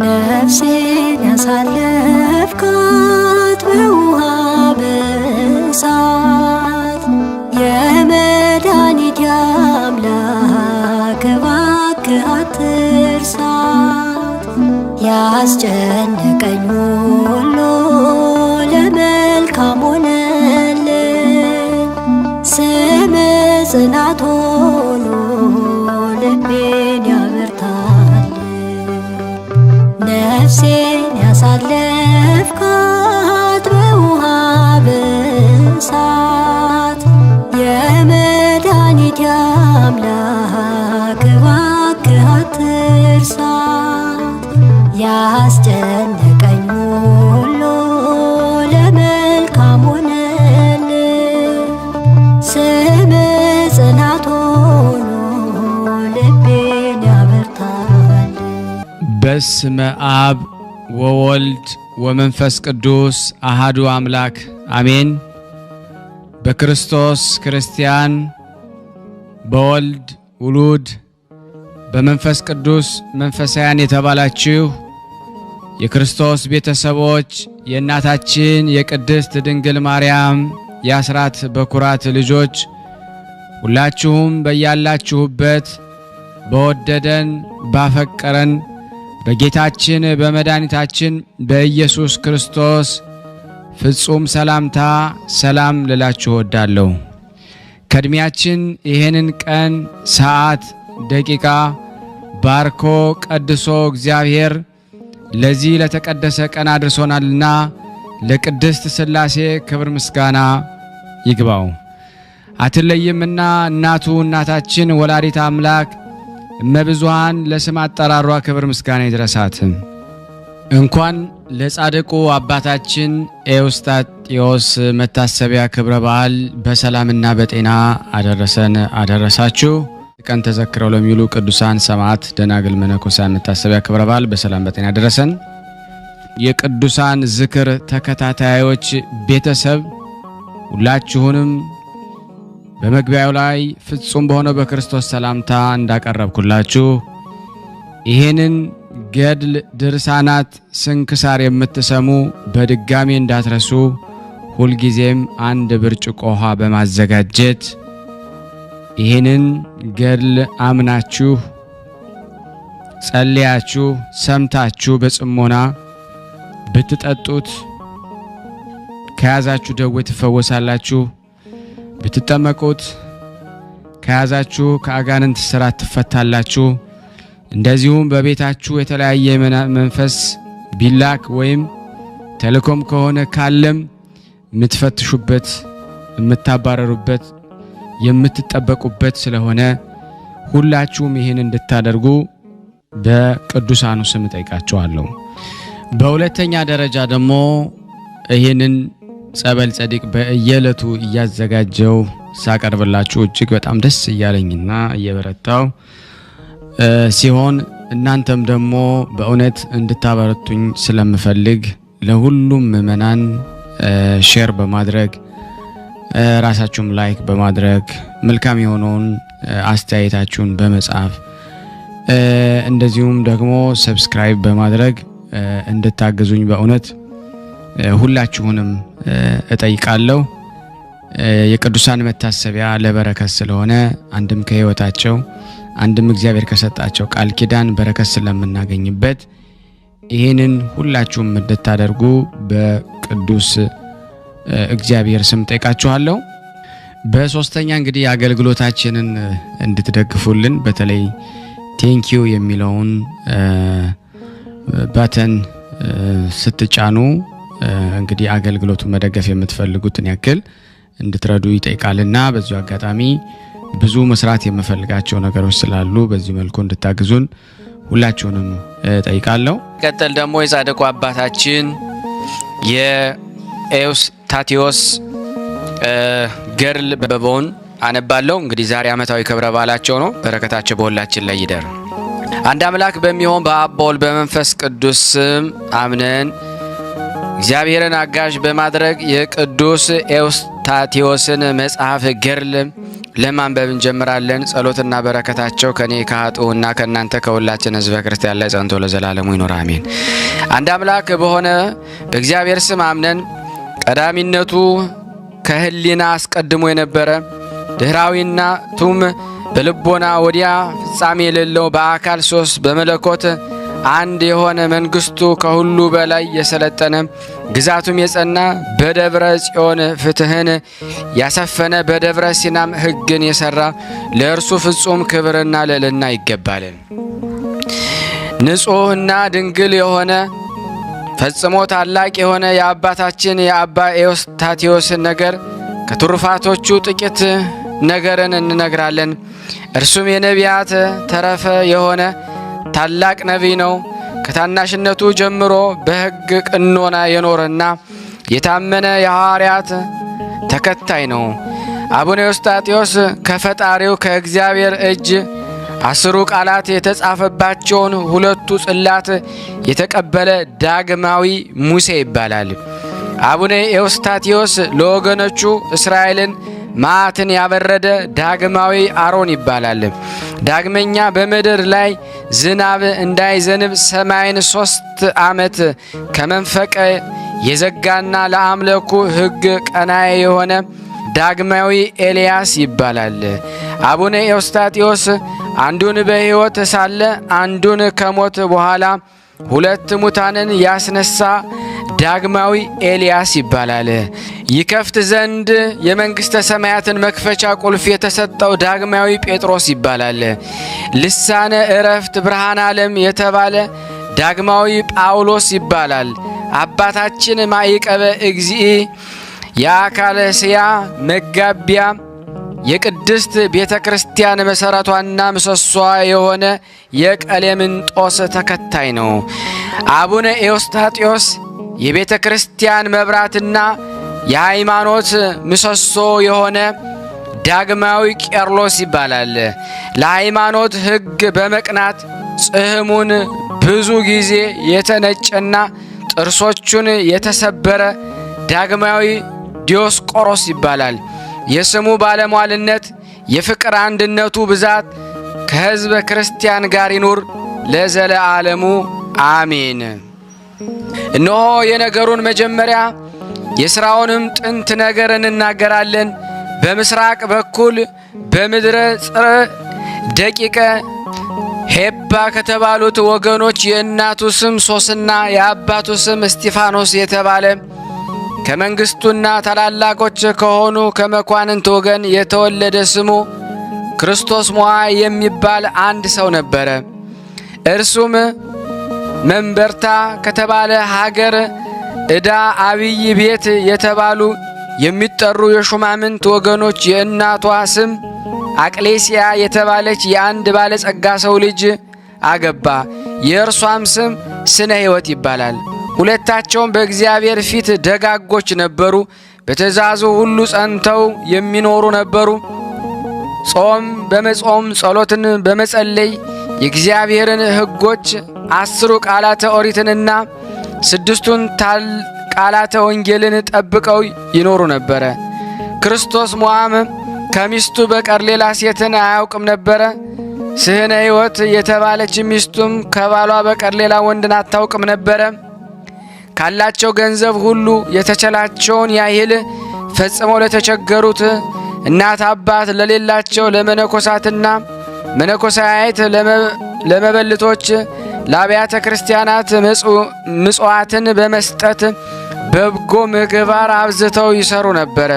ነፍሴን ያሳለፍካት በውሃ በእሳት የመድኃኒቴ አምላክ እባክህ አትርሳት። ያስጨነቀኝ ሁሉ ለመልካም ሆነልኝ። ስምህ ጽናት ሆኖ ልቤን ያበርታልኝ። ነፍሴን ያሳለፍካት በውሃ በእሳት የመድኃኒቴ አምላክ እባክህ አትርሳት። ያስጨነቀኝ ሁሉ ለመልካም ሆነልኝ። ስምህ ጽናት ሆኖ ልቤን ያበርታልኝ። በስመ አብ ወወልድ ወመንፈስ ቅዱስ አሃዱ አምላክ አሜን። በክርስቶስ ክርስቲያን፣ በወልድ ውሉድ፣ በመንፈስ ቅዱስ መንፈሳውያን የተባላችሁ የክርስቶስ ቤተሰቦች የእናታችን የቅድስት ድንግል ማርያም የአስራት በኩራት ልጆች ሁላችሁም በያላችሁበት በወደደን ባፈቀረን በጌታችን በመድኃኒታችን በኢየሱስ ክርስቶስ ፍጹም ሰላምታ ሰላም ልላችሁ ወዳለሁ። ከእድሜያችን ይህንን ቀን ሰዓት ደቂቃ ባርኮ ቀድሶ እግዚአብሔር ለዚህ ለተቀደሰ ቀን አድርሶናልና ለቅድስት ሥላሴ ክብር ምስጋና ይግባው። አትለይምና እናቱ እናታችን ወላዲተ አምላክ እመብዙኃን ለስም አጠራሯ ክብር ምስጋና ይድረሳት። እንኳን ለጻድቁ አባታችን ኤዎስጣቴዎስ መታሰቢያ ክብረ በዓል በሰላምና በጤና አደረሰን አደረሳችሁ። ቀን ተዘክረው ለሚውሉ ቅዱሳን ሰማዕት፣ ደናግል፣ መነኮሳት መታሰቢያ ክብረ በዓል በሰላም በጤና አደረሰን። የቅዱሳን ዝክር ተከታታዮች ቤተሰብ ሁላችሁንም በመግቢያው ላይ ፍጹም በሆነው በክርስቶስ ሰላምታ እንዳቀረብኩላችሁ ይሄንን ገድል ድርሳናት ስንክሳር የምትሰሙ በድጋሚ እንዳትረሱ ሁልጊዜም አንድ ብርጭቆ ውሃ በማዘጋጀት ይሄንን ገድል አምናችሁ ጸልያችሁ ሰምታችሁ በጽሞና ብትጠጡት ከያዛችሁ ደዌ ትፈወሳላችሁ። ብትጠመቁት ከያዛችሁ ከአጋንንት ስራት ትፈታላችሁ። እንደዚሁም በቤታችሁ የተለያየ መንፈስ ቢላክ ወይም ተልኮም ከሆነ ካለም የምትፈትሹበት የምታባረሩበት የምትጠበቁበት ስለሆነ ሁላችሁም ይህን እንድታደርጉ በቅዱሳኑ ስም ጠይቃችኋለሁ። በሁለተኛ ደረጃ ደግሞ ይህንን ጸበል ጸዲቅ በየዕለቱ እያዘጋጀው ሳቀርብላችሁ እጅግ በጣም ደስ እያለኝና እየበረታው ሲሆን እናንተም ደግሞ በእውነት እንድታበረቱኝ ስለምፈልግ ለሁሉም ምእመናን ሼር በማድረግ ራሳችሁም ላይክ በማድረግ መልካም የሆነውን አስተያየታችሁን በመጻፍ እንደዚሁም ደግሞ ሰብስክራይብ በማድረግ እንድታግዙኝ በእውነት ሁላችሁንም እጠይቃለሁ። የቅዱሳን መታሰቢያ ለበረከት ስለሆነ አንድም ከሕይወታቸው አንድም እግዚአብሔር ከሰጣቸው ቃል ኪዳን በረከት ስለምናገኝበት ይህንን ሁላችሁም እንድታደርጉ በቅዱስ እግዚአብሔር ስም ጠይቃችኋለሁ። በሶስተኛ እንግዲህ አገልግሎታችንን እንድትደግፉልን በተለይ ቴንኪዩ የሚለውን ባተን ስትጫኑ እንግዲህ አገልግሎቱን መደገፍ የምትፈልጉትን ያክል እንድትረዱ ይጠይቃልና በዚሁ አጋጣሚ ብዙ መስራት የምፈልጋቸው ነገሮች ስላሉ በዚህ መልኩ እንድታግዙን ሁላችሁንም ጠይቃለሁ። ቀጥል ደግሞ የጻድቁ አባታችን የኤዎስጣቴዎስ ገድል በቦን አነባለሁ። እንግዲህ ዛሬ ዓመታዊ ክብረ በዓላቸው ነው። በረከታቸው በሁላችን ላይ ይደር። አንድ አምላክ በሚሆን በአብ በወልድ በመንፈስ ቅዱስ ስም አምነን እግዚአብሔርን አጋዥ በማድረግ የቅዱስ ኤዎስጣቴዎስን መጽሐፍ ገድል ለማንበብ እንጀምራለን። ጸሎትና በረከታቸው ከኔ ከኃጥኡና ከእናንተ ከሁላችን ሕዝበ ክርስቲያን ላይ ጸንቶ ለዘላለሙ ይኖር አሜን። አንድ አምላክ በሆነ በእግዚአብሔር ስም አምነን ቀዳሚነቱ ከህሊና አስቀድሞ የነበረ ድህራዊና ቱም በልቦና ወዲያ ፍጻሜ የሌለው በአካል ሶስት በመለኮት አንድ የሆነ መንግስቱ ከሁሉ በላይ የሰለጠነ ግዛቱም የጸና በደብረ ጽዮን ፍትህን ያሰፈነ በደብረ ሲናም ሕግን የሰራ ለእርሱ ፍጹም ክብርና ልዕልና ይገባል። ንጹሕና ድንግል የሆነ ፈጽሞ ታላቅ የሆነ የአባታችን የአባ ኤዎስታቴዎስን ነገር ከትሩፋቶቹ ጥቂት ነገርን እንነግራለን። እርሱም የነቢያት ተረፈ የሆነ ታላቅ ነቢይ ነው። ከታናሽነቱ ጀምሮ በሕግ ቅኖና የኖረና የታመነ የሐዋርያት ተከታይ ነው። አቡነ ኤዎስጣቴዎስ ከፈጣሪው ከእግዚአብሔር እጅ 10 ቃላት የተጻፈባቸውን 2 ጽላት የተቀበለ ዳግማዊ ሙሴ ይባላል። አቡነ ኤዎስጣቴዎስ ለወገኖቹ እስራኤልን መዓትን ያበረደ ዳግማዊ አሮን ይባላል። ዳግመኛ በምድር ላይ ዝናብ እንዳይዘንብ ሰማይን 3 ዓመት ከመንፈቅ የዘጋና ለአምልኮ ሕግ ቀናኢ የሆነ ዳግማዊ ኤልያስ ይባላል። አቡነ ኤዎስጣቴዎስ አንዱን በሕይወት ሳለ አንዱን ከሞት በኋላ 2 ሙታንን ያስነሳ ዳግማዊ ኤልያስ ይባላል። ይከፍት ዘንድ የመንግሥተ ሰማያትን መክፈቻ ቁልፍ የተሰጠው ዳግማዊ ጴጥሮስ ይባላል። ልሳነ ዕረፍት ብርሃን ዓለም የተባለ ዳግማዊ ጳውሎስ ይባላል። አባታችን ማዕቀበ እግዚእ የአካለስያ መጋቢያ የቅድስት ቤተ ክርስቲያን መሠረቷና ምሰሷ የሆነ የቀሌምንጦስ ተከታይ ነው። አቡነ ኤዎስጣቴዎስ የቤተ ክርስቲያን መብራትና የሃይማኖት ምሰሶ የሆነ ዳግማዊ ቄርሎስ ይባላል። ለሃይማኖት ሕግ በመቅናት ጽሕሙን ብዙ ጊዜ የተነጨና ጥርሶቹን የተሰበረ ዳግማዊ ዲዮስቆሮስ ይባላል። የስሙ ባለሟልነት የፍቅር አንድነቱ ብዛት ከሕዝበ ክርስቲያን ጋር ይኑር ለዘለዓለሙ አሜን። እነሆ የነገሩን መጀመሪያ የሥራውንም ጥንት ነገር እንናገራለን። በምስራቅ በኩል በምድረ ጽር ደቂቀ ሄባ ከተባሉት ወገኖች የእናቱ ስም ሶስና የአባቱ ስም እስጢፋኖስ የተባለ ከመንግስቱና ታላላቆች ከሆኑ ከመኳንንት ወገን የተወለደ ስሙ ክርስቶስ ሞዓ የሚባል አንድ ሰው ነበረ። እርሱም መንበርታ ከተባለ ሀገር ዕዳ አብይ ቤት የተባሉ የሚጠሩ የሹማምንት ወገኖች የእናቷ ስም አቅሌስያ የተባለች የአንድ ባለጸጋ ሰው ልጅ አገባ። የእርሷም ስም ስነ ሕይወት ይባላል። ሁለታቸውም በእግዚአብሔር ፊት ደጋጎች ነበሩ። በትእዛዙ ሁሉ ጸንተው የሚኖሩ ነበሩ። ጾም በመጾም ጸሎትን በመጸለይ የእግዚአብሔርን ሕጎች 10 ቃላተ ኦሪትንና 6ቱን ቃላተ ወንጌልን ጠብቀው ይኖሩ ነበረ። ክርስቶስ ሞዓም ከሚስቱ በቀር ሌላ ሴትን አያውቅም ነበረ። ስነ ሕይወት የተባለች ሚስቱም ከባሏ በቀር ሌላ ወንድን አታውቅም ነበረ። ካላቸው ገንዘብ ሁሉ የተቸላቸውን ያህል ፈጽመው ለተቸገሩት እናት አባት ለሌላቸው ለመነኮሳትና መነኮሳያት ለመበልቶች ለአብያተ ክርስቲያናት ምጽዋትን በመስጠት በጎ ምግባር አብዝተው ይሰሩ ነበረ።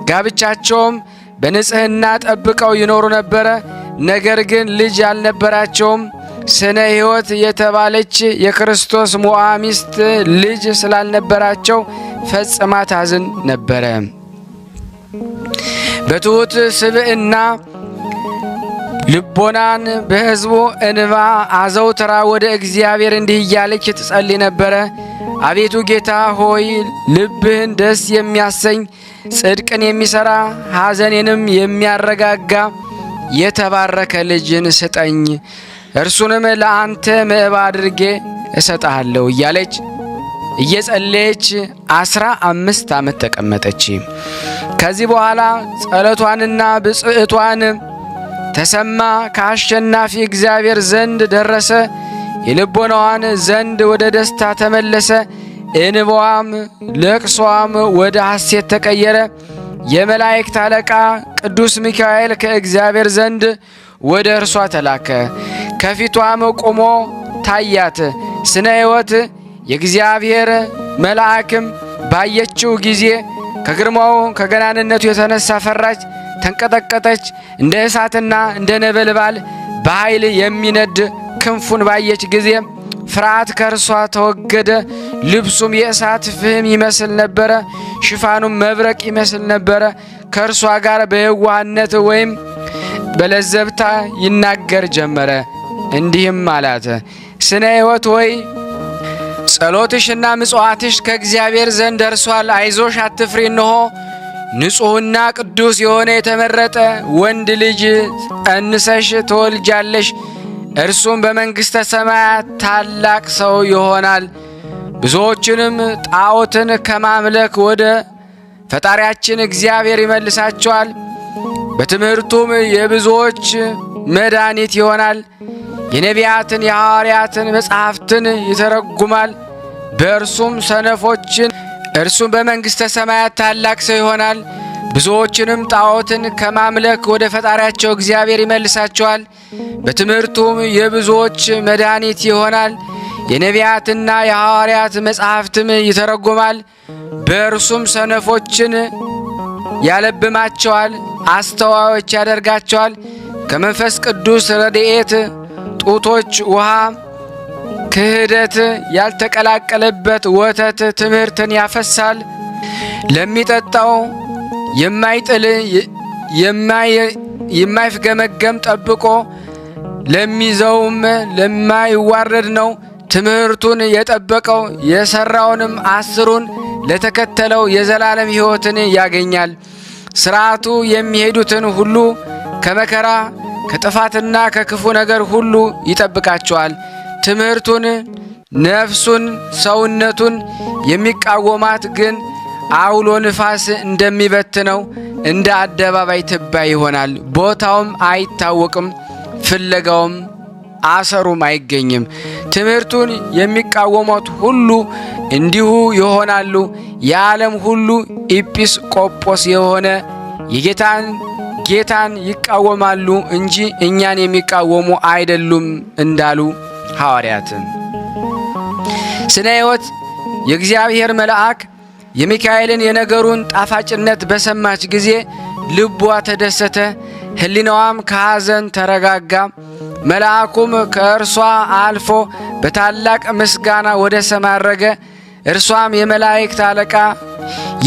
ጋብቻቸውም በንጽህና ጠብቀው ይኖሩ ነበረ። ነገር ግን ልጅ ያልነበራቸውም ስነ ሕይወት የተባለች የክርስቶስ ሞዓ ሚስት ልጅ ስላልነበራቸው ፈጽማ ታዝን ነበረ። በትሑት ስብዕና ልቦናን በሕዝቡ እንባ አዘውትራ ወደ እግዚአብሔር እንዲህ እያለች ትጸልይ ነበረ። አቤቱ ጌታ ሆይ ልብህን ደስ የሚያሰኝ ጽድቅን የሚሠራ ሐዘኔንም የሚያረጋጋ የተባረከ ልጅን ስጠኝ፣ እርሱንም ለአንተ መባ አድርጌ እሰጥሃለሁ እያለች እየጸለየች 15 ዓመት ተቀመጠች። ከዚህ በኋላ ጸሎቷንና ብጽዕቷን ተሰማ። ከአሸናፊ እግዚአብሔር ዘንድ ደረሰ። የልቦናዋን ዘንድ ወደ ደስታ ተመለሰ። እንባዋም ለቅሷም ወደ ሐሴት ተቀየረ። የመላእክት አለቃ ቅዱስ ሚካኤል ከእግዚአብሔር ዘንድ ወደ እርሷ ተላከ። ከፊቷም ቆሞ ታያት። ስነ ሕይወት የእግዚአብሔር መልአክም ባየችው ጊዜ ከግርማው ከገናንነቱ የተነሳ ፈራች፣ ተንቀጠቀጠች። እንደ እሳትና እንደ ነበልባል በኃይል የሚነድ ክንፉን ባየች ጊዜ ፍርሃት ከእርሷ ተወገደ። ልብሱም የእሳት ፍህም ይመስል ነበረ፣ ሽፋኑም መብረቅ ይመስል ነበረ። ከእርሷ ጋር በየዋህነት ወይም በለዘብታ ይናገር ጀመረ። እንዲህም አላት፣ ስነ ሕይወት ሆይ ጸሎትሽና ምጽዋትሽ ከእግዚአብሔር ዘንድ ደርሷል። አይዞሽ፣ አትፍሪ። እነሆ ንጹሕና ቅዱስ የሆነ የተመረጠ ወንድ ልጅ ጸንሰሽ ትወልጃለሽ። እርሱም በመንግሥተ ሰማያት ታላቅ ሰው ይሆናል። ብዙዎችንም ጣዖትን ከማምለክ ወደ ፈጣሪያችን እግዚአብሔር ይመልሳቸዋል። በትምህርቱም የብዙዎች መድኃኒት ይሆናል። የነቢያትን የሐዋርያትን መጻሕፍትን ይተረጉማል። በእርሱም ሰነፎችን እርሱም በመንግሥተ ሰማያት ታላቅ ሰው ይሆናል። ብዙዎችንም ጣዖትን ከማምለክ ወደ ፈጣሪያቸው እግዚአብሔር ይመልሳቸዋል። በትምህርቱም የብዙዎች መድኃኒት ይሆናል። የነቢያትና የሐዋርያት መጻሕፍትም ይተረጉማል። በእርሱም ሰነፎችን ያለብማቸዋል፣ አስተዋዮች ያደርጋቸዋል። ከመንፈስ ቅዱስ ረድኤት ጡቶች ውሃ ክህደት ያልተቀላቀለበት ወተት ትምህርትን ያፈሳል። ለሚጠጣው የማይጥል የማይፍገመገም ጠብቆ ለሚይዘውም ለማይዋረድ ነው። ትምህርቱን የጠበቀው የሰራውንም 10ሩን ለተከተለው የዘላለም ሕይወትን ያገኛል። ሥርዓቱ የሚሄዱትን ሁሉ ከመከራ ከጥፋትና ከክፉ ነገር ሁሉ ይጠብቃቸዋል። ትምህርቱን ነፍሱን ሰውነቱን የሚቃወማት ግን አውሎ ንፋስ እንደሚበትነው እንደ አደባባይ ትቢያ ይሆናል። ቦታውም አይታወቅም፣ ፍለጋውም አሰሩም አይገኝም። ትምህርቱን የሚቃወሙት ሁሉ እንዲሁ ይሆናሉ። የዓለም ሁሉ ኢጲስቆጶስ የሆነ ጌታን ይቃወማሉ እንጂ እኛን የሚቃወሙ አይደሉም እንዳሉ ሐዋርያት። ስነ ሕይወት የእግዚአብሔር መልአክ የሚካኤልን የነገሩን ጣፋጭነት በሰማች ጊዜ ልቧ ተደሰተ፣ ሕሊናዋም ከሐዘን ተረጋጋ። መልአኩም ከእርሷ አልፎ በታላቅ ምስጋና ወደ ሰማይ ዐረገ። እርሷም የመላእክት አለቃ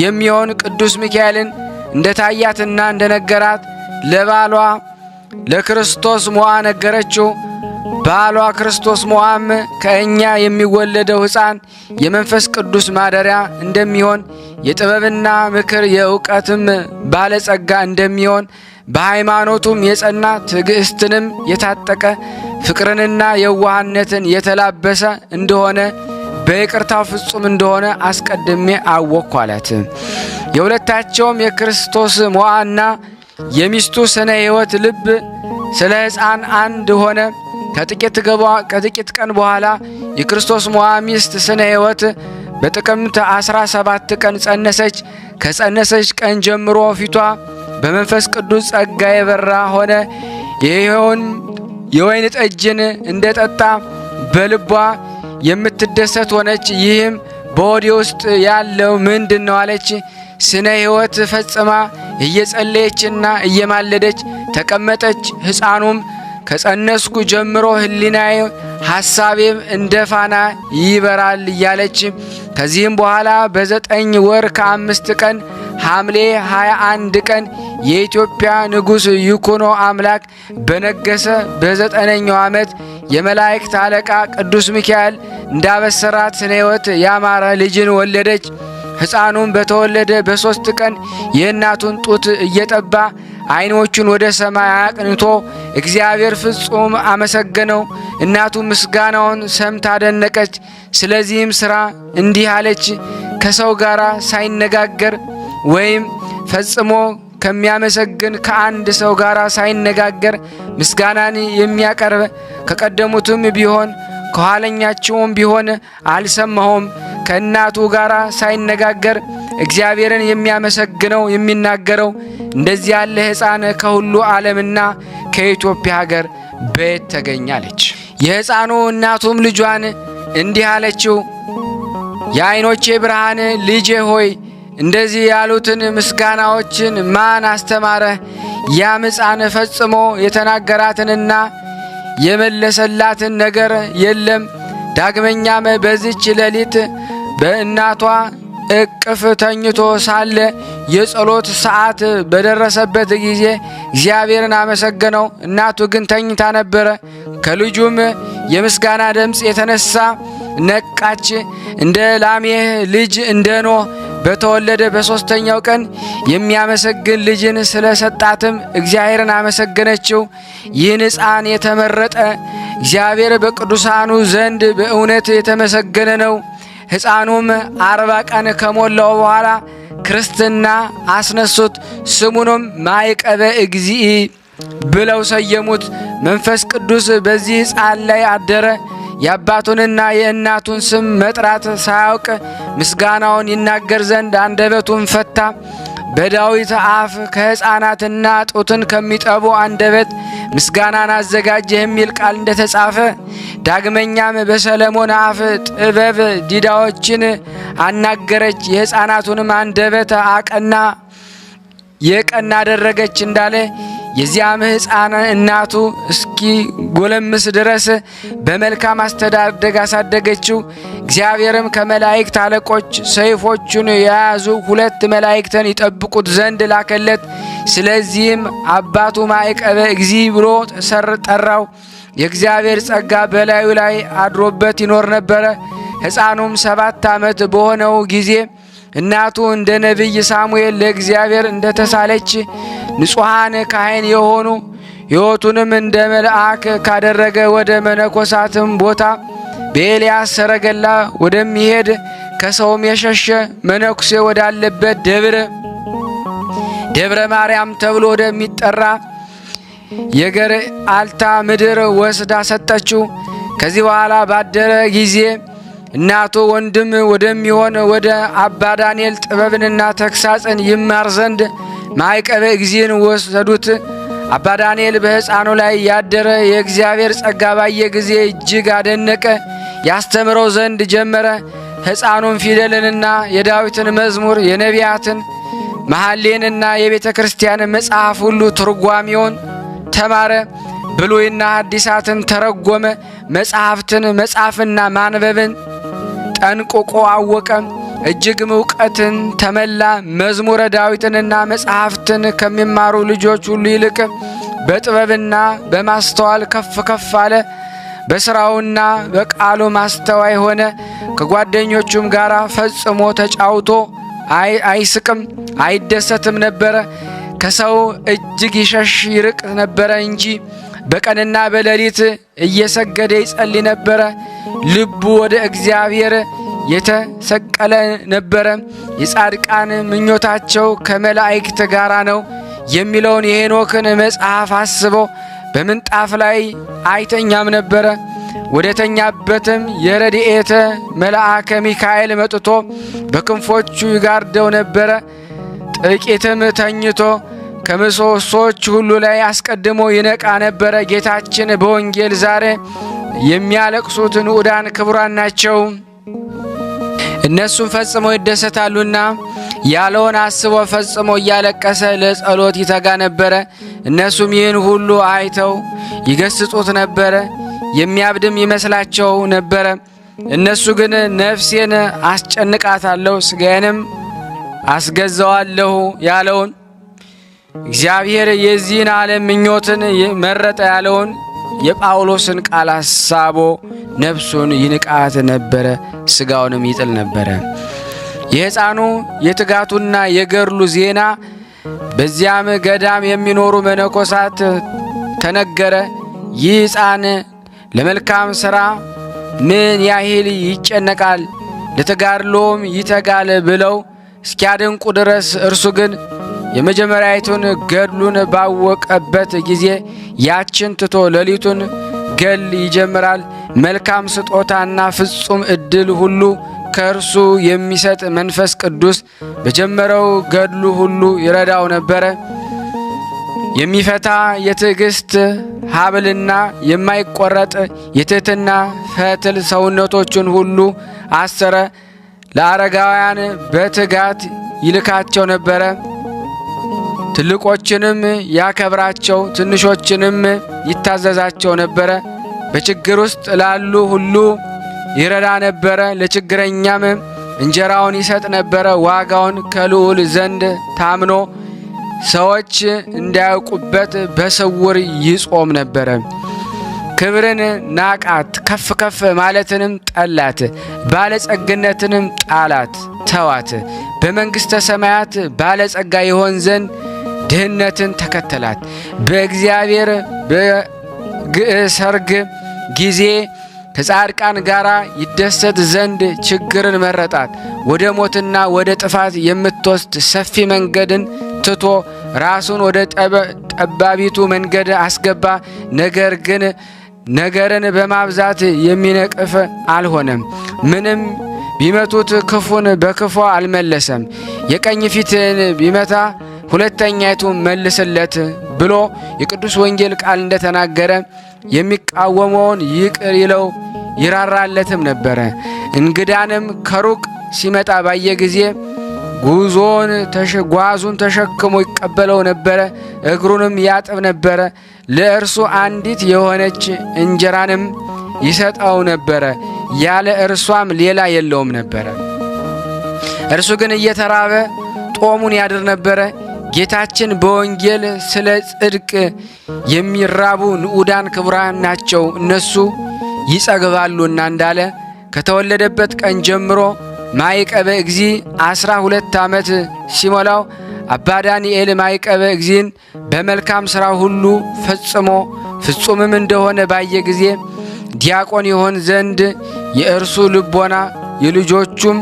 የሚሆን ቅዱስ ሚካኤልን እንደ ታያትና እንደ ነገራት ለባሏ ለክርስቶስ ሞዓ ነገረችው። ባሏ ክርስቶስ ሞዓም ከእኛ የሚወለደው ሕፃን የመንፈስ ቅዱስ ማደሪያ እንደሚሆን የጥበብና ምክር የእውቀትም ባለጸጋ እንደሚሆን በሃይማኖቱም የጸና ትዕግስትንም የታጠቀ ፍቅርንና የዋህነትን የተላበሰ እንደሆነ በይቅርታው ፍጹም እንደሆነ አስቀድሜ አወቅኩ አላት። የሁለታቸውም የክርስቶስ ሞዓና የሚስቱ ስነ ሕይወት ልብ ስለ ሕፃን አንድ ሆነ። ከጥቂት ቀን በኋላ የክርስቶስ ሞዓ ሚስት ስነ ሕይወት በጥቅምት 17 ቀን ጸነሰች። ከጸነሰች ቀን ጀምሮ ፊቷ በመንፈስ ቅዱስ ጸጋ የበራ ሆነ። የወይን ጠጅን እንደጠጣ በልቧ የምትደሰት ሆነች። ይህም በሆዴ ውስጥ ያለው ምንድን ነው አለች። ስነ ሕይወት ፈጽማ እየጸለየችና እየማለደች ተቀመጠች። ሕፃኑም ከጸነስኩ ጀምሮ ሕሊናዬ ሐሳቤም እንደ ፋና ይበራል እያለች ከዚህም በኋላ በ9 ወር ከ5 ቀን ሐምሌ 21 ቀን የኢትዮጵያ ንጉሥ ይኩኖ አምላክ በነገሰ በ9ኛው ዓመት የመላእክት አለቃ ቅዱስ ሚካኤል እንዳበሰራት ስነ ሕይወት ያማረ ልጅን ወለደች። ሕፃኑም በተወለደ በ3 ቀን የእናቱን ጡት እየጠባ ዓይኖቹን ወደ ሰማይ አቅንቶ እግዚአብሔር ፍጹም አመሰገነው። እናቱ ምስጋናውን ሰምታ አደነቀች። ስለዚህም ሥራ እንዲህ አለች። ከሰው ጋር ሳይነጋገር ወይም ፈጽሞ ከሚያመሰግን ከአንድ ሰው ጋር ሳይነጋገር ምስጋናን የሚያቀርብ ከቀደሙትም ቢሆን ከኋለኛቸውም ቢሆን አልሰማሁም። ከእናቱ ጋር ሳይነጋገር እግዚአብሔርን የሚያመሰግነው የሚናገረው እንደዚህ ያለ ሕፃን ከሁሉ ዓለምና ከኢትዮጵያ ሀገር በየት ተገኛለች? የሕፃኑ እናቱም ልጇን እንዲህ አለችው፣ የዓይኖቼ ብርሃን ልጄ ሆይ እንደዚህ ያሉትን ምስጋናዎችን ማን አስተማረህ? ያም ሕፃን ፈጽሞ የተናገራትንና የመለሰላትን ነገር የለም። ዳግመኛም በዚች ሌሊት በእናቷ እቅፍ ተኝቶ ሳለ የጸሎት ሰዓት በደረሰበት ጊዜ እግዚአብሔርን አመሰገነው። እናቱ ግን ተኝታ ነበረ። ከልጁም የምስጋና ድምፅ የተነሳ ነቃች። እንደ ላሜህ ልጅ እንደ ኖህ በተወለደ በሦስተኛው ቀን የሚያመሰግን ልጅን ስለሰጣትም እግዚአብሔርን አመሰገነችው። ይህን ሕፃን የተመረጠ እግዚአብሔር በቅዱሳኑ ዘንድ በእውነት የተመሰገነ ነው። ሕፃኑም 40 ቀን ከሞላው በኋላ ክርስትና አስነሱት። ስሙንም ማዕቀበ እግዚእ ብለው ሰየሙት። መንፈስ ቅዱስ በዚህ ሕፃን ላይ አደረ። የአባቱንና የእናቱን ስም መጥራት ሳያውቅ ምስጋናውን ይናገር ዘንድ አንደበቱን ፈታ። በዳዊት አፍ ከሕፃናትና ጡትን ከሚጠቡ አንደበት ምስጋናን አዘጋጀ የሚል ቃል እንደተጻፈ፣ ዳግመኛም በሰለሞን አፍ ጥበብ ዲዳዎችን አናገረች፣ የሕፃናቱንም አንደበት አቀና የቀና አደረገች እንዳለ የዚያም ሕፃን እናቱ እስኪ ጎለምስ ድረስ በመልካም አስተዳደግ አሳደገችው። እግዚአብሔርም ከመላእክት አለቆች ሰይፎቹን የያዙ 2 መላእክትን ይጠብቁት ዘንድ ላከለት። ስለዚህም አባቱ ማዕቀበ እግዚእ ብሎ ጠራው። የእግዚአብሔር ጸጋ በላዩ ላይ አድሮበት ይኖር ነበረ። ሕፃኑም 7 ዓመት በሆነው ጊዜ እናቱ እንደ ነቢይ ሳሙኤል ለእግዚአብሔር እንደተሳለች ንጹሐን ካህን የሆኑ ሕይወቱንም እንደ መልአክ ካደረገ ወደ መነኮሳትም ቦታ በኤልያስ ሰረገላ ወደሚሄድ ከሰውም የሸሸ መነኩሴ ወዳለበት ደብረ ማርያም ተብሎ ወደሚጠራ የገርአልታ ምድር ወስዳ ሰጠችው። ከዚህ በኋላ ባደረ ጊዜ እናቱ ወንድም ወደሚሆን ወደ አባ ዳንኤል ጥበብንና ተግሳጽን ይማር ዘንድ ማዕቀበ እግዚእን ወሰዱት። አባ ዳንኤል በሕፃኑ ላይ ያደረ የእግዚአብሔር ጸጋ ባየ ጊዜ እጅግ አደነቀ። ያስተምረው ዘንድ ጀመረ። ሕፃኑም ፊደልንና የዳዊትን መዝሙር የነቢያትን መሐሌንና የቤተ ክርስቲያን መጽሐፍ ሁሉ ትርጓሜውን ተማረ። ብሉይና ሐዲሳትን ተረጎመ። መጽሐፍትን መጻፍና ማንበብን ጠንቅቆ አወቀ። እጅግም እውቀትን ተመላ። መዝሙረ ዳዊትንና መጽሐፍትን ከሚማሩ ልጆች ሁሉ ይልቅ በጥበብና በማስተዋል ከፍ ከፍ አለ። በሥራውና በቃሉ ማስተዋይ ሆነ። ከጓደኞቹም ጋር ፈጽሞ ተጫውቶ አይስቅም አይደሰትም ነበረ። ከሰው እጅግ ይሸሽ ይርቅ ነበረ እንጂ በቀንና በሌሊት እየሰገደ ይጸልይ ነበረ። ልቡ ወደ እግዚአብሔር የተሰቀለ ነበረ። የጻድቃን ምኞታቸው ከመላእክት ጋር ነው የሚለውን የሄኖክን መጽሐፍ አስቦ በምንጣፍ ላይ አይተኛም ነበረ። ወደ ተኛበትም የረድኤተ መልአከ ሚካኤል መጥቶ በክንፎቹ ይጋርደው ነበረ። ጥቂትም ተኝቶ ከምሰሶች ሁሉ ላይ አስቀድሞ ይነቃ ነበረ። ጌታችን በወንጌል ዛሬ የሚያለቅሱት ንዑዳን ክቡራን ናቸው፣ እነሱም ፈጽመው ይደሰታሉና ያለውን አስቦ ፈጽሞ እያለቀሰ ለጸሎት ይተጋ ነበረ። እነሱም ይህን ሁሉ አይተው ይገስጹት ነበረ፣ የሚያብድም ይመስላቸው ነበረ። እነሱ ግን ነፍሴን አስጨንቃታለሁ ሥጋዬንም አስገዛዋለሁ ያለውን እግዚአብሔር የዚህን ዓለም ምኞትን መረጠ ያለውን የጳውሎስን ቃል አሳቦ ነፍሱን ይንቃት ነበረ፣ ሥጋውንም ይጥል ነበረ። የሕፃኑ የትጋቱና የገድሉ ዜና በዚያም ገዳም የሚኖሩ መነኮሳት ተነገረ። ይህ ሕፃን ለመልካም ሥራ ምን ያህል ይጨነቃል፣ ለተጋድሎም ይተጋል ብለው እስኪያደንቁ ድረስ እርሱ ግን የመጀመሪያይቱን ገድሉን ባወቀበት ጊዜ ያችን ትቶ ሌሊቱን ገል ይጀምራል። መልካም ስጦታና ፍጹም ዕድል ሁሉ ከእርሱ የሚሰጥ መንፈስ ቅዱስ በጀመረው ገድሉ ሁሉ ይረዳው ነበረ። የሚፈታ የትዕግስት ሀብልና የማይቆረጥ የትሕትና ፈትል ሰውነቶቹን ሁሉ አሰረ። ለአረጋውያን በትጋት ይልካቸው ነበረ። ትልቆችንም ያከብራቸው፣ ትንሾችንም ይታዘዛቸው ነበረ። በችግር ውስጥ ላሉ ሁሉ ይረዳ ነበረ። ለችግረኛም እንጀራውን ይሰጥ ነበረ። ዋጋውን ከልዑል ዘንድ ታምኖ ሰዎች እንዳያውቁበት በስውር ይጾም ነበረ። ክብርን ናቃት፣ ከፍ ከፍ ማለትንም ጠላት፣ ባለጸግነትንም ጣላት፣ ተዋት። በመንግሥተ ሰማያት ባለጸጋ ይሆን ዘንድ ድህነትን ተከተላት። በእግዚአብሔር በሰርግ ጊዜ ከጻድቃን ጋር ይደሰት ዘንድ ችግርን መረጣት። ወደ ሞትና ወደ ጥፋት የምትወስድ ሰፊ መንገድን ትቶ ራሱን ወደ ጠባቢቱ መንገድ አስገባ። ነገር ግን ነገርን በማብዛት የሚነቅፍ አልሆነም። ምንም ቢመቱት ክፉን በክፉ አልመለሰም። የቀኝ ፊትን ቢመታ ሁለተኛይቱ መልስለት ብሎ የቅዱስ ወንጌል ቃል እንደተናገረ የሚቃወመውን ይቅር ይለው ይራራለትም ነበረ። እንግዳንም ከሩቅ ሲመጣ ባየ ጊዜ ጓዙን ተሸክሞ ይቀበለው ነበረ። እግሩንም ያጥብ ነበረ። ለእርሱ አንዲት የሆነች እንጀራንም ይሰጠው ነበረ። ያለ እርሷም ሌላ የለውም ነበረ። እርሱ ግን እየተራበ ጦሙን ያድር ነበረ። ጌታችን በወንጌል ስለ ጽድቅ የሚራቡ ንዑዳን ክቡራን ናቸው እነሱ ይጸግባሉና እንዳለ ከተወለደበት ቀን ጀምሮ ማይቀበ እግዚ 12 ዓመት ሲሞላው አባ ዳንኤል ማይቀበ እግዚን በመልካም ሥራ ሁሉ ፈጽሞ ፍጹምም እንደሆነ ባየ ጊዜ ዲያቆን ይሆን ዘንድ የእርሱ ልቦና የልጆቹም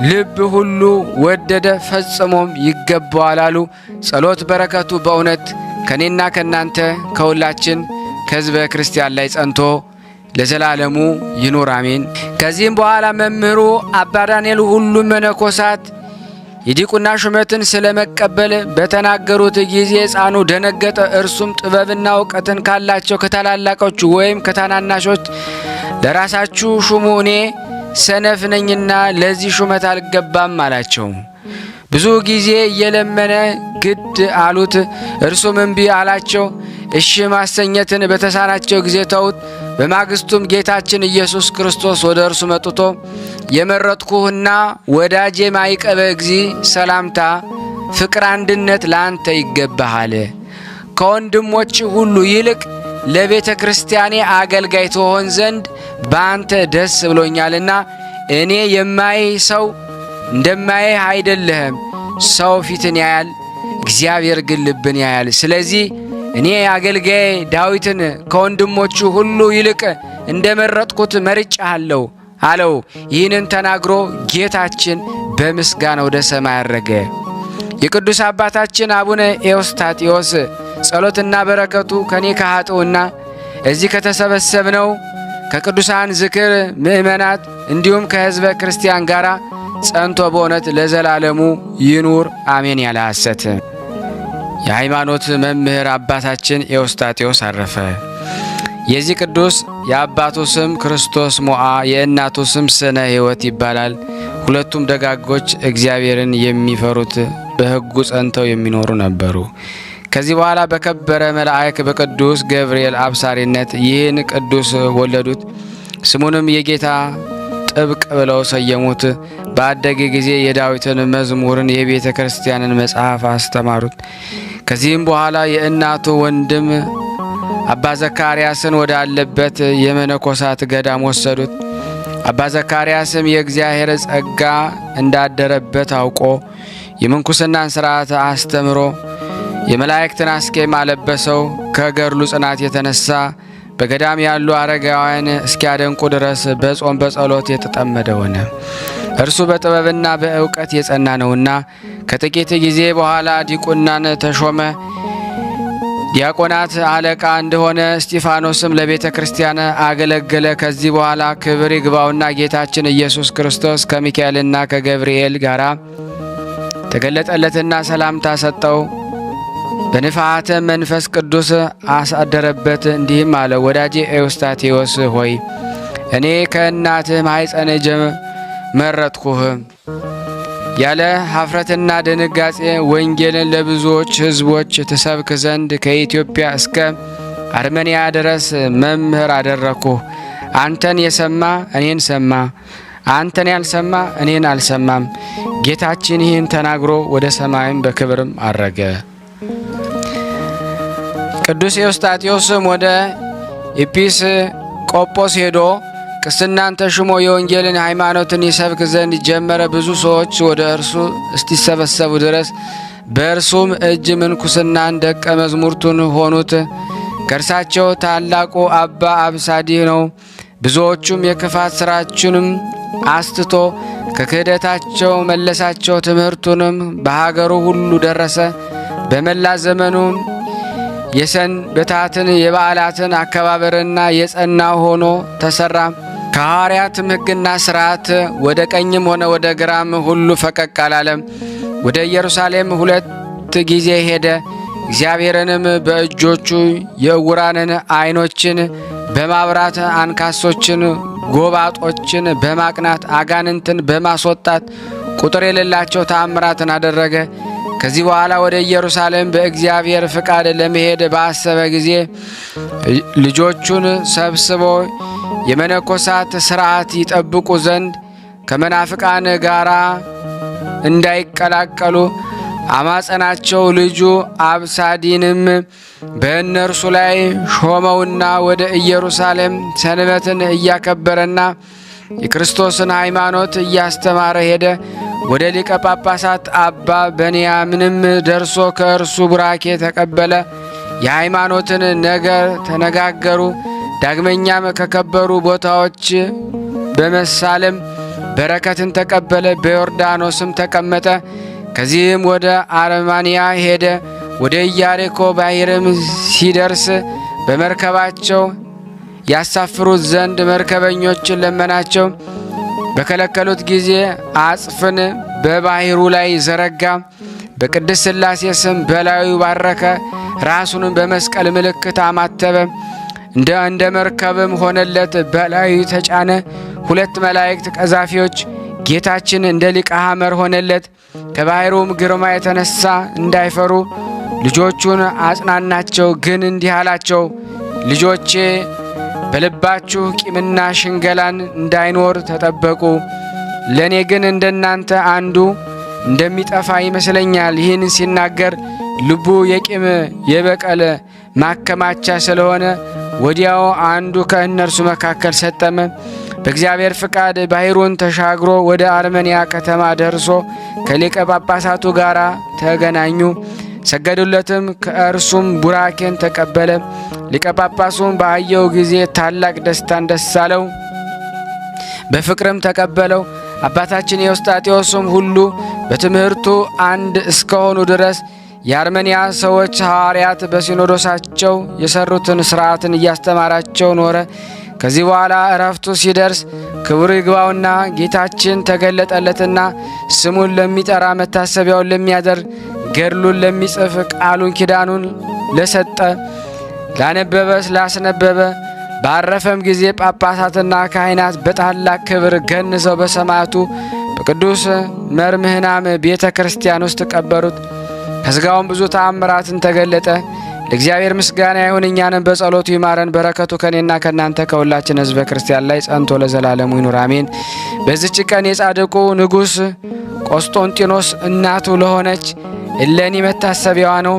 ልብ ሁሉ ወደደ፣ ፈጽሞም ይገባዋል አሉ። ጸሎት በረከቱ በእውነት ከኔና ከናንተ ከሁላችን ከሕዝበ ክርስቲያን ላይ ጸንቶ ለዘላለሙ ይኑር አሜን። ከዚህም በኋላ መምህሩ አባ ዳንኤል ሁሉም መነኮሳት የዲቁና ሹመትን ስለመቀበል በተናገሩት ጊዜ ሕፃኑ ደነገጠ። እርሱም ጥበብና እውቀትን ካላቸው ከታላላቆች ወይም ከታናናሾች ለራሳችሁ ሹሙ፣ እኔ ሰነፍ ነኝና ለዚህ ሹመት አልገባም አላቸው። ብዙ ጊዜ እየለመነ ግድ አሉት። እርሱም እምቢ አላቸው። እሺ ማሰኘትን በተሳናቸው ጊዜ ተውት። በማግስቱም ጌታችን ኢየሱስ ክርስቶስ ወደ እርሱ መጥቶ የመረጥኩህና ወዳጄ ማይቀበ እግዚ ሰላምታ፣ ፍቅር፣ አንድነት ለአንተ ይገባሃል። ከወንድሞች ሁሉ ይልቅ ለቤተ ክርስቲያኔ አገልጋይ ትሆን ዘንድ በአንተ ደስ ብሎኛልና እኔ የማይ ሰው እንደማይህ አይደለህም። ሰው ፊትን ያያል፣ እግዚአብሔር ግን ልብን ያያል። ስለዚህ እኔ አገልጋይ ዳዊትን ከወንድሞቹ ሁሉ ይልቅ እንደመረጥኩት መርጫለሁ አለው። ይህንን ተናግሮ ጌታችን በምስጋና ወደ ሰማይ አረገ። የቅዱስ አባታችን አቡነ ኤዎስጣቴዎስ ጸሎትና በረከቱ ከኔ ከኃጥኡና እዚህ ከተሰበሰብነው ከቅዱሳን ዝክር ምእመናት እንዲሁም ከሕዝበ ክርስቲያን ጋር ጸንቶ በእውነት ለዘላለሙ ይኑር አሜን። ያለ ሐሰት የሃይማኖት መምህር አባታችን ኤዎስጣቴዎስ አረፈ። የዚህ ቅዱስ የአባቱ ስም ክርስቶስ ሞዓ የእናቱ ስም ስነ ሕይወት ይባላል። ሁለቱም ደጋጎች እግዚአብሔርን የሚፈሩት በሕጉ ጸንተው የሚኖሩ ነበሩ። ከዚህ በኋላ በከበረ መልአክ በቅዱስ ገብርኤል አብሳሪነት ይህን ቅዱስ ወለዱት። ስሙንም የጌታ ጥብቅ ብለው ሰየሙት። ባደገ ጊዜ የዳዊትን መዝሙርን የቤተ ክርስቲያንን መጽሐፍ አስተማሩት። ከዚህም በኋላ የእናቱ ወንድም አባ ዘካርያስን ወዳለበት የመነኮሳት ገዳም ወሰዱት። አባ ዘካርያስም የእግዚአብሔር ጸጋ እንዳደረበት አውቆ የምንኩስናን ሥርዓት አስተምሮ የመላእክትን አስኬማ አለበሰው። ከገድሉ ጽናት የተነሳ በገዳም ያሉ አረጋውያን እስኪያደንቁ ድረስ በጾም በጸሎት የተጠመደ ሆነ። እርሱ በጥበብና በእውቀት የጸና ነውና ከጥቂት ጊዜ በኋላ ዲቁናን ተሾመ። ዲያቆናት አለቃ እንደሆነ እስጢፋኖስም ለቤተ ክርስቲያን አገለገለ። ከዚህ በኋላ ክብር ይግባውና ጌታችን ኢየሱስ ክርስቶስ ከሚካኤልና ከገብርኤል ጋር ተገለጠለትና ሰላምታ ሰጠው። በንፋሐተ መንፈስ ቅዱስ አሳደረበት። እንዲህም አለ፣ ወዳጄ ኤዎስጣቴዎስ ሆይ እኔ ከእናትህ ማኅፀን መረጥኩህ። ያለ ኀፍረትና ድንጋጼ ወንጌልን ለብዙዎች ሕዝቦች ትሰብክ ዘንድ ከኢትዮጵያ እስከ አርመንያ ድረስ መምህር አደረግኩህ። አንተን የሰማ እኔን ሰማ፣ አንተን ያልሰማ እኔን አልሰማም። ጌታችን ይህን ተናግሮ ወደ ሰማይም በክብርም አረገ። ቅዱስ ኤዎስጣቴዎስም ወደ ኤጲስቆጶስ ሄዶ ቅስናን ተሹሞ የወንጌልን ሃይማኖትን ይሰብክ ዘንድ ጀመረ። ብዙ ሰዎች ወደ እርሱ እስቲሰበሰቡ ድረስ በእርሱም እጅ ምንኩስናን ደቀ መዝሙርቱን ሆኑት። ከእርሳቸው ታላቁ አባ አብሳዲ ነው። ብዙዎቹም የክፋት ሥራችንም አስትቶ ከክህደታቸው መለሳቸው። ትምህርቱንም በሀገሩ ሁሉ ደረሰ። በመላ ዘመኑም የሰንበታትን የበዓላትን አከባበርና የጸና ሆኖ ተሰራ። ከሐዋርያትም ሕግና ሥርዓት ወደ ቀኝም ሆነ ወደ ግራም ሁሉ ፈቀቅ አላለም። ወደ ኢየሩሳሌም 2 ጊዜ ሄደ። እግዚአብሔርንም በእጆቹ የዕውራንን ዓይኖችን በማብራት አንካሶችን ጎባጦችን በማቅናት አጋንንትን በማስወጣት ቁጥር የሌላቸው ተአምራትን አደረገ። ከዚህ በኋላ ወደ ኢየሩሳሌም በእግዚአብሔር ፍቃድ ለመሄድ ባሰበ ጊዜ ልጆቹን ሰብስቦ የመነኮሳት ሥርዓት ይጠብቁ ዘንድ ከመናፍቃን ጋር እንዳይቀላቀሉ አማጸናቸው። ልጁ አብሳዲንም በእነርሱ ላይ ሾመውና ወደ ኢየሩሳሌም ሰንበትን እያከበረና የክርስቶስን ሃይማኖት እያስተማረ ሄደ። ወደ ሊቀ ጳጳሳት አባ ብንያምንም ደርሶ ከእርሱ ቡራኬ ተቀበለ። የሃይማኖትን ነገር ተነጋገሩ። ዳግመኛም ከከበሩ ቦታዎች በመሳለም በረከትን ተቀበለ። በዮርዳኖስም ተቀመጠ። ከዚህም ወደ አርማንያ ሄደ። ወደ ኢያሪኮ ባሕርም ሲደርስ በመርከባቸው ያሳፍሩት ዘንድ መርከበኞችን ለመናቸው። በከለከሉት ጊዜ አጽፍን በባሕሩ ላይ ዘረጋ። በቅድስት ሥላሴ ስም በላዩ ባረከ። ራሱንም በመስቀል ምልክት አማተበ። እንደ መርከብም ሆነለት። በላዩ ተጫነ። 2 መላእክት ቀዛፊዎች ጌታችን እንደ ሊቀ ሐመር ሆነለት። ከባሕሩም ግርማ የተነሳ እንዳይፈሩ ልጆቹን አጽናናቸው። ግን እንዲህ አላቸው፣ ልጆቼ በልባችሁ ቂምና ሽንገላን እንዳይኖር ተጠበቁ። ለእኔ ግን እንደናንተ አንዱ እንደሚጠፋ ይመስለኛል። ይህን ሲናገር ልቡ የቂም የበቀል ማከማቻ ስለሆነ ወዲያው አንዱ ከእነርሱ መካከል ሰጠመ። በእግዚአብሔር ፍቃድ ባሕሩን ተሻግሮ ወደ አርመንያ ከተማ ደርሶ ከሊቀ ጳጳሳቱ ጋር ተገናኙ። ሰገዱለትም። ከእርሱም ቡራኬን ተቀበለ። ሊቀ ጳጳሱም ባየው ጊዜ ታላቅ ደስታን ደስ አለው፣ በፍቅርም ተቀበለው። አባታችን ኤዎስጣቴዎስም ሁሉ በትምህርቱ አንድ እስከሆኑ ድረስ የአርመንያ ሰዎች ሐዋርያት በሲኖዶሳቸው የሰሩትን ሥርዓትን እያስተማራቸው ኖረ። ከዚህ በኋላ እረፍቱ ሲደርስ ክብር ይግባውና ጌታችን ተገለጠለትና ስሙን ለሚጠራ መታሰቢያውን ለሚያደርግ ገድሉን ለሚጽፍ ቃሉን ኪዳኑን ለሰጠ ላነበበ ስላስነበበ ባረፈም ጊዜ ጳጳሳትና ካህናት በታላቅ ክብር ገንዘው በሰማዕቱ በቅዱስ መርምህናም ቤተ ክርስቲያን ውስጥ ቀበሩት። ከሥጋውም ብዙ ተአምራትን ተገለጠ። ለእግዚአብሔር ምስጋና ይሁን፣ እኛንም በጸሎቱ ይማረን። በረከቱ ከኔና ከእናንተ ከሁላችን ሕዝበ ክርስቲያን ላይ ጸንቶ ለዘላለሙ ይኑር አሜን። በዚች ቀን የጻድቁ ንጉሥ ቆስጦንጢኖስ እናቱ ለሆነች እሌኒ መታሰቢያዋ ነው።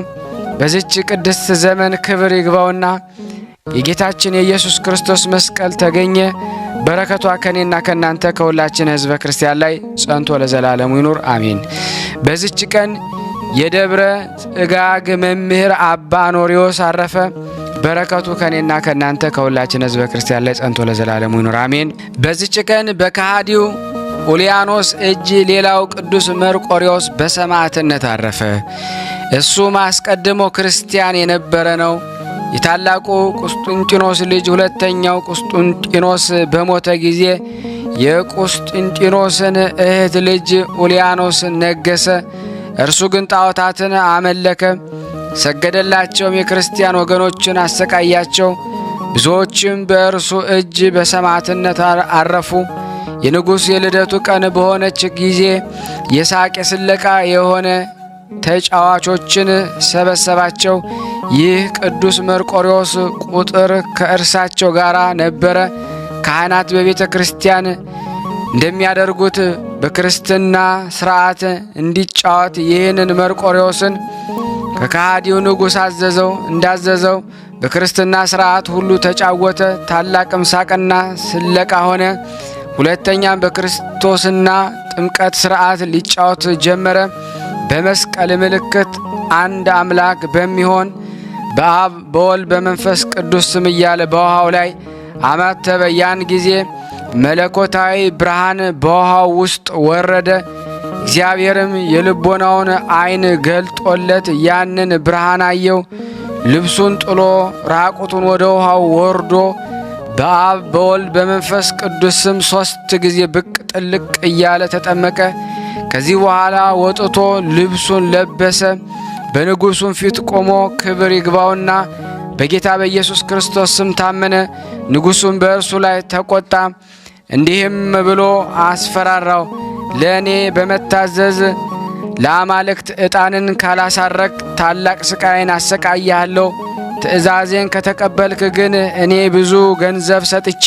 በዚች ቅድስት ዘመን ክብር ይግባውና የጌታችን የኢየሱስ ክርስቶስ መስቀል ተገኘ። በረከቷ ከኔና ከናንተ ከሁላችን ሕዝበ ክርስቲያን ላይ ጸንቶ ለዘላለሙ ይኑር አሜን። በዚች ቀን የደብረ ጽጋግ መምህር አባ አኖሪዎስ አረፈ። በረከቱ ከኔና ከናንተ ከሁላችን ሕዝበ ክርስቲያን ላይ ጸንቶ ለዘላለሙ ይኑር አሜን። በዚች ቀን በከሃዲው ኡልያኖስ እጅ ሌላው ቅዱስ መርቆሬዎስ በሰማዕትነት አረፈ። እሱም አስቀድሞ ክርስቲያን የነበረ ነው። የታላቁ ቁስጥንጢኖስ ልጅ ሁለተኛው ቁስጥንጢኖስ በሞተ ጊዜ የቁስጥንጢኖስን እህት ልጅ ኡልያኖስ ነገሰ። እርሱ ግን ጣዖታትን አመለከ፣ ሰገደላቸውም። የክርስቲያን ወገኖችን አሰቃያቸው። ብዙዎችም በእርሱ እጅ በሰማዕትነት አረፉ። የንጉሥ የልደቱ ቀን በሆነች ጊዜ የሳቅ የስለቃ የሆነ ተጫዋቾችን ሰበሰባቸው። ይህ ቅዱስ መርቆሬዎስ ቁጥር ከእርሳቸው ጋር ነበረ። ካህናት በቤተ ክርስቲያን እንደሚያደርጉት በክርስትና ሥርዓት እንዲጫወት ይህንን መርቆሬዎስን ከከሃዲው ንጉሥ አዘዘው። እንዳዘዘው በክርስትና ሥርዓት ሁሉ ተጫወተ። ታላቅም ሳቅና ስለቃ ሆነ። ሁለተኛም በክርስቶስና ጥምቀት ሥርዓት ሊጫወት ጀመረ። በመስቀል ምልክት አንድ አምላክ በሚሆን በአብ በወልድ በመንፈስ ቅዱስ ስም እያለ በውሃው ላይ አማተበ። ያን ጊዜ መለኮታዊ ብርሃን በውሃው ውስጥ ወረደ። እግዚአብሔርም የልቦናውን ዓይን ገልጦለት ያንን ብርሃን አየው። ልብሱን ጥሎ ራቁቱን ወደ ውሃው ወርዶ በአብ በወልድ በመንፈስ ቅዱስ ስም 3 ጊዜ ብቅ ጥልቅ እያለ ተጠመቀ። ከዚህ በኋላ ወጥቶ ልብሱን ለበሰ። በንጉሡም ፊት ቆሞ ክብር ይግባውና በጌታ በኢየሱስ ክርስቶስ ስም ታመነ። ንጉሡም በእርሱ ላይ ተቆጣ፣ እንዲህም ብሎ አስፈራራው። ለእኔ በመታዘዝ ለአማልክት ዕጣንን ካላሳረቅ ታላቅ ስቃይን አሰቃያለሁ። ትእዛዜን ከተቀበልክ ግን እኔ ብዙ ገንዘብ ሰጥቼ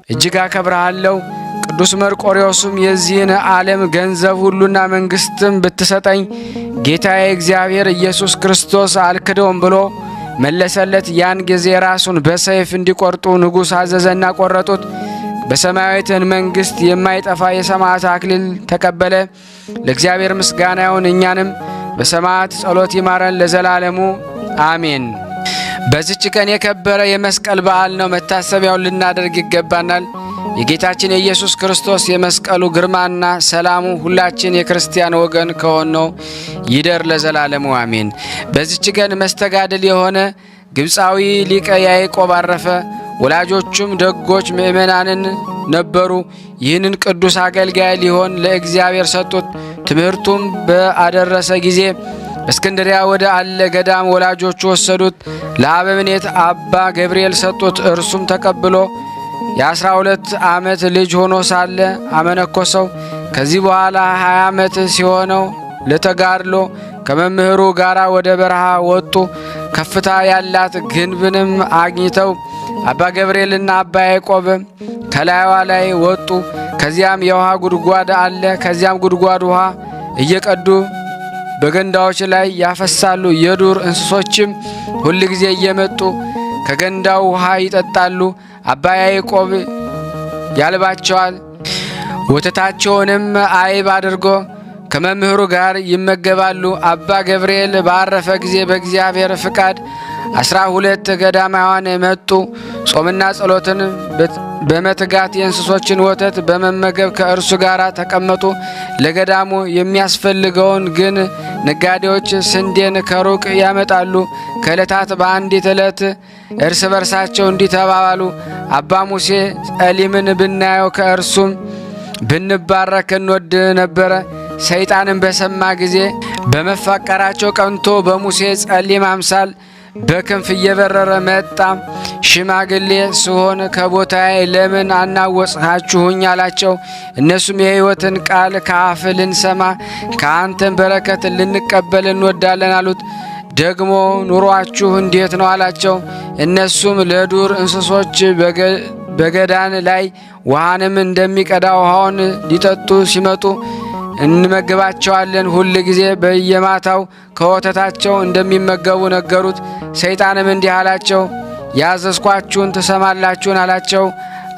እጅግ አከብርሃለሁ። ቅዱስ መርቆሬዎስም የዚህን ዓለም ገንዘብ ሁሉና መንግሥትም ብትሰጠኝ ጌታዬ እግዚአብሔር ኢየሱስ ክርስቶስ አልክደውም ብሎ መለሰለት። ያን ጊዜ ራሱን በሰይፍ እንዲቆርጡ ንጉሥ አዘዘና ቆረጡት። በሰማያዊትን መንግሥት የማይጠፋ የሰማዕት አክሊል ተቀበለ። ለእግዚአብሔር ምስጋና ይሁን፣ እኛንም በሰማዕት ጸሎት ይማረን ለዘላለሙ አሜን። በዚች ቀን የከበረ የመስቀል በዓል ነው። መታሰቢያውን ልናደርግ ይገባናል። የጌታችን የኢየሱስ ክርስቶስ የመስቀሉ ግርማና ሰላሙ ሁላችን የክርስቲያን ወገን ከሆነው ይደር ለዘላለሙ አሜን። በዚች ቀን መስተጋድል የሆነ ግብፃዊ ሊቀ ያዕቆብ አረፈ። ወላጆቹም ደጎች ምእመናንን ነበሩ። ይህንን ቅዱስ አገልጋይ ሊሆን ለእግዚአብሔር ሰጡት። ትምህርቱም በአደረሰ ጊዜ እስክንድሪያ ወደ አለ ገዳም ወላጆቹ ወሰዱት። ለአበምኔት አባ ገብርኤል ሰጡት። እርሱም ተቀብሎ የ12 ዓመት ልጅ ሆኖ ሳለ አመነኮሰው። ከዚህ በኋላ 20 ዓመት ሲሆነው ለተጋድሎ ከመምህሩ ጋር ወደ በረሃ ወጡ። ከፍታ ያላት ግንብንም አግኝተው አባ ገብርኤልና አባ ያዕቆብ ከላይዋ ላይ ወጡ። ከዚያም የውሃ ጉድጓድ አለ። ከዚያም ጉድጓድ ውሃ እየቀዱ በገንዳዎች ላይ ያፈሳሉ። የዱር እንስሶችም ሁል ጊዜ እየመጡ ከገንዳው ውሃ ይጠጣሉ። አባ ያዕቆብ ያልባቸዋል። ወተታቸውንም አይብ አድርጎ ከመምህሩ ጋር ይመገባሉ። አባ ገብርኤል ባረፈ ጊዜ በእግዚአብሔር ፍቃድ 12 ገዳማውያን መጡ። ጾምና ጸሎትን በመትጋት የእንስሶችን ወተት በመመገብ ከእርሱ ጋር ተቀመጡ። ለገዳሙ የሚያስፈልገውን ግን ነጋዴዎች ስንዴን ከሩቅ ያመጣሉ። ከዕለታት በአንዲት ዕለት እርስ በርሳቸው እንዲተባባሉ አባ ሙሴ ጸሊምን ብናየው ከእርሱም ብንባረክ እንወድ ነበረ። ሰይጣንን በሰማ ጊዜ በመፋቀራቸው ቀንቶ በሙሴ ጸሊም አምሳል በክንፍ እየበረረ መጣ። ሽማግሌ ስሆን ከቦታዬ ለምን አናወጽሃችሁኝ አላቸው። እነሱም የሕይወትን ቃል ከአፍ ልንሰማ ከአንተን በረከት ልንቀበል እንወዳለን አሉት። ደግሞ ኑሯችሁ እንዴት ነው አላቸው። እነሱም ለዱር እንስሶች በገዳን ላይ ውሃንም እንደሚቀዳ ውሃውን ሊጠጡ ሲመጡ እንመግባቸዋለን። ሁል ጊዜ በየማታው ከወተታቸው እንደሚመገቡ ነገሩት። ሰይጣንም እንዲህ አላቸው፣ ያዘዝኳችሁን ትሰማላችሁን አላቸው።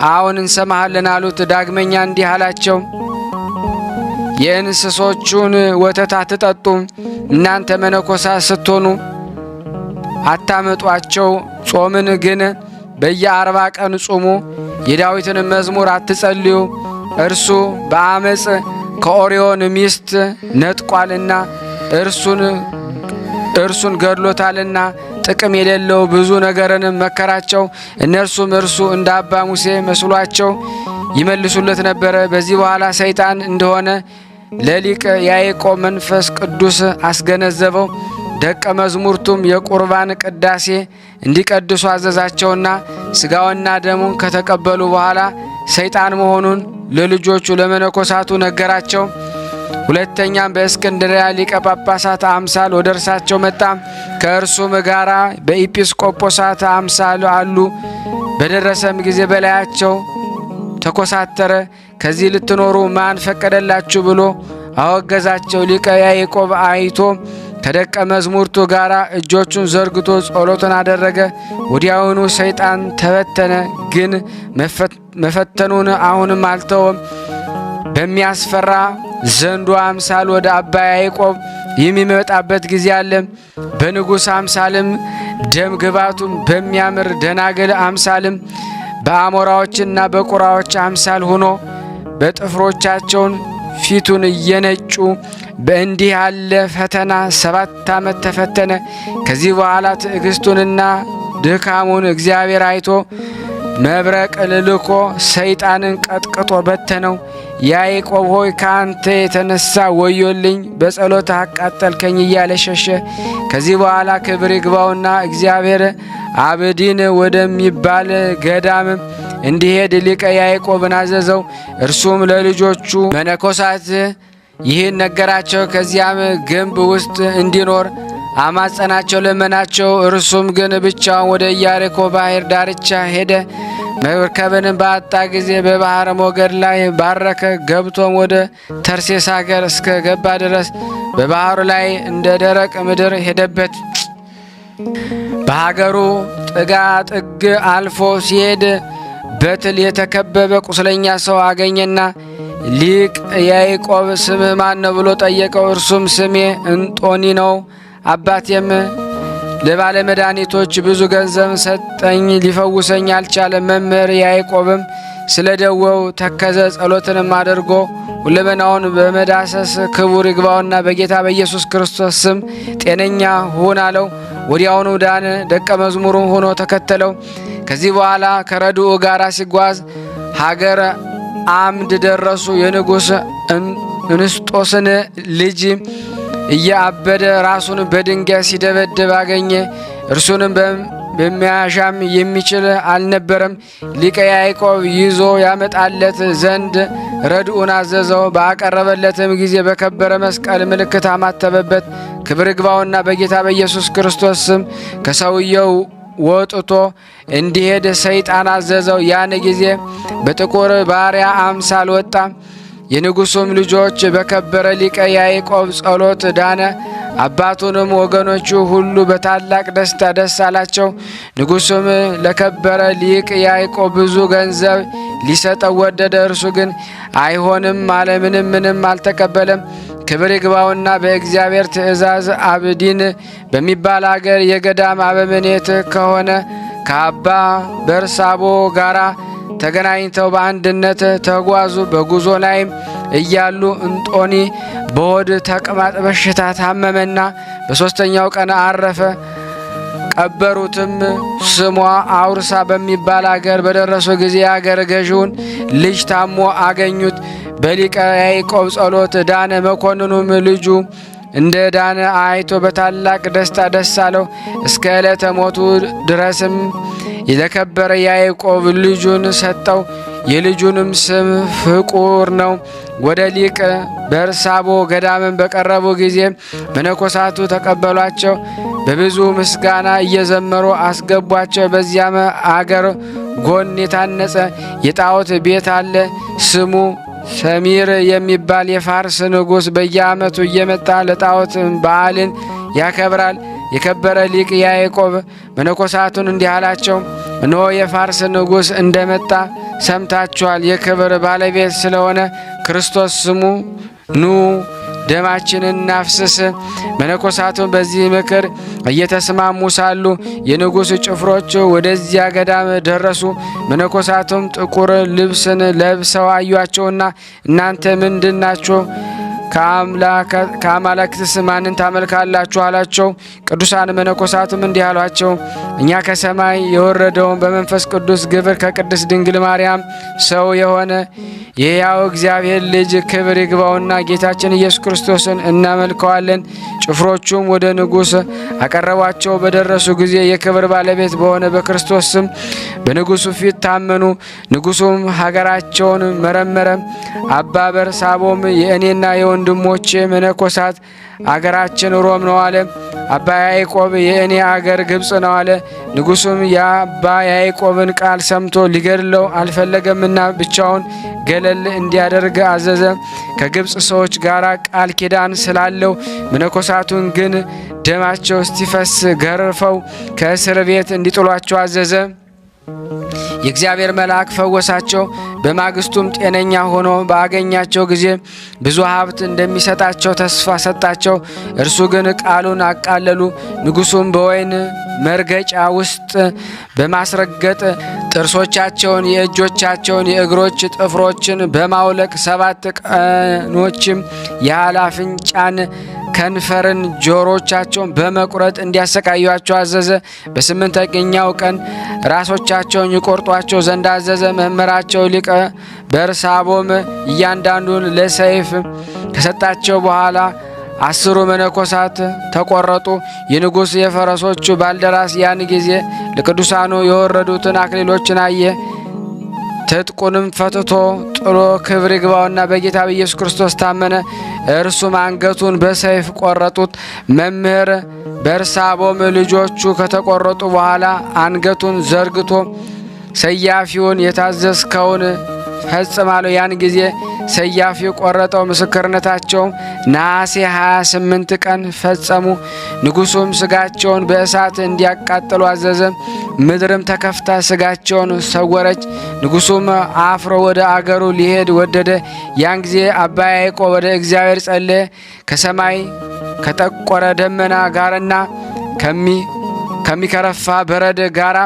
አዎን እንሰማሃለን አሉት። ዳግመኛ እንዲህ አላቸው፣ የእንስሶቹን ወተት አትጠጡም። እናንተ መነኮሳት ስትሆኑ አታመጧቸው። ጾምን ግን በየ40 ቀን ጹሙ። የዳዊትን መዝሙር አትጸልዩ፣ እርሱ በአመፅ ከኦርዮን ሚስት ነጥቋልና እርሱን ገድሎታልና። ጥቅም የሌለው ብዙ ነገርንም መከራቸው። እነርሱም እርሱ እንደ አባ ሙሴ መስሏቸው ይመልሱለት ነበረ። በዚህ በኋላ ሰይጣን እንደሆነ ለሊቀ ያዕቆብ መንፈስ ቅዱስ አስገነዘበው። ደቀ መዝሙርቱም የቁርባን ቅዳሴ እንዲቀድሱ አዘዛቸውና ሥጋውና ደሙን ከተቀበሉ በኋላ ሰይጣን መሆኑን ለልጆቹ ለመነኮሳቱ ነገራቸው። ሁለተኛም በእስክንድርያ ሊቀ ጳጳሳት አምሳል ወደ እርሳቸው መጣ። ከእርሱም ጋራ በኢጲስቆጶሳት አምሳል አሉ። በደረሰም ጊዜ በላያቸው ተኮሳተረ። ከዚህ ልትኖሩ ማን ፈቀደላችሁ ብሎ አወገዛቸው። ሊቀ ያዕቆብ አይቶ ከደቀ መዝሙርቱ ጋር እጆቹን ዘርግቶ ጸሎትን አደረገ። ወዲያውኑ ሰይጣን ተበተነ። ግን መፈተኑን አሁንም አልተወም። በሚያስፈራ ዘንዶ አምሳል ወደ አባ ያዕቆብ የሚመጣበት ጊዜ አለ። በንጉሥ አምሳልም ደም ግባቱም በሚያምር ደናግል አምሳልም በአሞራዎችና በቁራዎች አምሳል ሆኖ በጥፍሮቻቸውን ፊቱን እየነጩ በእንዲህ ያለ ፈተና 7 ዓመት ተፈተነ። ከዚህ በኋላ ትዕግስቱንና ድካሙን እግዚአብሔር አይቶ መብረቅ ልልኮ ሰይጣንን ቀጥቅጦ በተነው። ያዕቆብ ሆይ ከአንተ የተነሳ ወዮልኝ፣ በጸሎት አቃጠልከኝ እያለ ሸሸ። ከዚህ በኋላ ክብር ይግባውና እግዚአብሔር አብዲን ወደሚባል ገዳም እንዲሄድ ሊቀ ያዕቆብን አዘዘው። እርሱም ለልጆቹ መነኮሳት ይህን ነገራቸው። ከዚያም ግንብ ውስጥ እንዲኖር አማጸናቸው፣ ለመናቸው። እርሱም ግን ብቻውን ወደ ኢያሪኮ ባህር ዳርቻ ሄደ። መርከብንም ባጣ ጊዜ በባህር ሞገድ ላይ ባረከ። ገብቶም ወደ ተርሴስ ሀገር እስከ ገባ ድረስ በባህሩ ላይ እንደ ደረቅ ምድር ሄደበት። በሀገሩ ጥጋ ጥግ አልፎ ሲሄድ በትል የተከበበ ቁስለኛ ሰው አገኘና ሊቅ ያዕቆብ ስምህ ማን ነው ብሎ ጠየቀው። እርሱም ስሜ እንጦኒ ነው፣ አባቴም ለባለ መድኃኒቶች ብዙ ገንዘብ ሰጠኝ፣ ሊፈውሰኝ አልቻለም። መምህር ያዕቆብም ስለ ደዌው ተከዘ። ጸሎትንም አድርጎ ሁለመናውን በመዳሰስ ክቡር ይግባውና በጌታ በኢየሱስ ክርስቶስ ስም ጤነኛ ሁን አለው። ወዲያውኑ ዳነ። ደቀ መዝሙሩ ሆኖ ተከተለው። ከዚህ በኋላ ከረድኡ ጋር ሲጓዝ ሀገረ አምድ ደረሱ። የንጉሥ እንስጦስን ልጅ እያበደ ራሱን በድንጋይ ሲደበድብ አገኘ። እርሱንም በሚያሻም የሚችል አልነበረም። ሊቀ ያዕቆብ ይዞ ያመጣለት ዘንድ ረድኡን አዘዘው። ባቀረበለትም ጊዜ በከበረ መስቀል ምልክት አማተበበት። ክብር ይግባውና በጌታ በኢየሱስ ክርስቶስ ስም ከሰውየው ወጥቶ እንዲሄድ ሰይጣን አዘዘው። ያን ጊዜ በጥቁር ባሪያ አምሳል ወጣ። የንጉሡም ልጆች በከበረ ሊቀ ያዕቆብ ጸሎት ዳነ። አባቱንም ወገኖቹ ሁሉ በታላቅ ደስታ ደስ አላቸው። ንጉሡም ለከበረ ሊቅ ያዕቆብ ብዙ ገንዘብ ሊሰጠው ወደደ። እርሱ ግን አይሆንም አለ። ምንም አልተቀበለም። ክብር ይግባውና በእግዚአብሔር ትእዛዝ አብዲን በሚባል አገር የገዳም አበምኔት ከሆነ ከአባ በርሳቦ ጋራ ተገናኝተው በአንድነት ተጓዙ። በጉዞ ላይም እያሉ እንጦኒ በሆድ ተቅማጥ በሽታ ታመመና በሦስተኛው ቀን አረፈ። ቀበሩትም። ስሟ አውርሳ በሚባል አገር በደረሱ ጊዜ አገር ገዢውን ልጅ ታሞ አገኙት። በሊቀ ያዕቆብ ጸሎት ዳነ። መኮንኑም ልጁ እንደ ዳነ አይቶ በታላቅ ደስታ ደስ አለው። እስከ ዕለተ ሞቱ ድረስም ለከበረ ያዕቆብ ልጁን ሰጠው። የልጁንም ስም ፍቁር ነው። ወደ ሊቅ በርሳቦ ገዳምን በቀረቡ ጊዜ መነኮሳቱ ተቀበሏቸው። በብዙ ምስጋና እየዘመሩ አስገቧቸው። በዚያም አገር ጎን የታነጸ የጣዖት ቤት አለ። ስሙ ሰሚር የሚባል የፋርስ ንጉሥ በየዓመቱ እየመጣ ለጣዖት በዓልን ያከብራል። የከበረ ሊቅ ያዕቆብ መነኮሳቱን እንዲህ አላቸው። እነሆ የፋርስ ንጉሥ እንደመጣ ሰምታችኋል። የክብር ባለቤት ስለሆነ ክርስቶስ ስሙ ኑ ደማችንን እናፍስስ። መነኮሳቱን በዚህ ምክር እየተስማሙ ሳሉ የንጉሥ ጭፍሮች ወደዚያ ገዳም ደረሱ። መነኮሳቱም ጥቁር ልብስን ለብሰው አዩአቸውና እናንተ ምንድናችሁ? ከአማልክትስ ማንን ታመልካላችሁ? አላቸው። ቅዱሳን መነኮሳቱም እንዲህ አሏቸው፣ እኛ ከሰማይ የወረደውን በመንፈስ ቅዱስ ግብር ከቅድስት ድንግል ማርያም ሰው የሆነ የሕያው እግዚአብሔር ልጅ ክብር ይግባውና ጌታችን ኢየሱስ ክርስቶስን እናመልከዋለን። ጭፍሮቹም ወደ ንጉሥ አቀረቧቸው። በደረሱ ጊዜ የክብር ባለቤት በሆነ በክርስቶስ ስም በንጉሡ ፊት ታመኑ። ንጉሡም ሀገራቸውን መረመረ። አባ በርሳቦም የእኔና የወንድሞቼ መነኮሳት አገራችን ሮም ነው አለ። አባ ያዕቆብ የእኔ አገር ግብጽ ነው አለ። ንጉሡም የአባ ያዕቆብን ቃል ሰምቶ ሊገድለው አልፈለገምና ብቻውን ገለል እንዲያደርግ አዘዘ። ከግብጽ ሰዎች ጋር ቃል ኪዳን ስላለው መነኮሳቱን ግን ደማቸው እስቲፈስ ገርፈው ከእስር ቤት እንዲጥሏቸው አዘዘ። የእግዚአብሔር መልአክ ፈወሳቸው። በማግስቱም ጤነኛ ሆኖ ባገኛቸው ጊዜ ብዙ ሀብት እንደሚሰጣቸው ተስፋ ሰጣቸው። እርሱ ግን ቃሉን አቃለሉ። ንጉሡም በወይን መርገጫ ውስጥ በማስረገጥ ጥርሶቻቸውን፣ የእጆቻቸውን የእግሮች ጥፍሮችን በማውለቅ 7 ቀኖችም ያህል አፍንጫን ከንፈርን ጆሮቻቸውን በመቁረጥ እንዲያሰቃዩአቸው አዘዘ። በ8ኛው ቀን ራሶቻቸውን ይቆርጧቸው ዘንድ አዘዘ። መምህራቸው ሊቀ በርሳቦም እያንዳንዱን ለሰይፍ ከሰጣቸው በኋላ 10 መነኮሳት ተቆረጡ። የንጉሥ የፈረሶቹ ባልደራስ ያን ጊዜ ለቅዱሳኑ የወረዱትን አክሊሎችን አየ። ትጥቁንም ፈትቶ ጥሎ ክብር ይግባውና በጌታ በኢየሱስ ክርስቶስ ታመነ። እርሱም አንገቱን በሰይፍ ቆረጡት። መምህር በርሳቦም ልጆቹ ከተቆረጡ በኋላ አንገቱን ዘርግቶ ሰያፊውን የታዘዝከውን ፈጽማለሁ። ያን ጊዜ ሰያፊው ቆረጠው። ምስክርነታቸው ነሐሴ 28 ቀን ፈጸሙ። ንጉሡም ስጋቸውን በእሳት እንዲያቃጥሉ አዘዘ። ምድርም ተከፍታ ስጋቸውን ሰወረች። ንጉሡም አፍሮ ወደ አገሩ ሊሄድ ወደደ። ያን ጊዜ አባ ያዕቆብ ወደ እግዚአብሔር ጸለየ። ከሰማይ ከጠቆረ ደመና ጋርና ከሚከረፋ በረድ ጋራ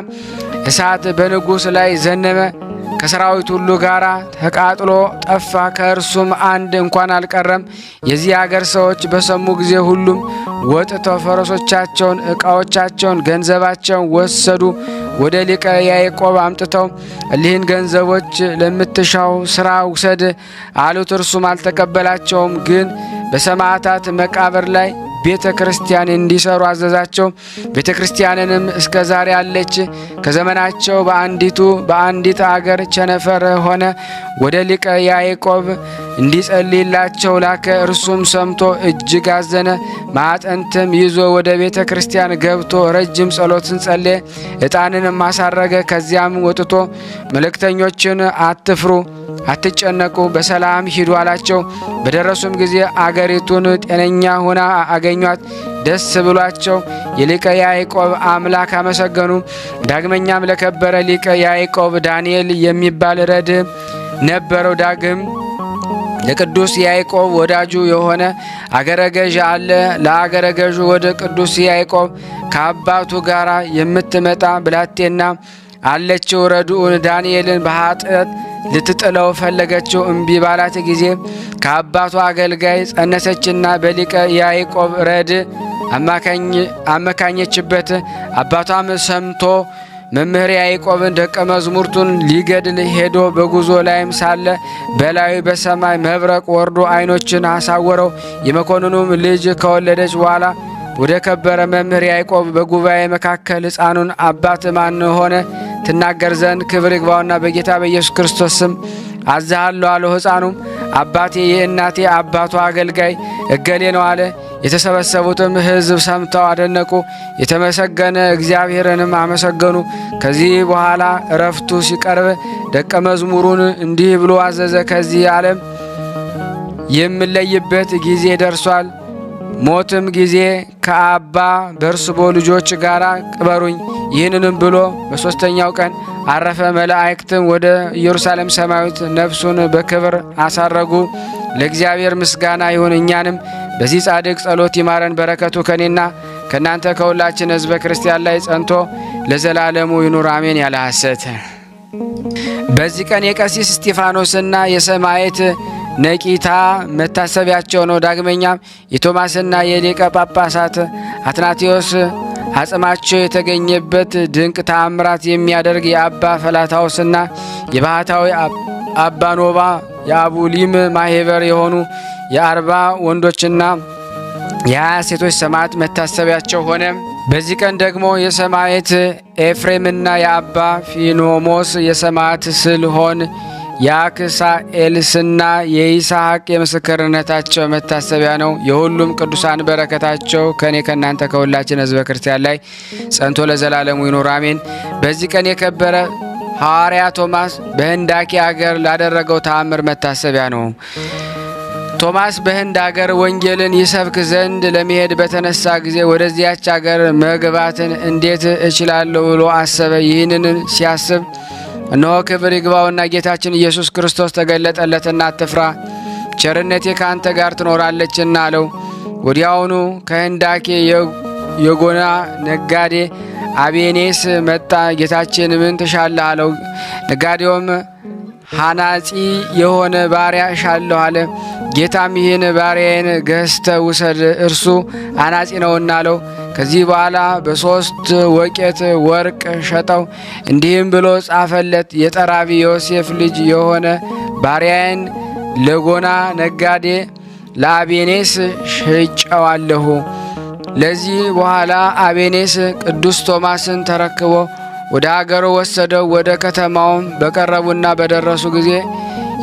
እሳት በንጉሥ ላይ ዘነመ። ከሰራዊት ሁሉ ጋር ተቃጥሎ ጠፋ። ከእርሱም አንድ እንኳን አልቀረም። የዚህ አገር ሰዎች በሰሙ ጊዜ ሁሉም ወጥተው ፈረሶቻቸውን፣ ዕቃዎቻቸውን፣ ገንዘባቸውን ወሰዱ። ወደ ሊቀ ያዕቆብ አምጥተው እሊህን ገንዘቦች ለምትሻው ስራ ውሰድ አሉት። እርሱም አልተቀበላቸውም። ግን በሰማዕታት መቃብር ላይ ቤተ ክርስቲያን እንዲሰሩ አዘዛቸው። ቤተ ክርስቲያንንም እስከ ዛሬ አለች። ከዘመናቸው በአንዲት አገር ቸነፈር ሆነ። ወደ ሊቀ ያዕቆብ እንዲጸልይላቸው ላከ። እርሱም ሰምቶ እጅግ አዘነ። ማዕጠንትም ይዞ ወደ ቤተ ክርስቲያን ገብቶ ረጅም ጸሎትን ጸለየ። ዕጣንንም አሳረገ። ከዚያም ወጥቶ መልእክተኞችን አትፍሩ፣ አትጨነቁ፣ በሰላም ሂዱ አላቸው። በደረሱም ጊዜ አገሪቱን ጤነኛ ሆና አገኟት። ደስ ብሏቸው የሊቀ ያዕቆብ አምላክ አመሰገኑ። ዳግመኛም ለከበረ ሊቀ ያዕቆብ ዳንኤል የሚባል ረድ ነበረው። ዳግም ለቅዱስ ያዕቆብ ወዳጁ የሆነ አገረ ገዥ አለ። ለአገረ ገዡ ወደ ቅዱስ ያዕቆብ ከአባቱ ጋር የምትመጣ ብላቴና አለችው። ረድኡን ዳንኤልን በኃጢአት ልትጥለው ፈለገችው። እምቢ ባላት ጊዜ ከአባቱ አገልጋይ ጸነሰችና በሊቀ ያዕቆብ ረድ አመካኘችበት። አባቷም ሰምቶ መምህር ያዕቆብን ደቀ መዝሙርቱን ሊገድል ሄዶ በጉዞ ላይም ሳለ በላዩ በሰማይ መብረቅ ወርዶ ዓይኖችን አሳወረው። የመኮንኑም ልጅ ከወለደች በኋላ ወደ ከበረ መምህር ያዕቆብ በጉባኤ መካከል ሕፃኑን አባት ማን ሆነ ትናገር ዘንድ ክብር ይግባውና በጌታ በኢየሱስ ክርስቶስ ስም አዝሃለሁ አለው። ሕፃኑም አባቴ የእናቴ አባቷ አገልጋይ እገሌ ነው አለ። የተሰበሰቡትም ሕዝብ ሰምተው አደነቁ፣ የተመሰገነ እግዚአብሔርንም አመሰገኑ። ከዚህ በኋላ እረፍቱ ሲቀርብ ደቀ መዝሙሩን እንዲህ ብሎ አዘዘ። ከዚህ ዓለም የምለይበት ጊዜ ደርሷል። ሞትም ጊዜ ከአባ በርስቦ ልጆች ጋር ቅበሩኝ። ይህንንም ብሎ በሦስተኛው ቀን አረፈ። መላእክትም ወደ ኢየሩሳሌም ሰማያዊት ነፍሱን በክብር አሳረጉ። ለእግዚአብሔር ምስጋና ይሁን። እኛንም በዚህ ጻድቅ ጸሎት ይማረን። በረከቱ ከኔና ከእናንተ ከሁላችን ሕዝበ ክርስቲያን ላይ ጸንቶ ለዘላለሙ ይኑር አሜን። ያለ ሐሰት። በዚህ ቀን የቀሲስ እስጢፋኖስና የሰማዕት ነቂታ መታሰቢያቸው ነው። ዳግመኛም የቶማስና የሊቀ ጳጳሳት አትናቴዎስ አጽማቸው የተገኘበት ድንቅ ተአምራት የሚያደርግ የአባ ፈላታዎስና የባህታዊ አባ ኖባ የአቡሊም ማህበር የሆኑ የ40 ወንዶችና የ20 ሴቶች ሰማዕት መታሰቢያቸው ሆነ። በዚህ ቀን ደግሞ የሰማዕት ኤፍሬምና የአባ ፊኖሞስ የሰማዕት ስልሆን የአክሳኤልስና የይስሐቅ የምስክርነታቸው መታሰቢያ ነው። የሁሉም ቅዱሳን በረከታቸው ከኔ ከእናንተ ከሁላችን ሕዝበ ክርስቲያን ላይ ጸንቶ ለዘላለሙ ይኑር አሜን። በዚህ ቀን የከበረ ሐዋርያ ቶማስ በህንዳኪ አገር ላደረገው ተአምር መታሰቢያ ነው። ቶማስ በህንድ አገር ወንጌልን ይሰብክ ዘንድ ለመሄድ በተነሳ ጊዜ ወደዚያች አገር መግባትን እንዴት እችላለሁ ብሎ አሰበ። ይህንን ሲያስብ እነሆ ክብር ይግባውና ጌታችን ኢየሱስ ክርስቶስ ተገለጠለትና አትፍራ፣ ቸርነቴ ከአንተ ጋር ትኖራለችና አለው። ወዲያውኑ ከህንዳኬ የጎና ነጋዴ አቤኔስ መጣ። ጌታችን ምን ትሻለህ አለው። ነጋዴውም ሐናጺ የሆነ ባሪያ እሻለሁ አለ። ጌታም ይህን ባሪያዬን ገዝተ ውሰድ፣ እርሱ አናጺ ነውና አለው። ከዚህ በኋላ በ3 ወቄት ወርቅ ሸጠው። እንዲህም ብሎ ጻፈለት፣ የጠራቢ ዮሴፍ ልጅ የሆነ ባሪያዬን ለጎና ነጋዴ ለአቤኔስ ሸጨዋለሁ። ለዚህ በኋላ አቤኔስ ቅዱስ ቶማስን ተረክቦ ወደ አገሩ ወሰደው። ወደ ከተማውም በቀረቡና በደረሱ ጊዜ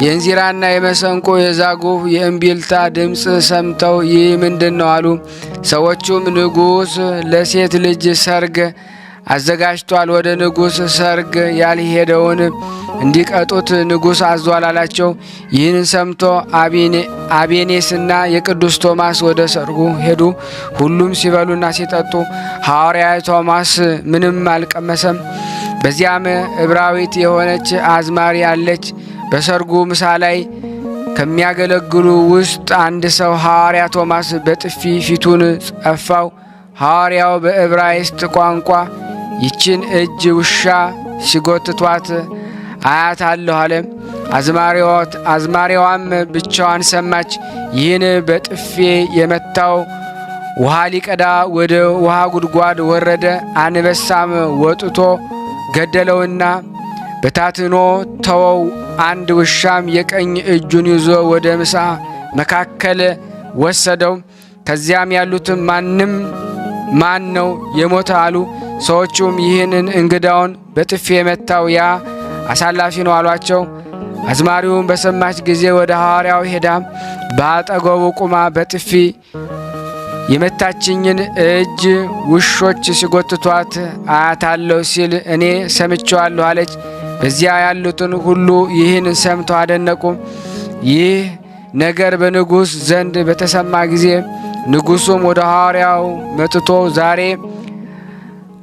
የእንዚራና የመሰንቆ የዛጉፍ የእምቢልታ ድምፅ ሰምተው ይህ ምንድን ነው አሉ። ሰዎቹም ንጉሥ ለሴት ልጅ ሰርግ አዘጋጅቷል፣ ወደ ንጉሥ ሰርግ ያልሄደውን እንዲቀጡት ንጉሥ አዟል አላቸው። ይህን ሰምቶ አቤኔስና የቅዱስ ቶማስ ወደ ሰርጉ ሄዱ። ሁሉም ሲበሉና ሲጠጡ ሐዋርያ ቶማስ ምንም አልቀመሰም። በዚያም ዕብራዊት የሆነች አዝማሪ አለች። በሰርጉ ምሳ ላይ ከሚያገለግሉ ውስጥ አንድ ሰው ሐዋርያ ቶማስ በጥፊ ፊቱን ጸፋው። ሐዋርያው በዕብራይስጥ ቋንቋ ይችን እጅ ውሻ ሲጎትቷት አያታለሁ አለ። አዝማሪዋም ብቻዋን ሰማች። ይህን በጥፌ የመታው ውሃ ሊቀዳ ወደ ውሃ ጉድጓድ ወረደ። አንበሳም ወጥቶ ገደለውና በታትኖ ተወው። አንድ ውሻም የቀኝ እጁን ይዞ ወደ ምሳ መካከል ወሰደው። ከዚያም ያሉትም ማን ነው የሞተ አሉ። ሰዎቹም ይህንን እንግዳውን በጥፊ የመታው ያ አሳላፊ ነው አሏቸው። አዝማሪውን በሰማች ጊዜ ወደ ሐዋርያው ሄዳ በአጠገቡ ቁማ በጥፊ የመታችኝን እጅ ውሾች ሲጎትቷት አያታለሁ ሲል እኔ ሰምቼዋለሁ አለች። በዚያ ያሉትን ሁሉ ይህን ሰምተው አደነቁ። ይህ ነገር በንጉሥ ዘንድ በተሰማ ጊዜ ንጉሡም ወደ ሐዋርያው መጥቶ ዛሬ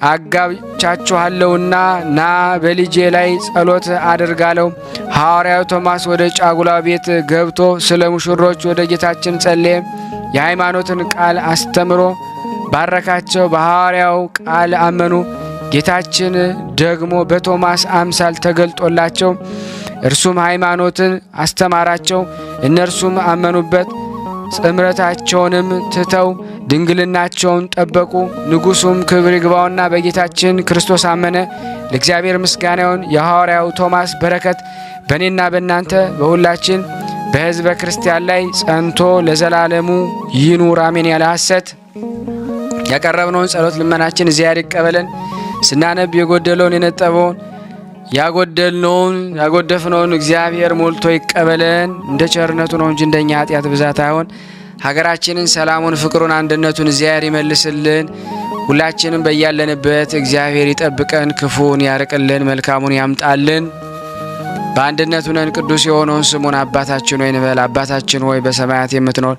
አጋብቻችኋለሁና ና በልጄ ላይ ጸሎት አድርጋለሁ። ሐዋርያው ቶማስ ወደ ጫጉላ ቤት ገብቶ ስለ ሙሽሮች ወደ ጌታችን ጸለየ። የሃይማኖትን ቃል አስተምሮ ባረካቸው። በሐዋርያው ቃል አመኑ። ጌታችን ደግሞ በቶማስ አምሳል ተገልጦላቸው እርሱም ሃይማኖትን አስተማራቸው። እነርሱም አመኑበት። ጽምረታቸውንም ትተው ድንግልናቸውን ጠበቁ። ንጉሡም ክብር ይግባውና በጌታችን ክርስቶስ አመነ። ለእግዚአብሔር ምስጋና ይሁን። የሐዋርያው ቶማስ በረከት በእኔና በእናንተ በሁላችን በሕዝበ ክርስቲያን ላይ ጸንቶ ለዘላለሙ ይኑር አሜን። ያለ ሐሰት ያቀረብነውን ጸሎት ልመናችን እግዚአብሔር ይቀበለን። ስናነብ የጎደለውን የነጠበውን ያጎደፍነውን እግዚአብሔር ሞልቶ ይቀበለን። እንደ ቸርነቱ ነው እንጂ እንደኛ ኃጢአት ብዛት አይሆን። ሀገራችንን ሰላሙን፣ ፍቅሩን፣ አንድነቱን እግዚአብሔር ይመልስልን። ሁላችንም በያለንበት እግዚአብሔር ይጠብቀን፣ ክፉን ያርቅልን፣ መልካሙን ያምጣልን። በአንድነት ሆነን ቅዱስ የሆነውን ስሙን አባታችን ሆይ እንበል። አባታችን ሆይ በሰማያት የምትኖር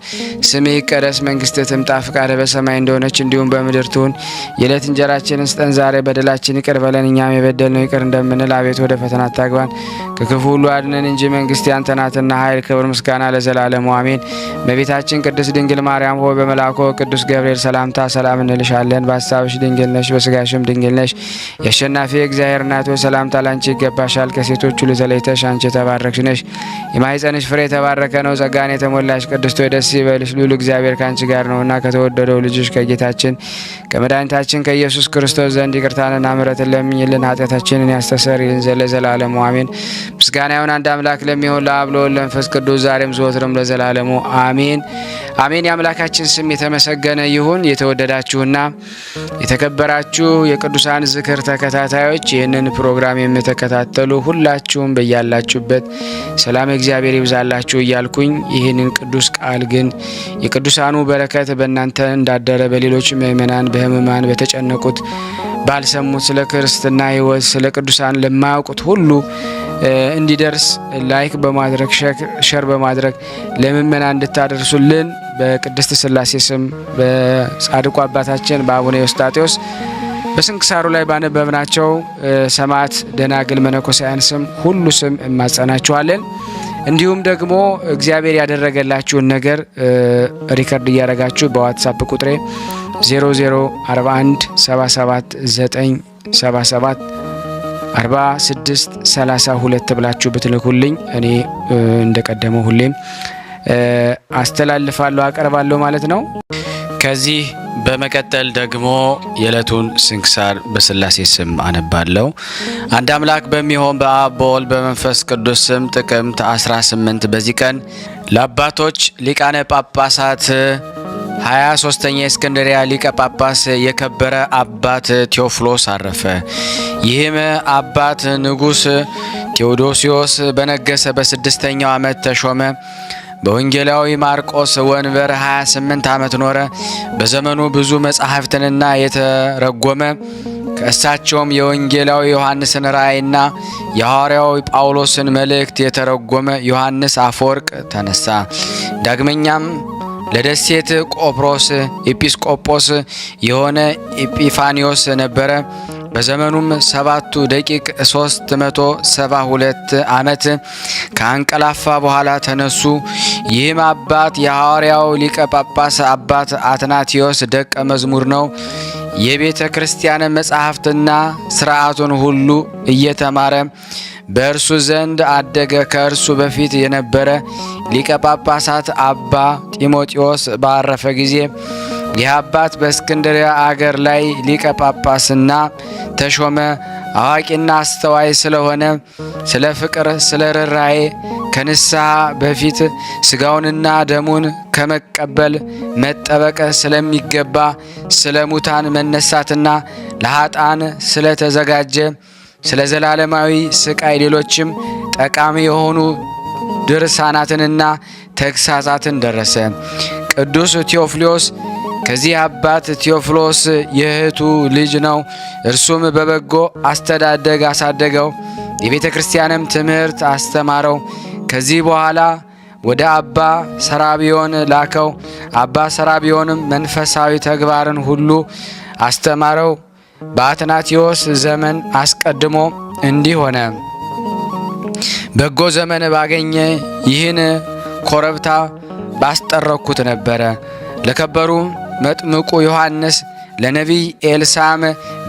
ስምህ ይቀደስ፣ መንግስትህ ትምጣ፣ ፈቃድህ በሰማይ እንደሆነች እንዲሁም በምድር ትሁን። የዕለት እንጀራችንን ስጠን ዛሬ፣ በደላችን ይቅር በለን እኛም የበደልነው ይቅር እንደምንል፣ አቤቱ ወደ ፈተና አታግባን ከክፉ ሁሉ አድነን እንጂ መንግስት ያንተ ናትና ኃይል፣ ክብር፣ ምስጋና ለዘላለሙ አሜን። እመቤታችን ቅድስት ድንግል ማርያም ሆይ በመልአኩ ቅዱስ ገብርኤል ሰላምታ ሰላም እንልሻለን። በሐሳብሽ ድንግል ነሽ፣ በስጋሽም ድንግል ነሽ። የአሸናፊ እግዚአብሔር እናት ሆይ ሰላምታ ላንቺ ይገባሻል። ከሴቶች ሁሉ ተለይተሽ አንቺ የተባረክሽ ነሽ፣ የማኅፀንሽ ፍሬ የተባረከ ነው። ጸጋን የተሞላሽ ቅድስት ሆይ ደስ ይበልሽ፣ ልዑል እግዚአብሔር ከአንቺ ጋር ነውና ከተወደደው ልጅሽ ከጌታችን ከመድኃኒታችን ከኢየሱስ ክርስቶስ ዘንድ ይቅርታንና ምሕረትን ለምኝልን ኃጢአታችንን ያስተሰርይልን ዘለዘላለሙ አሜን። ምስጋና ይሁን አንድ አምላክ ለሚሆን ለአብ ለወልድ ለመንፈስ ቅዱስ ዛሬም ዘወትርም ለዘላለሙ አሜን አሜን። የአምላካችን ስም የተመሰገነ ይሁን። የተወደዳችሁና የተከበራችሁ የቅዱሳን ዝክር ተከታታዮች ይህንን ፕሮግራም የምትከታተሉ ሁላችሁም በያላችሁበት ሰላም እግዚአብሔር ይብዛላችሁ እያልኩኝ ይህንን ቅዱስ ቃል ግን የቅዱሳኑ በረከት በእናንተ እንዳደረ በሌሎች ምእመናን በሕሙማን በተጨነቁት ባልሰሙት ስለ ክርስትና ሕይወት ስለ ቅዱሳን ለማያውቁት ሁሉ እንዲደርስ ላይክ በማድረግ ሸር በማድረግ ለምእመናን እንድታደርሱልን በቅድስት ሥላሴ ስም በጻድቁ አባታችን በአቡነ ኤዎስጣቴዎስ በስንክሳሩ ላይ ባነበብናቸው ሰማዕት ደናግል መነኮሳያን ስም ሁሉ ስም እማጸናችኋለን። እንዲሁም ደግሞ እግዚአብሔር ያደረገላችሁን ነገር ሪከርድ እያደረጋችሁ በዋትሳፕ ቁጥሬ 0041 77 977 4632 ብላችሁ ብትልኩልኝ እኔ እንደቀደመው ሁሌም አስተላልፋለሁ አቀርባለሁ ማለት ነው። ከዚህ በመቀጠል ደግሞ የዕለቱን ስንክሳር በስላሴ ስም አነባለሁ። አንድ አምላክ በሚሆን በአብ በወልድ በመንፈስ ቅዱስ ስም ጥቅምት 18 በዚህ ቀን ለአባቶች ሊቃነ ጳጳሳት 23ኛ የእስክንድርያ ሊቀ ጳጳስ የከበረ አባት ቴዎፍሎስ አረፈ። ይህም አባት ንጉሥ ቴዎዶሲዮስ በነገሰ በ6ኛው ዓመት ተሾመ። በወንጌላዊ ማርቆስ ወንበር 28 ዓመት ኖረ። በዘመኑ ብዙ መጻሕፍትንና የተረጎመ ከእሳቸውም የወንጌላዊ ዮሐንስን ራእይና የሐዋርያው ጳውሎስን መልእክት የተረጎመ ዮሐንስ አፈወርቅ ተነሳ። ዳግመኛም ለደሴት ቆጵሮስ ኤጲስቆጶስ የሆነ ኤጲፋኒዮስ ነበረ። በዘመኑም 7 ደቂቅ 372 ዓመት ከአንቀላፋ በኋላ ተነሱ። ይህም አባት የሐዋርያው ሊቀ ጳጳስ አባት አትናቴዎስ ደቀ መዝሙር ነው። የቤተ ክርስቲያን መጻሕፍትና ሥርዓቱን ሁሉ እየተማረ በእርሱ ዘንድ አደገ። ከእርሱ በፊት የነበረ ሊቀ ጳጳሳት አባ ጢሞቴዎስ ባረፈ ጊዜ ይህ አባት በእስክንድርያ አገር ላይ ሊቀ ጳጳስና ተሾመ። አዋቂና አስተዋይ ስለሆነ ስለ ፍቅር፣ ስለ ርኅራኄ ከንስሐ በፊት ሥጋውንና ደሙን ከመቀበል መጠበቅ ስለሚገባ ስለ ሙታን መነሳትና ለኃጥአን ስለተዘጋጀ ስለ ዘላለማዊ ስቃይ ሌሎችም ጠቃሚ የሆኑ ድርሳናትንና ተግሳጻትን ደረሰ። ቅዱስ ቴዎፍሎስ ከዚህ አባት ቴዎፍሎስ የእህቱ ልጅ ነው። እርሱም በበጎ አስተዳደግ አሳደገው፣ የቤተ ክርስቲያንም ትምህርት አስተማረው። ከዚህ በኋላ ወደ አባ ሰራቢዮን ላከው። አባ ሰራቢዮንም መንፈሳዊ ተግባርን ሁሉ አስተማረው። በአትናቴዎስ ዘመን አስቀድሞ እንዲህ ሆነ። በጎ ዘመን ባገኘ ይህን ኮረብታ ባስጠረኩት ነበረ። ለከበሩ መጥምቁ ዮሐንስ ለነቢይ ኤልሳም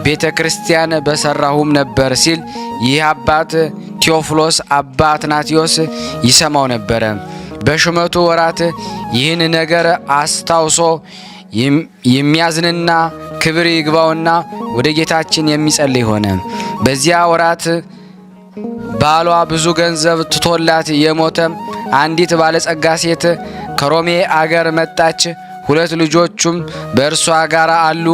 ቤተ ክርስቲያን በሰራሁም ነበር ሲል ይህ አባት ቴዎፍሎስ አባ አትናቴዎስ ይሰማው ነበረ። በሹመቱ ወራት ይህን ነገር አስታውሶ የሚያዝንና ክብር ይግባውና ወደ ጌታችን የሚጸልይ ሆነ። በዚያ ወራት ባሏ ብዙ ገንዘብ ትቶላት የሞተ አንዲት ባለጸጋ ሴት ከሮሜ አገር መጣች። 2 ልጆቹም በእርሷ ጋር አሉ።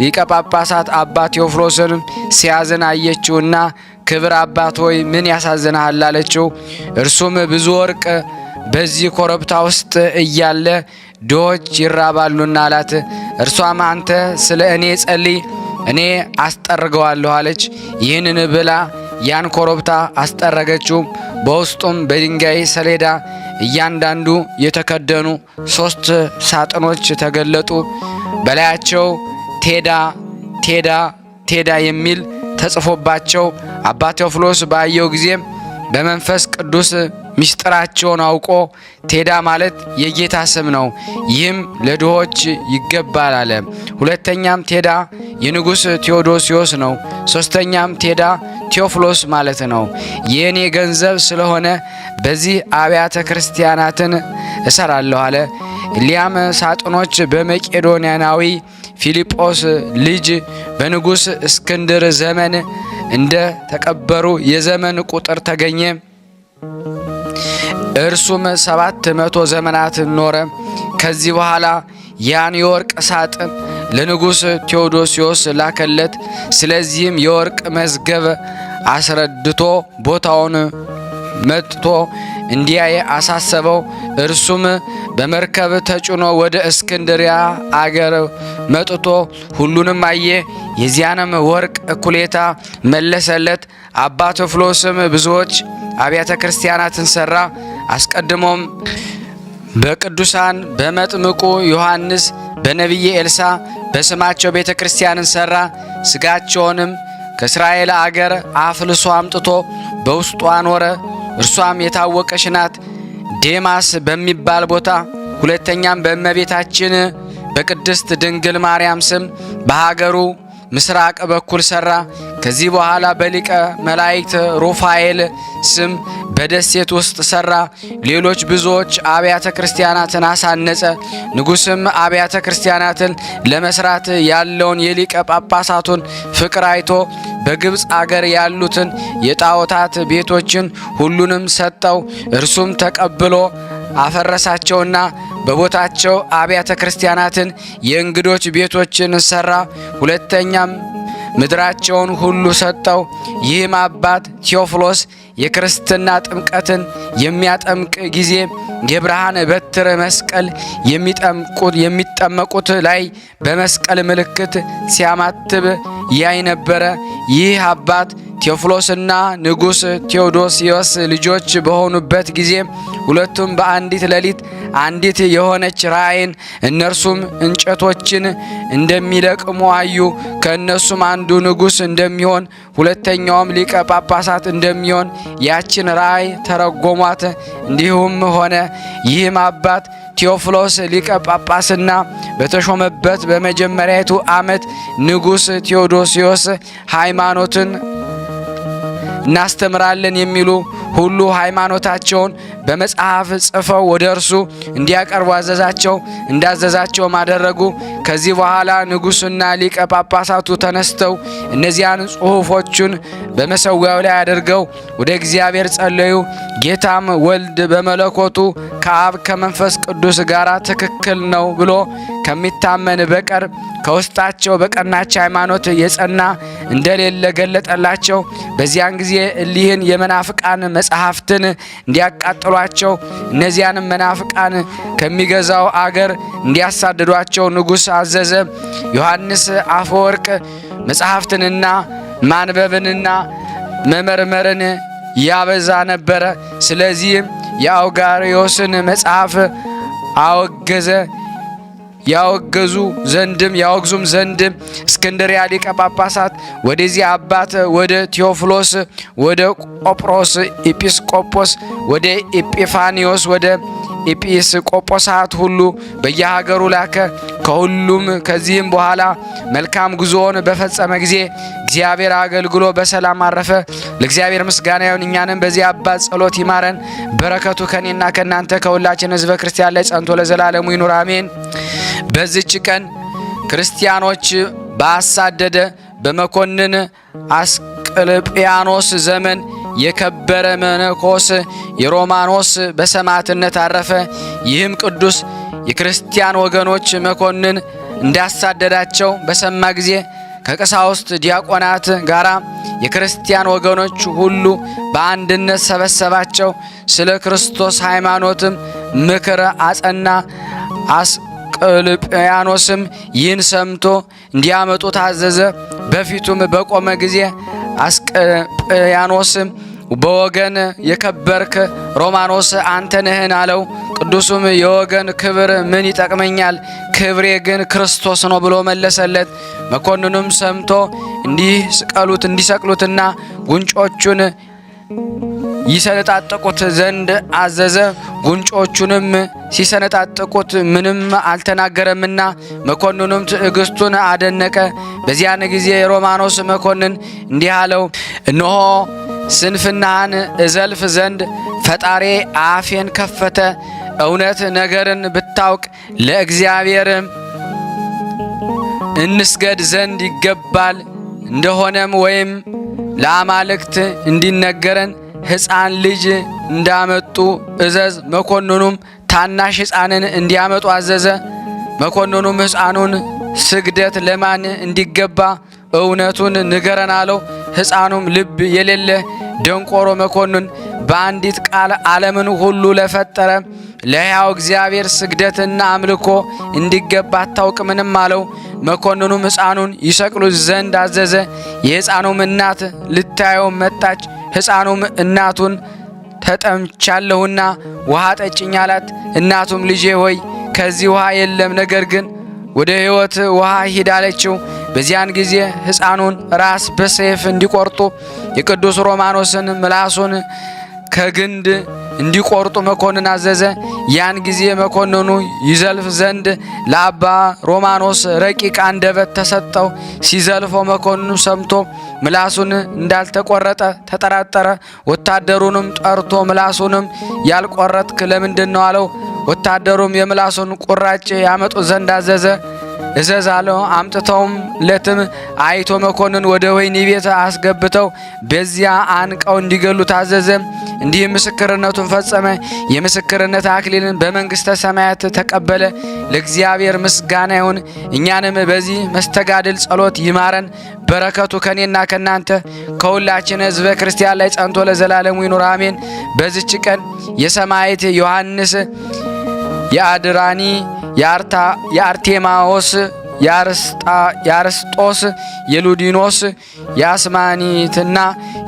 ሊቀ ጳጳሳት አባ ቴዎፍሎስን ሲያዝን አየችውና ክብር አባት ሆይ ምን ያሳዝናል አለችው። እርሱም ብዙ ወርቅ በዚህ ኮረብታ ውስጥ እያለ ድሆች ይራባሉና አላት። እርሷም አንተ ስለ እኔ ጸልይ፣ እኔ አስጠርገዋለሁ አለች። ይህንን ብላ ያን ኮረብታ አስጠረገችው። በውስጡም በድንጋይ ሰሌዳ እያንዳንዱ የተከደኑ 3 ሳጥኖች ተገለጡ። በላያቸው ቴዳ ቴዳ ቴዳ የሚል ተጽፎባቸው አባ ቴዎፍሎስ ባየው ጊዜ በመንፈስ ቅዱስ ምስጢራቸውን አውቆ ቴዳ ማለት የጌታ ስም ነው፣ ይህም ለድሆች ይገባል አለ። ሁለተኛም ቴዳ የንጉሥ ቴዎዶሲዮስ ነው። ሶስተኛም ቴዳ ቴዎፍሎስ ማለት ነው። የኔ ገንዘብ ስለሆነ በዚህ አብያተ ክርስቲያናትን እሰራለሁ አለ። እሊያም ሳጥኖች በመቄዶንያናዊ ፊልጶስ ልጅ በንጉሥ እስክንድር ዘመን እንደ ተቀበሩ የዘመን ቁጥር ተገኘ። እርሱም 700 ዘመናት ኖረ። ከዚህ በኋላ ያን የወርቅ ሳጥን ለንጉሥ ቴዎዶሲዮስ ላከለት። ስለዚህም የወርቅ መዝገብ አስረድቶ ቦታውን መጥቶ እንዲያይ አሳሰበው። እርሱም በመርከብ ተጭኖ ወደ እስክንድሪያ አገር መጥቶ ሁሉንም አየ። የዚያንም ወርቅ እኩሌታ መለሰለት። አባ ቴዎፍሎስም ብዙዎች አብያተ ክርስቲያናትን ሰራ። አስቀድሞም በቅዱሳን በመጥምቁ ዮሐንስ በነቢየ ኤልሳ በስማቸው ቤተ ክርስቲያንን ሰራ። ስጋቸውንም ከእስራኤል አገር አፍልሶ አምጥቶ በውስጡ አኖረ። እርሷም የታወቀች ናት፣ ዴማስ በሚባል ቦታ። ሁለተኛም በእመቤታችን በቅድስት ድንግል ማርያም ስም በሀገሩ ምስራቅ በኩል ሰራ። ከዚህ በኋላ በሊቀ መላእክት ሩፋኤል ስም በደሴት ውስጥ ሰራ። ሌሎች ብዙዎች አብያተ ክርስቲያናትን አሳነጸ። ንጉሥም አብያተ ክርስቲያናትን ለመስራት ያለውን የሊቀ ጳጳሳቱን ፍቅር አይቶ በግብፅ አገር ያሉትን የጣዖታት ቤቶችን ሁሉንም ሰጠው። እርሱም ተቀብሎ አፈረሳቸውና በቦታቸው አብያተ ክርስቲያናትን የእንግዶች ቤቶችን ሰራ። ሁለተኛም ምድራቸውን ሁሉ ሰጠው። ይህም አባት ቴዎፍሎስ የክርስትና ጥምቀትን የሚያጠምቅ ጊዜ የብርሃን በትር መስቀል የሚጠመቁት ላይ በመስቀል ምልክት ሲያማትብ ያይ ነበረ። ይህ አባት ቴዎፍሎስና ንጉሥ ቴዎዶሲዮስ ልጆች በሆኑበት ጊዜ ሁለቱም በአንዲት ሌሊት አንዲት የሆነች ራእይን እነርሱም እንጨቶችን እንደሚለቅሙ አዩ። ከእነሱም አንዱ ንጉሥ እንደሚሆን ሁለተኛውም ሊቀ ጳጳሳት እንደሚሆን ያችን ራእይ ተረጎሟት። እንዲሁም ሆነ። ይህም አባት ቴዎፍሎስ ሊቀ ጳጳስና በተሾመበት በመጀመሪያቱ ዓመት ንጉሥ ቴዎዶሲዮስ ሃይማኖትን እናስተምራለን የሚሉ ሁሉ ሃይማኖታቸውን በመጽሐፍ ጽፈው ወደ እርሱ እንዲያቀርቡ አዘዛቸው። እንዳዘዛቸውም አደረጉ። ከዚህ በኋላ ንጉሡና ሊቀ ጳጳሳቱ ተነስተው እነዚያን ጽሑፎቹን በመሠዊያው ላይ አድርገው ወደ እግዚአብሔር ጸለዩ። ጌታም ወልድ በመለኮቱ ከአብ ከመንፈስ ቅዱስ ጋር ትክክል ነው ብሎ ከሚታመን በቀር ከውስጣቸው በቀናች ሃይማኖት የጸና እንደሌለ ገለጠላቸው። በዚያን ጊዜ እሊህን የመናፍቃን መጻሕፍትን እንዲያቃጥሏቸው እነዚያንም መናፍቃን ከሚገዛው አገር እንዲያሳድዷቸው ንጉሥ አዘዘ። ዮሐንስ አፈወርቅ መጻሕፍትንና ማንበብንና መመርመርን ያበዛ ነበረ። ስለዚህም የአውጋሪዮስን መጽሐፍ አወገዘ። ያወግዙም ዘንድ እስክንድርያ ሊቀ ጳጳሳት ወደዚህ አባት ወደ ቴዎፍሎስ ወደ ቆጵሮስ ኤጲስቆጶስ ወደ ኤጲፋኒዮስ ወደ ኤጲስቆጶሳት ሁሉ በየሀገሩ ላከ። ከሁሉም ከዚህም በኋላ መልካም ጉዞውን በፈጸመ ጊዜ እግዚአብሔር አገልግሎ በሰላም አረፈ። ለእግዚአብሔር ምስጋና ይሁን። እኛንም በዚህ አባት ጸሎት ይማረን። በረከቱ ከኔና ከናንተ ከሁላችን ሕዝበ ክርስቲያን ላይ ጸንቶ ለዘላለሙ ይኑር አሜን። በዚች ቀን ክርስቲያኖች ባሳደደ በመኮንን አስቅልጵያኖስ ዘመን የከበረ መነኮስ የሮማኖስ በሰማዕትነት አረፈ። ይህም ቅዱስ የክርስቲያን ወገኖች መኮንን እንዳሳደዳቸው በሰማ ጊዜ ከቀሳውስት ዲያቆናት ጋራ የክርስቲያን ወገኖች ሁሉ በአንድነት ሰበሰባቸው። ስለ ክርስቶስ ሃይማኖትም ምክር አጸና። አስቅልጵያኖስም ይህን ሰምቶ እንዲያመጡ ታዘዘ። በፊቱም በቆመ ጊዜ አስቀጵያኖስ በወገን የከበርክ ሮማኖስ አንተ ነህን አለው። ቅዱሱም የወገን ክብር ምን ይጠቅመኛል? ክብሬ ግን ክርስቶስ ነው ብሎ መለሰለት። መኮንኑም ሰምቶ እንዲሰቅሉትና ጉንጮቹን ይሰነጣጥቁት ዘንድ አዘዘ። ጉንጮቹንም ሲሰነጣጥቁት ምንም አልተናገረምና መኮንኑም ትዕግስቱን አደነቀ። በዚያን ጊዜ የሮማኖስ መኮንን እንዲህ አለው፣ እነሆ ስንፍናህን እዘልፍ ዘንድ ፈጣሪ አፌን ከፈተ። እውነት ነገርን ብታውቅ ለእግዚአብሔር እንስገድ ዘንድ ይገባል እንደሆነም ወይም ለአማልክት እንዲነገረን ሕፃን ልጅ እንዳመጡ እዘዝ። መኮንኑም ታናሽ ሕፃንን እንዲያመጡ አዘዘ። መኮንኑም ሕፃኑን ስግደት ለማን እንዲገባ እውነቱን ንገረን አለው። ሕፃኑም ልብ የሌለ ደንቆሮ መኮንን በአንዲት ቃል ዓለምን ሁሉ ለፈጠረ ለሕያው እግዚአብሔር ስግደትና አምልኮ እንዲገባ አታውቅምንም አለው። መኮንኑም ሕፃኑን ይሰቅሉት ዘንድ አዘዘ። የሕፃኑም እናት ልታየው መጣች። ሕፃኑም እናቱን ተጠምቻለሁና ውሃ ጠጭኝ አላት። እናቱም ልጄ ሆይ ከዚህ ውሃ የለም፣ ነገር ግን ወደ ሕይወት ውሃ ሂድ አለችው። በዚያን ጊዜ ሕፃኑን ራስ በሰይፍ እንዲቆርጡ የቅዱስ ሮማኖስን ምላሱን ከግንድ እንዲቆርጡ መኮንን አዘዘ። ያን ጊዜ መኮንኑ ይዘልፍ ዘንድ ለአባ ሮማኖስ ረቂቅ አንደበት ተሰጠው። ሲዘልፈው መኮንኑ ሰምቶ ምላሱን እንዳልተቆረጠ ተጠራጠረ። ወታደሩንም ጠርቶ ምላሱንም ያልቆረጥክ ለምንድን ነው አለው። ወታደሩም የምላሱን ቁራጭ ያመጡ ዘንድ አዘዘ። እዘዝ አለው። አምጥተውም ለትም አይቶ መኮንን ወደ ወህኒ ቤት አስገብተው በዚያ አንቀው እንዲገሉ ታዘዘ። እንዲህ ምስክርነቱን ፈጸመ። የምስክርነት አክሊልን በመንግስተ ሰማያት ተቀበለ። ለእግዚአብሔር ምስጋና ይሁን። እኛንም በዚህ መስተጋድል ጸሎት ይማረን። በረከቱ ከኔና ከናንተ ከሁላችን ሕዝበ ክርስቲያን ላይ ጸንቶ ለዘላለሙ ይኑር አሜን። በዚች ቀን የሰማዕት ዮሐንስ፣ የአድራኒ፣ የአርቴማዎስ፣ የአርስጦስ፣ የሉዲኖስ፣ የአስማኒትና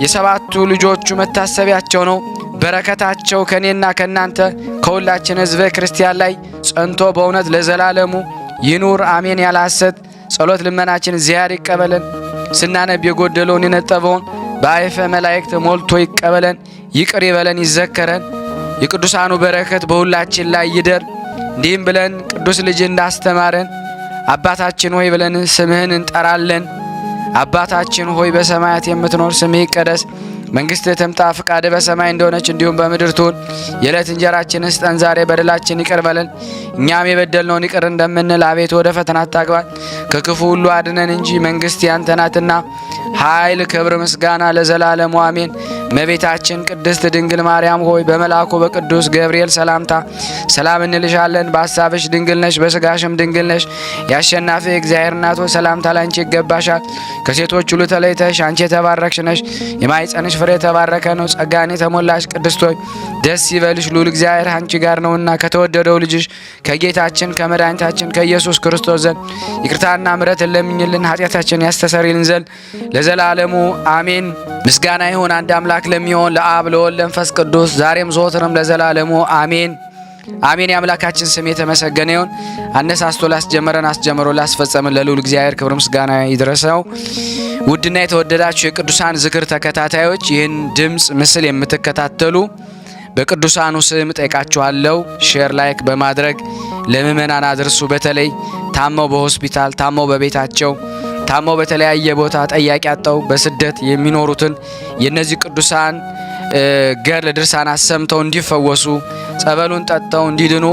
የሰባቱ ልጆቹ መታሰቢያቸው ነው። በረከታቸው ከኔና ከናንተ ከሁላችን ሕዝበ ክርስቲያን ላይ ጸንቶ በእውነት ለዘላለሙ ይኑር አሜን። ያለ ሐሰት ጸሎት ልመናችን እግዚአብሔር ይቀበለን። ስናነብ የጎደለውን የነጠበውን በአይፈ መላእክት ሞልቶ ይቀበለን። ይቅር ይበለን፣ ይዘከረን። የቅዱሳኑ በረከት በሁላችን ላይ ይደር። እንዲህም ብለን ቅዱስ ልጅ እንዳስተማረን አባታችን ሆይ ብለን ስምህን እንጠራለን። አባታችን ሆይ በሰማያት የምትኖር ስምህ ይቀደስ፣ መንግሥትህ ትምጣ፣ ፈቃድህ በሰማይ እንደሆነች እንዲሁም በምድር ትሁን። የዕለት እንጀራችንን ስጠን ዛሬ፣ በደላችን ይቅር በለን እኛም የበደልነውን ይቅር እንደምንል፣ አቤቱ ወደ ፈተና አታግባን ከክፉ ሁሉ አድነን እንጂ መንግሥት ያንተ ናትና ኃይል፣ ክብር፣ ምስጋና ለዘላለሙ አሜን። እመቤታችን ቅድስት ድንግል ማርያም ሆይ በመልአኩ በቅዱስ ገብርኤል ሰላምታ ሰላም እንልሻለን። በሐሳብሽ ድንግል ነሽ፣ በሥጋሽም ድንግል ነሽ። የአሸናፊ እግዚአብሔር እናት ሆይ ሰላምታ ላንቺ ይገባሻል። ከሴቶች ሁሉ ተለይተሽ አንቺ የተባረክሽ ነሽ፣ የማኅፀንሽ ፍሬ የተባረከ ነው። ጸጋን የተሞላሽ ቅድስት ሆይ ደስ ይበልሽ፣ ልዑል እግዚአብሔር አንቺ ጋር ነውና ከተወደደው ልጅሽ ከጌታችን ከመድኃኒታችን ከኢየሱስ ክርስቶስ ዘንድ ይቅርታና ምሕረትን ለምኝልን ኃጢአታችን ያስተሰርይልን ዘንድ ለዘላለሙ አሜን። ምስጋና ይሁን አንድ አምላክ ለሚሆን ለአብ ለወልድ ለመንፈስ ቅዱስ ዛሬም ዘወትርም ለዘላለሙ አሜን አሜን። የአምላካችን ስም የተመሰገነ ይሁን። አነሳስቶ ላስጀመረን አስጀምሮ ላስፈጸመን ለልዑል እግዚአብሔር ክብር ምስጋና ይድረሰው። ውድና የተወደዳችሁ የቅዱሳን ዝክር ተከታታዮች ይህን ድምፅ ምስል የምትከታተሉ በቅዱሳኑ ስም ጠይቃችኋለሁ። ሼር ላይክ በማድረግ ለምእመናን አድርሱ። በተለይ ታመው በሆስፒታል ታመው በቤታቸው ታመው በተለያየ ቦታ ጠያቂ አጣው በስደት የሚኖሩትን የነዚህ ቅዱሳን ገድለ ድርሳናት ሰምተው እንዲፈወሱ ጸበሉን ጠጥተው እንዲድኑ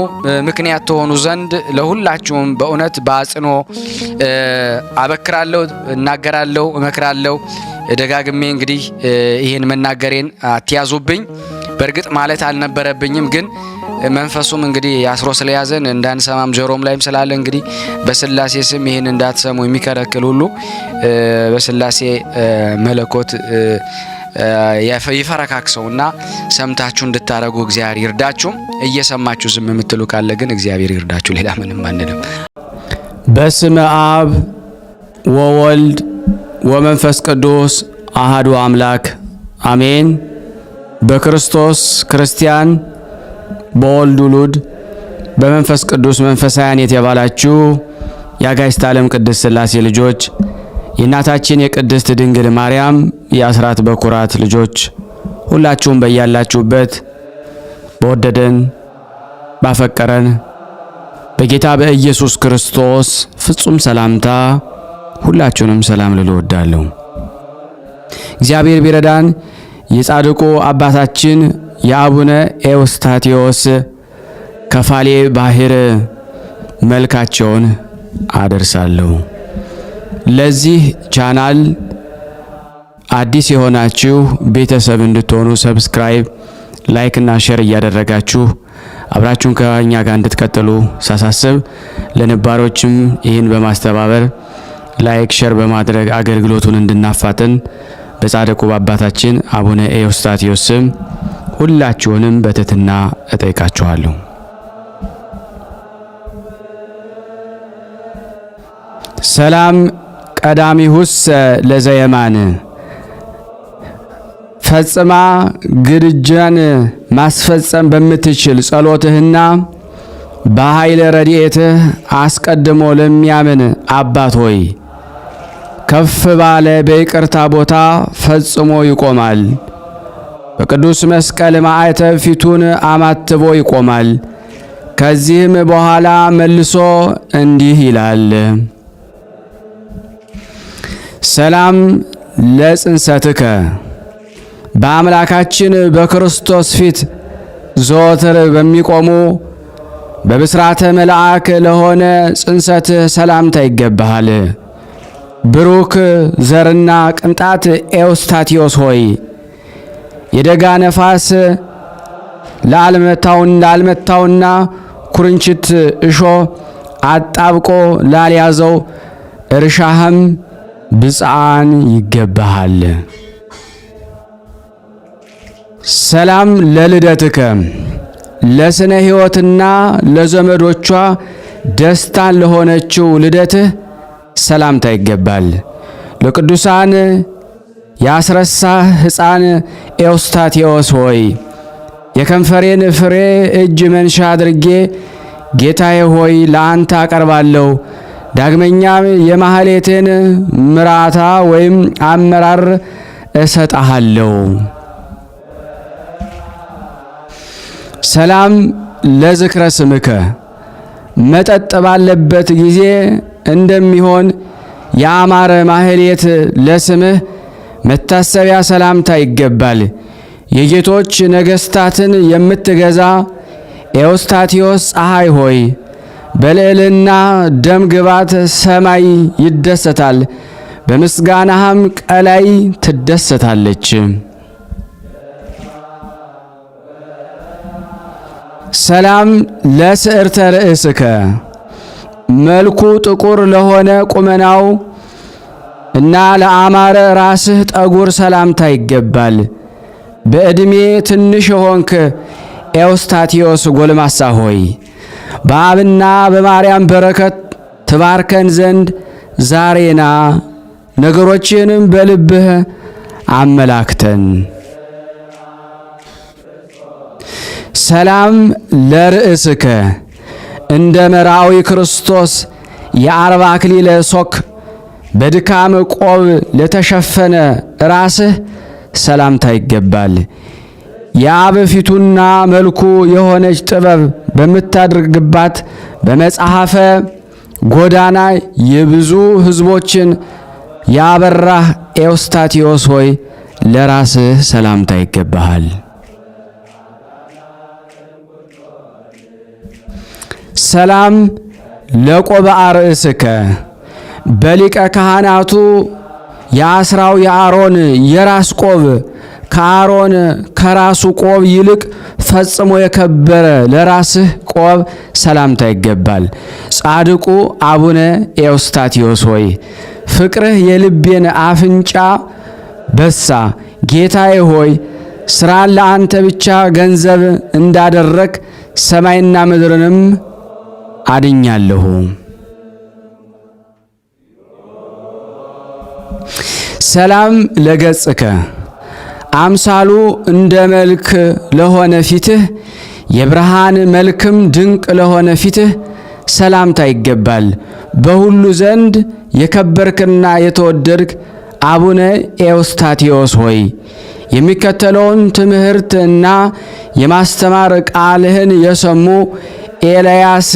ምክንያት ተሆኑ ዘንድ ለሁላችሁም በእውነት በአጽኖ አበክራለሁ፣ እናገራለሁ፣ እመክራለሁ። ደጋግሜ እንግዲህ ይህን መናገሬን አትያዙብኝ። በእርግጥ ማለት አልነበረብኝም፣ ግን መንፈሱም እንግዲህ አስሮ ስለያዘን እንዳንሰማም ጆሮም ላይም ስላለ እንግዲህ በስላሴ ስም ይህን እንዳትሰሙ የሚከለክል ሁሉ በስላሴ መለኮት ይፈረካክሰውና ሰምታችሁ እንድታረጉ እግዚአብሔር ይርዳችሁ። እየሰማችሁ ዝም የምትሉ ካለ ግን እግዚአብሔር ይርዳችሁ። ሌላ ምንም አንልም። በስመ አብ ወወልድ ወመንፈስ ቅዱስ አሃዱ አምላክ አሜን። በክርስቶስ ክርስቲያን፣ በወልድ ውሉድ፣ በመንፈስ ቅዱስ መንፈሳውያን የተባላችሁ የአጋዕዝተ ዓለም ቅድስት ሥላሴ ልጆች የእናታችን የቅድስት ድንግል ማርያም የአስራት በኩራት ልጆች ሁላችሁም በያላችሁበት በወደደን ባፈቀረን በጌታ በኢየሱስ ክርስቶስ ፍጹም ሰላምታ ሁላችሁንም ሰላም ልል እወዳለሁ። እግዚአብሔር ቢረዳን የጻድቁ አባታችን የአቡነ ኤዎስጣቴዎስ ከፋሌ ባህር መልካቸውን አደርሳለሁ። ለዚህ ቻናል አዲስ የሆናችሁ ቤተሰብ እንድትሆኑ ሰብስክራይብ፣ ላይክ እና ሼር እያደረጋችሁ አብራችሁን ከኛ ጋር እንድትቀጥሉ ሳሳስብ፣ ለነባሮችም ይህን በማስተባበር ላይክ ሼር በማድረግ አገልግሎቱን እንድናፋጥን በጻድቁ አባታችን አቡነ ኤዎስጣቴዎስ ስም ሁላችሁንም በትህትና እጠይቃችኋለሁ። ሰላም ቀዳሚሁስ ለዘየማን ፈጽማ ግድጃን ማስፈጸም በምትችል ጸሎትህና በኃይለ ረድኤትህ አስቀድሞ ለሚያምን አባት ሆይ ከፍ ባለ በይቅርታ ቦታ ፈጽሞ ይቆማል። በቅዱስ መስቀል ማዕተብ ፊቱን አማትቦ ይቆማል። ከዚህም በኋላ መልሶ እንዲህ ይላል። ሰላም ለጽንሰትከ በአምላካችን በክርስቶስ ፊት ዘወትር በሚቆሙ በብስራተ መልአክ ለሆነ ጽንሰትህ ሰላምታ ይገባሃል። ብሩክ ዘርና ቅንጣት ኤዎስጣቴዎስ ሆይ የደጋ ነፋስ ላልመታውና ኩርንችት እሾ አጣብቆ ላልያዘው እርሻህም ብፅዓን ይገባሃል። ሰላም ለልደትከ ለስነ ሕይወትና ለዘመዶቿ ደስታን ለሆነችው ልደትህ ሰላምታ ይገባል። ለቅዱሳን ያስረሳህ ሕፃን ኤዎስጣቴዎስ ሆይ የከንፈሬን ፍሬ እጅ መንሻ አድርጌ ጌታዬ ሆይ ለአንተ አቀርባለሁ። ዳግመኛም የማህሌትን ምራታ ወይም አመራር እሰጣለሁ። ሰላም ለዝክረ ስምከ መጠጥ ባለበት ጊዜ እንደሚሆን የአማረ ማህሌት ለስምህ መታሰቢያ ሰላምታ ይገባል። የጌቶች ነገስታትን የምትገዛ ኤዎስጣቴዎስ ፀሐይ ሆይ በልዕልና ደም ግባት ሰማይ ይደሰታል፣ በምስጋናህም ቀላይ ትደሰታለች። ሰላም ለስዕርተ ርእስከ መልኩ ጥቁር ለሆነ ቁመናው እና ለአማረ ራስህ ጠጉር ሰላምታ ይገባል። በዕድሜ ትንሽ ሆንክ ኤዎስጣቴዎስ ጎልማሳ ሆይ በአብና በማርያም በረከት ትባርከን ዘንድ ዛሬና ነገሮችንም በልብህ አመላክተን። ሰላም ለርእስከ እንደ መርአዊ ክርስቶስ የአርባ አክሊለ ሦክ በድካም ቆብ ለተሸፈነ ራስህ ሰላምታ ይገባል። የአብ ፊቱና መልኩ የሆነች ጥበብ በምታደርግባት በመጽሐፈ ጎዳና የብዙ ሕዝቦችን ያበራህ ኤዎስጣቴዎስ ሆይ ለራስህ ሰላምታ ይገባሃል። ሰላም ለቆብአ ርእስከ በሊቀ ካህናቱ የአስራው የአሮን የራስ ቆብ ከአሮን ከራሱ ቆብ ይልቅ ፈጽሞ የከበረ ለራስህ ቆብ ሰላምታ ይገባል። ጻድቁ አቡነ ኤዎስጣቴዎስ ሆይ ፍቅርህ የልቤን አፍንጫ በሳ። ጌታዬ ሆይ ስራን ለአንተ ብቻ ገንዘብ እንዳደረግ ሰማይና ምድርንም አድኛለሁ። ሰላም ለገጽከ አምሳሉ እንደ መልክ ለሆነ ፊትህ የብርሃን መልክም ድንቅ ለሆነ ፊትህ ሰላምታ ይገባል። በሁሉ ዘንድ የከበርክና የተወደድክ አቡነ ኤዎስጣቴዎስ ሆይ የሚከተለውን ትምህርት እና የማስተማር ቃልህን የሰሙ ኤልያስ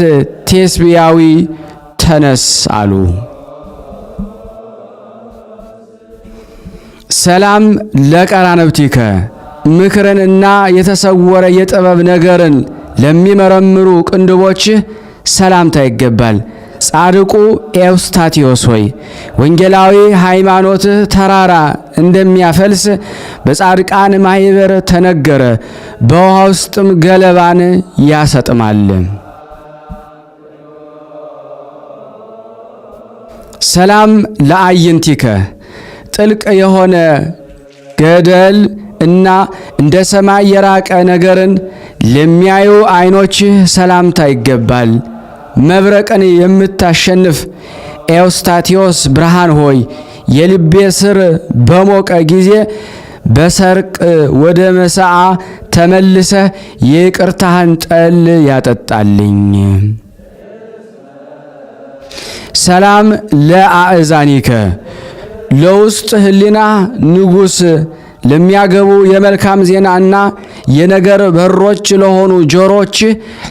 ቴስብያዊ ተነስ አሉ። ሰላም ለቀራንብቲከ ምክርንና የተሰወረ የጥበብ ነገርን ለሚመረምሩ ቅንድቦችህ ሰላምታ ይገባል። ጻድቁ ኤዎስጣቴዎስ ሆይ ወንጌላዊ ሃይማኖትህ ተራራ እንደሚያፈልስ በጻድቃን ማህበር ተነገረ፣ በውሃ ውስጥም ገለባን ያሰጥማል። ሰላም ለአይንቲከ ጥልቅ የሆነ ገደል እና እንደ ሰማይ የራቀ ነገርን ለሚያዩ ዓይኖችህ ሰላምታ ይገባል። መብረቅን የምታሸንፍ ኤዎስጣቴዎስ ብርሃን ሆይ የልቤ ስር በሞቀ ጊዜ በሰርቅ ወደ መሳዓ ተመልሰህ የይቅርታህን ጠል ያጠጣልኝ። ሰላም ለአእዛኒከ ለውስጥ ህሊና ንጉሥ ለሚያገቡ የመልካም ዜናና የነገር በሮች ለሆኑ ጆሮች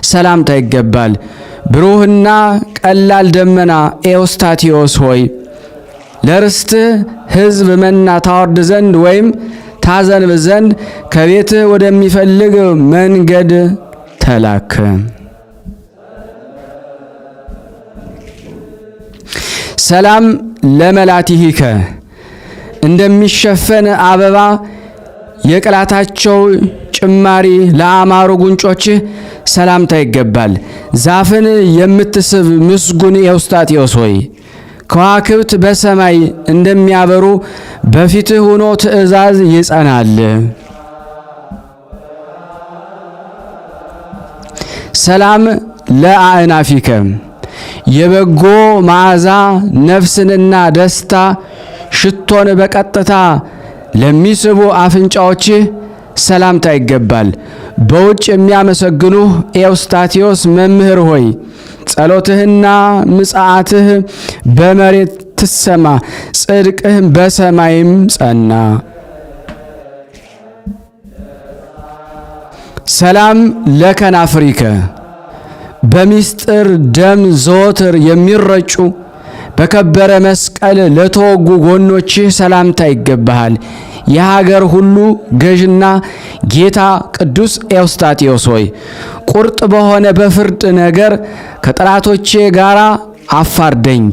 ሰላምታ ይገባል። ብሩህና ቀላል ደመና ኤዎስጣቴዎስ ሆይ ለርስትህ ሕዝብ መና ታወርድ ዘንድ ወይም ታዘንብ ዘንድ ከቤትህ ወደሚፈልግ መንገድ ተላክ። ሰላም ለመላቲሂከ እንደሚሸፈን አበባ የቅላታቸው ጭማሪ ለአማሩ ጉንጮችህ ሰላምታ ይገባል። ዛፍን የምትስብ ምስጉን ኤዎስጣቴዎስ ሆይ ከዋክብት በሰማይ እንደሚያበሩ በፊትህ ሆኖ ትእዛዝ ይጸናል። ሰላም ለአእናፊከ የበጎ መዓዛ ነፍስንና ደስታ ሽቶን በቀጥታ ለሚስቡ አፍንጫዎችህ ሰላምታ ይገባል። በውጭ የሚያመሰግኑህ ኤዎስጣቴዎስ መምህር ሆይ ጸሎትህና ምጽአትህ በመሬት ትሰማ፣ ጽድቅህ በሰማይም ጸና። ሰላም ለከናፍሪከ በሚስጥር ደም ዘወትር የሚረጩ በከበረ መስቀል ለተወጉ ጎኖችህ ሰላምታ ይገባሃል። የሀገር ሁሉ ገዥና ጌታ ቅዱስ ኤዎስጣቴዎስ ሆይ ቁርጥ በሆነ በፍርድ ነገር ከጠላቶቼ ጋር አፋርደኝ፣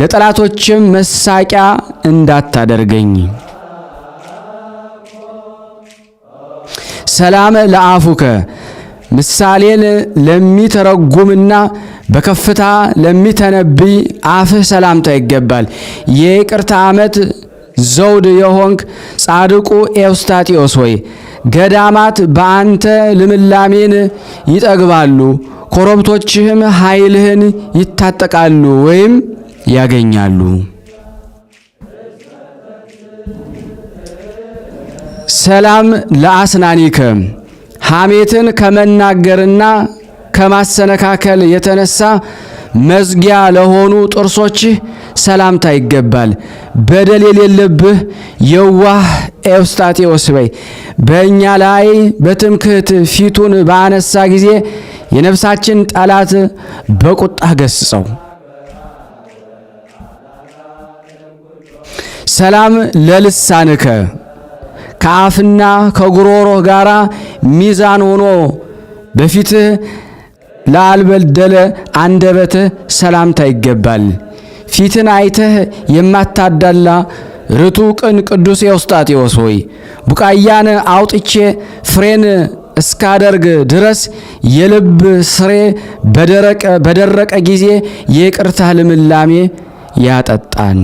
ለጠላቶችም መሳቂያ እንዳታደርገኝ። ሰላም ለአፉከ ምሳሌን ለሚተረጉምና በከፍታ ለሚተነብይ አፍህ ሰላምታ ይገባል። የይቅርታ ዓመት ዘውድ የሆንክ ጻድቁ ኤዎስጣቴዎስ ሆይ ገዳማት በአንተ ልምላሜን ይጠግባሉ፣ ኮረብቶችህም ኃይልህን ይታጠቃሉ ወይም ያገኛሉ። ሰላም ለአስናኒከ ሐሜትን ከመናገርና ከማሰነካከል የተነሳ መዝጊያ ለሆኑ ጥርሶችህ ሰላምታ ይገባል። በደል የሌለብህ የዋህ ኤዎስጣቴዎስ በይ በእኛ ላይ በትምክህት ፊቱን ባነሳ ጊዜ የነፍሳችን ጠላት በቁጣህ ገስጸው። ሰላም ለልሳንከ ከአፍና ከጉሮሮህ ጋራ ሚዛን ሆኖ በፊትህ ላልበደለ አንደበትህ ሰላምታ ይገባል። ፊትን አይተህ የማታዳላ ርቱ ቅን ቅዱስ ኤዎስጣቴዎስ ሆይ ቡቃያን አውጥቼ ፍሬን እስካደርግ ድረስ የልብ ስሬ በደረቀ ጊዜ የይቅርታህ ልምላሜ ያጠጣን።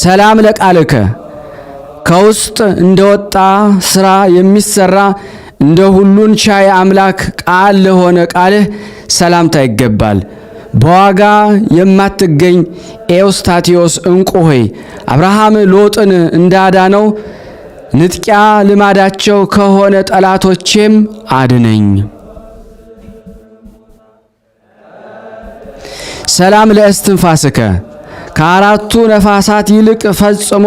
ሰላም ለቃልከ ከውስጥ እንደወጣ ስራ የሚሰራ እንደ ሁሉን ቻይ አምላክ ቃል ለሆነ ቃልህ ሰላምታ ይገባል። በዋጋ የማትገኝ ኤዎስታቴዎስ ዕንቁ ሆይ አብርሃም ሎጥን እንዳዳነው ንጥቂያ ልማዳቸው ከሆነ ጠላቶቼም አድነኝ። ሰላም ለእስትንፋስከ ከአራቱ ነፋሳት ይልቅ ፈጽሞ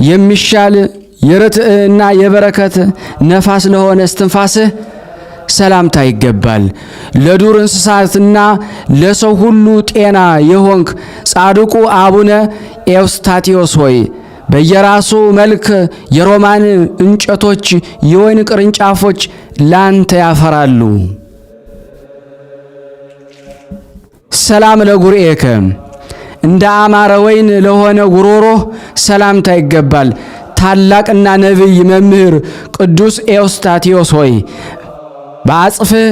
የሚሻል የርትዕና የበረከት ነፋስ ለሆነ እስትንፋስህ ሰላምታ ይገባል። ለዱር እንስሳትና ለሰው ሁሉ ጤና የሆንክ ጻድቁ አቡነ ኤዎስታቴዎስ ሆይ በየራሱ መልክ የሮማን እንጨቶች የወይን ቅርንጫፎች ላንተ ያፈራሉ። ሰላም ለጉርኤከ እንደ አማረ ወይን ለሆነ ጉሮሮ ሰላምታ ይገባል። ታላቅና ነቢይ መምህር ቅዱስ ኤዎስታቴዎስ ሆይ በአጽፍህ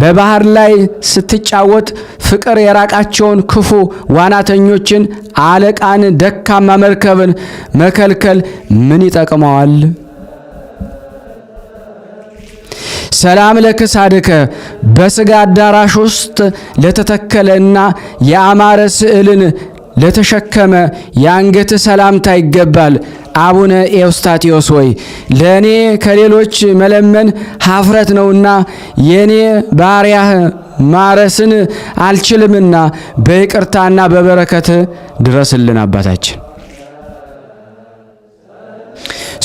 በባህር ላይ ስትጫወት ፍቅር የራቃቸውን ክፉ ዋናተኞችን አለቃን ደካማ መርከብን መከልከል ምን ይጠቅመዋል? ሰላም ለክሳድከ በሥጋ አዳራሽ ውስጥ ለተተከለና የአማረ ስዕልን ለተሸከመ የአንገት ሰላምታ ይገባል። አቡነ ኤዎስታቴዎስ ሆይ ለእኔ ከሌሎች መለመን ኀፍረት ነውና የእኔ ባሪያህ ማረስን አልችልምና በይቅርታና በበረከት ድረስልን አባታችን።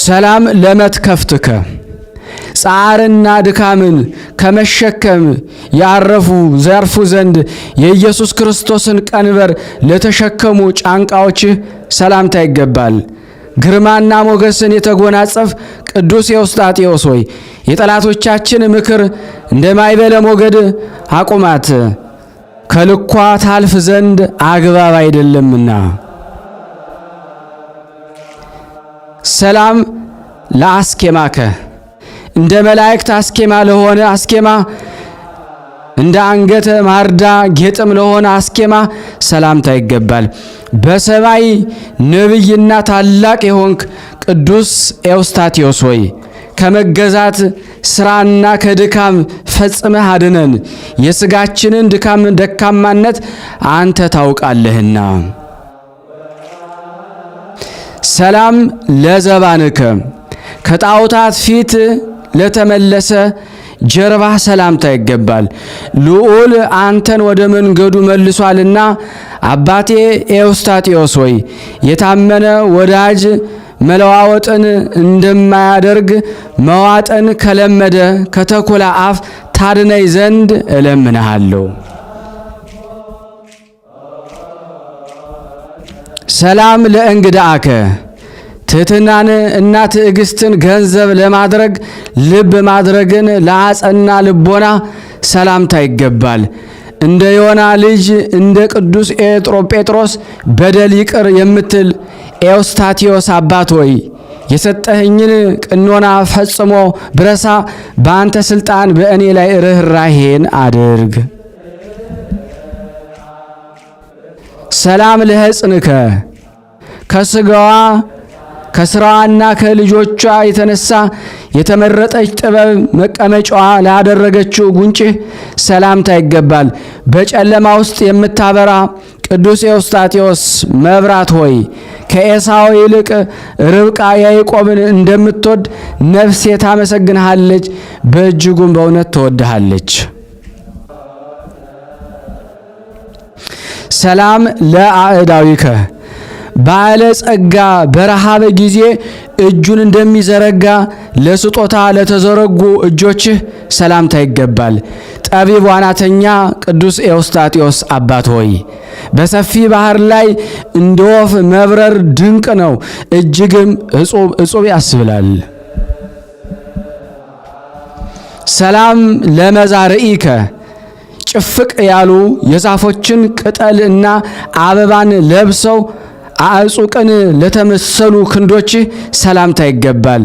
ሰላም ለመትከፍትከ ጻርና ድካምን ከመሸከም ያረፉ ዘርፉ ዘንድ የኢየሱስ ክርስቶስን ቀንበር ለተሸከሙ ጫንቃዎችህ ሰላምታ ይገባል። ግርማና ሞገስን የተጎናጸፍ ቅዱስ ኤዎስጣቴዎስ ሆይ የጠላቶቻችን ምክር እንደ ማይበለ ሞገድ አቁማት፣ ከልኳ ታልፍ ዘንድ አግባብ አይደለምና። ሰላም ለአስኬማከ እንደ መላእክት አስኬማ ለሆነ አስኬማ እንደ አንገተ ማርዳ ጌጥም ለሆነ አስኬማ ሰላምታ ይገባል። በሰማይ ነቢይና ታላቅ የሆንክ ቅዱስ ኤዎስጣቴዎስ ሆይ ከመገዛት ሥራና ከድካም ፈጽመህ አድነን፣ የሥጋችንን ድካም ደካማነት አንተ ታውቃለህና። ሰላም ለዘባንከ ከጣዖታት ፊት ለተመለሰ ጀርባህ ሰላምታ ይገባል። ልዑል አንተን ወደ መንገዱ መልሷልና አባቴ ኤዎስጣቴዎስ ሆይ የታመነ ወዳጅ መለዋወጥን እንደማያደርግ መዋጠን ከለመደ ከተኩላ አፍ ታድነኝ ዘንድ እለምንሃለሁ። ሰላም ለእንግዳአከ ትሕትናን እና ትዕግስትን ገንዘብ ለማድረግ ልብ ማድረግን ለአጸና ልቦና ሰላምታ ይገባል። እንደ ዮና ልጅ እንደ ቅዱስ ጴጥሮስ በደል ይቅር የምትል ኤዎስጣቴዎስ አባት ሆይ የሰጠኸኝን ቅኖና ፈጽሞ ብረሳ በአንተ ሥልጣን በእኔ ላይ ርኅራኄን አድርግ። ሰላም ለሕፅንከ ከሥጋዋ ከሥራዋና ከልጆቿ የተነሳ የተመረጠች ጥበብ መቀመጫዋ ላደረገችው ጉንጭህ ሰላምታ ይገባል። በጨለማ ውስጥ የምታበራ ቅዱስ ኤዎስጣቴዎስ መብራት ሆይ ከኤሳው ይልቅ ርብቃ ያዕቆብን እንደምትወድ ነፍሴ ታመሰግንሃለች፣ በእጅጉም በእውነት ትወድሃለች። ሰላም ለአእዳዊከ ባለ ጸጋ በረሃበ ጊዜ እጁን እንደሚዘረጋ ለስጦታ ለተዘረጉ እጆችህ ሰላምታ ይገባል። ጠቢብ ዋናተኛ ቅዱስ ኤዎስጣቴዎስ አባት ሆይ በሰፊ ባህር ላይ እንደ ወፍ መብረር ድንቅ ነው፣ እጅግም እጹብ ያስብላል። ሰላም ለመዛርኢከ ጭፍቅ ያሉ የዛፎችን ቅጠል እና አበባን ለብሰው አዕጹቅን ለተመሰሉ ክንዶችህ ሰላምታ ይገባል።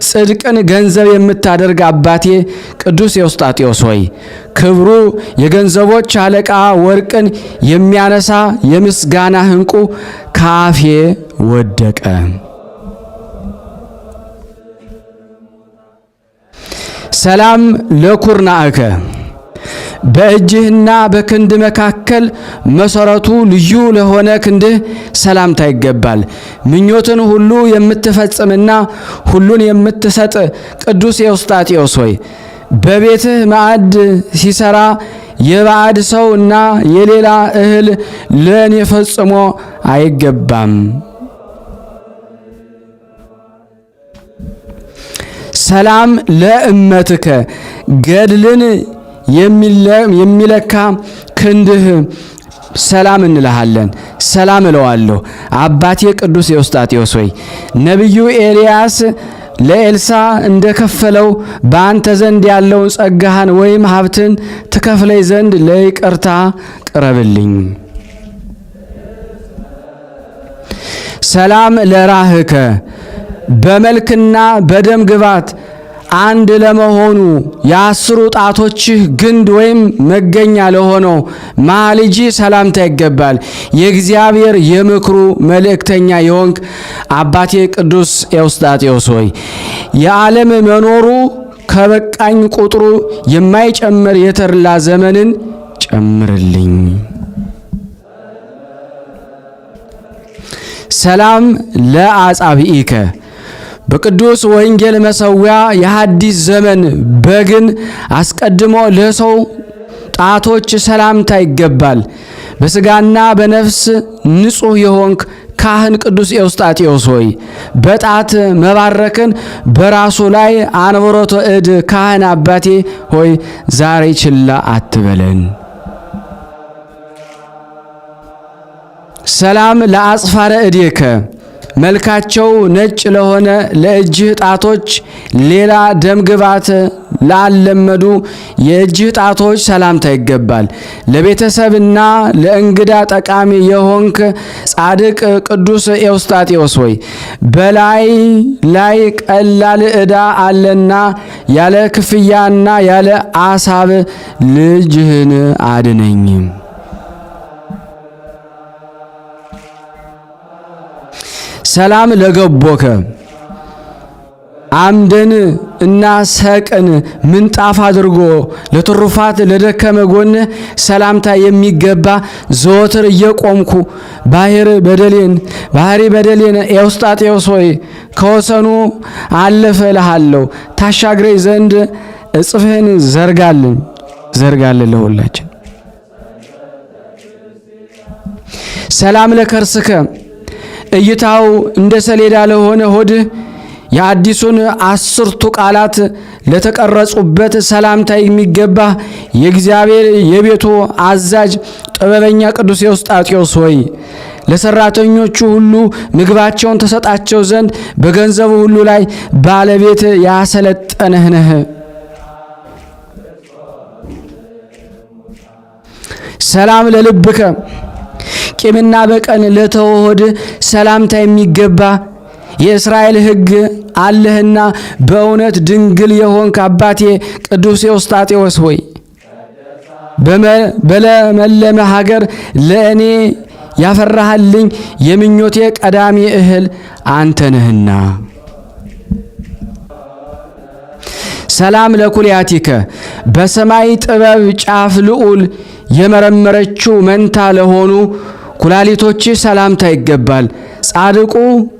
ጽድቅን ገንዘብ የምታደርግ አባቴ ቅዱስ ኤዎስጣቴዎስ ሆይ ክብሩ የገንዘቦች አለቃ ወርቅን የሚያነሳ የምስጋናህ ዕንቁ ከአፌ ወደቀ። ሰላም ለኩርናእከ በእጅህና በክንድ መካከል መሰረቱ ልዩ ለሆነ ክንድህ ሰላምታ ይገባል። ምኞትን ሁሉ የምትፈጽምና ሁሉን የምትሰጥ ቅዱስ ኤዎስጣቴዎስ ሆይ በቤትህ ማዕድ ሲሰራ የባዕድ ሰው እና የሌላ እህል ለእኔ ፈጽሞ አይገባም። ሰላም ለእመትከ ገድልን የሚለካ ክንድህ ሰላም እንልሃለን። ሰላም እለዋለሁ። አባቴ ቅዱስ ኤዎስጣቴዎስ ሆይ ነቢዩ ኤልያስ ለኤልሳ እንደከፈለው በአንተ ዘንድ ያለውን ጸጋህን ወይም ሀብትን ትከፍለኝ ዘንድ ለይቅርታ ቅረብልኝ። ሰላም ለራህከ በመልክና በደም ግባት አንድ ለመሆኑ የአስሩ ጣቶችህ ግንድ ወይም መገኛ ለሆነው ማልጂ ሰላምታ ይገባል። የእግዚአብሔር የምክሩ መልእክተኛ የሆንክ አባቴ ቅዱስ ኤዎስጣቴዎስ ሆይ የዓለም መኖሩ ከበቃኝ ቁጥሩ የማይጨምር የተድላ ዘመንን ጨምርልኝ። ሰላም ለአጻብኢከ በቅዱስ ወንጌል መሠዊያ የሐዲስ ዘመን በግን አስቀድሞ ለሰው ጣቶች ሰላምታ ይገባል። በሥጋና በነፍስ ንጹሕ የሆንክ ካህን ቅዱስ ኤዎስጣቴዎስ ሆይ በጣት መባረክን በራሱ ላይ አንብሮተ እድ ካህን አባቴ ሆይ ዛሬ ችላ አትበለን። ሰላም ለአጽፋረ እዴከ መልካቸው ነጭ ለሆነ ለእጅህ ጣቶች ሌላ ደምግባት ላለመዱ የእጅህ ጣቶች ሰላምታ ይገባል። ለቤተሰብና ለእንግዳ ጠቃሚ የሆንክ ጻድቅ ቅዱስ ኤዎስጣቴዎስ ሆይ በላይ ላይ ቀላል ዕዳ አለና ያለ ክፍያና ያለ አሳብ ልጅህን አድነኝ። ሰላም ለገቦከ አምደን እና ሰቅን ምንጣፍ አድርጎ ለትሩፋት ለደከመ ጎን ሰላምታ የሚገባ ዘወትር እየቆምኩ ባህሪ በደሌን ኤዎስጣቴዎስ ሆይ ከወሰኑ አለፈ እልሃለሁ። ታሻግረኝ ዘንድ እጽፍህን ዘርጋልን ለሁላችን። ሰላም ለከርስከ እይታው እንደ ሰሌዳ ለሆነ ሆድህ የአዲሱን 10ቱ ቃላት ለተቀረጹበት ሰላምታ የሚገባ የእግዚአብሔር የቤቱ አዛዥ ጥበበኛ ቅዱስ ኤዎስጣቴዎስ ሆይ ለሰራተኞቹ ሁሉ ምግባቸውን ተሰጣቸው ዘንድ በገንዘቡ ሁሉ ላይ ባለቤት ያሰለጠነህ ነህ። ሰላም ለልብከ ቂምና በቀል ለተወሆድ ሰላምታ የሚገባ የእስራኤል ሕግ አለህና በእውነት ድንግል የሆንክ አባቴ ቅዱስ ኤዎስጣቴዎስ ሆይ በለመለመ ሀገር ለእኔ ያፈራህልኝ የምኞቴ ቀዳሚ እህል አንተ ነህና። ሰላም ለኩልያቲከ በሰማይ ጥበብ ጫፍ ልዑል የመረመረችው መንታ ለሆኑ ኩላሊቶች ሰላምታ ይገባል። ጻድቁ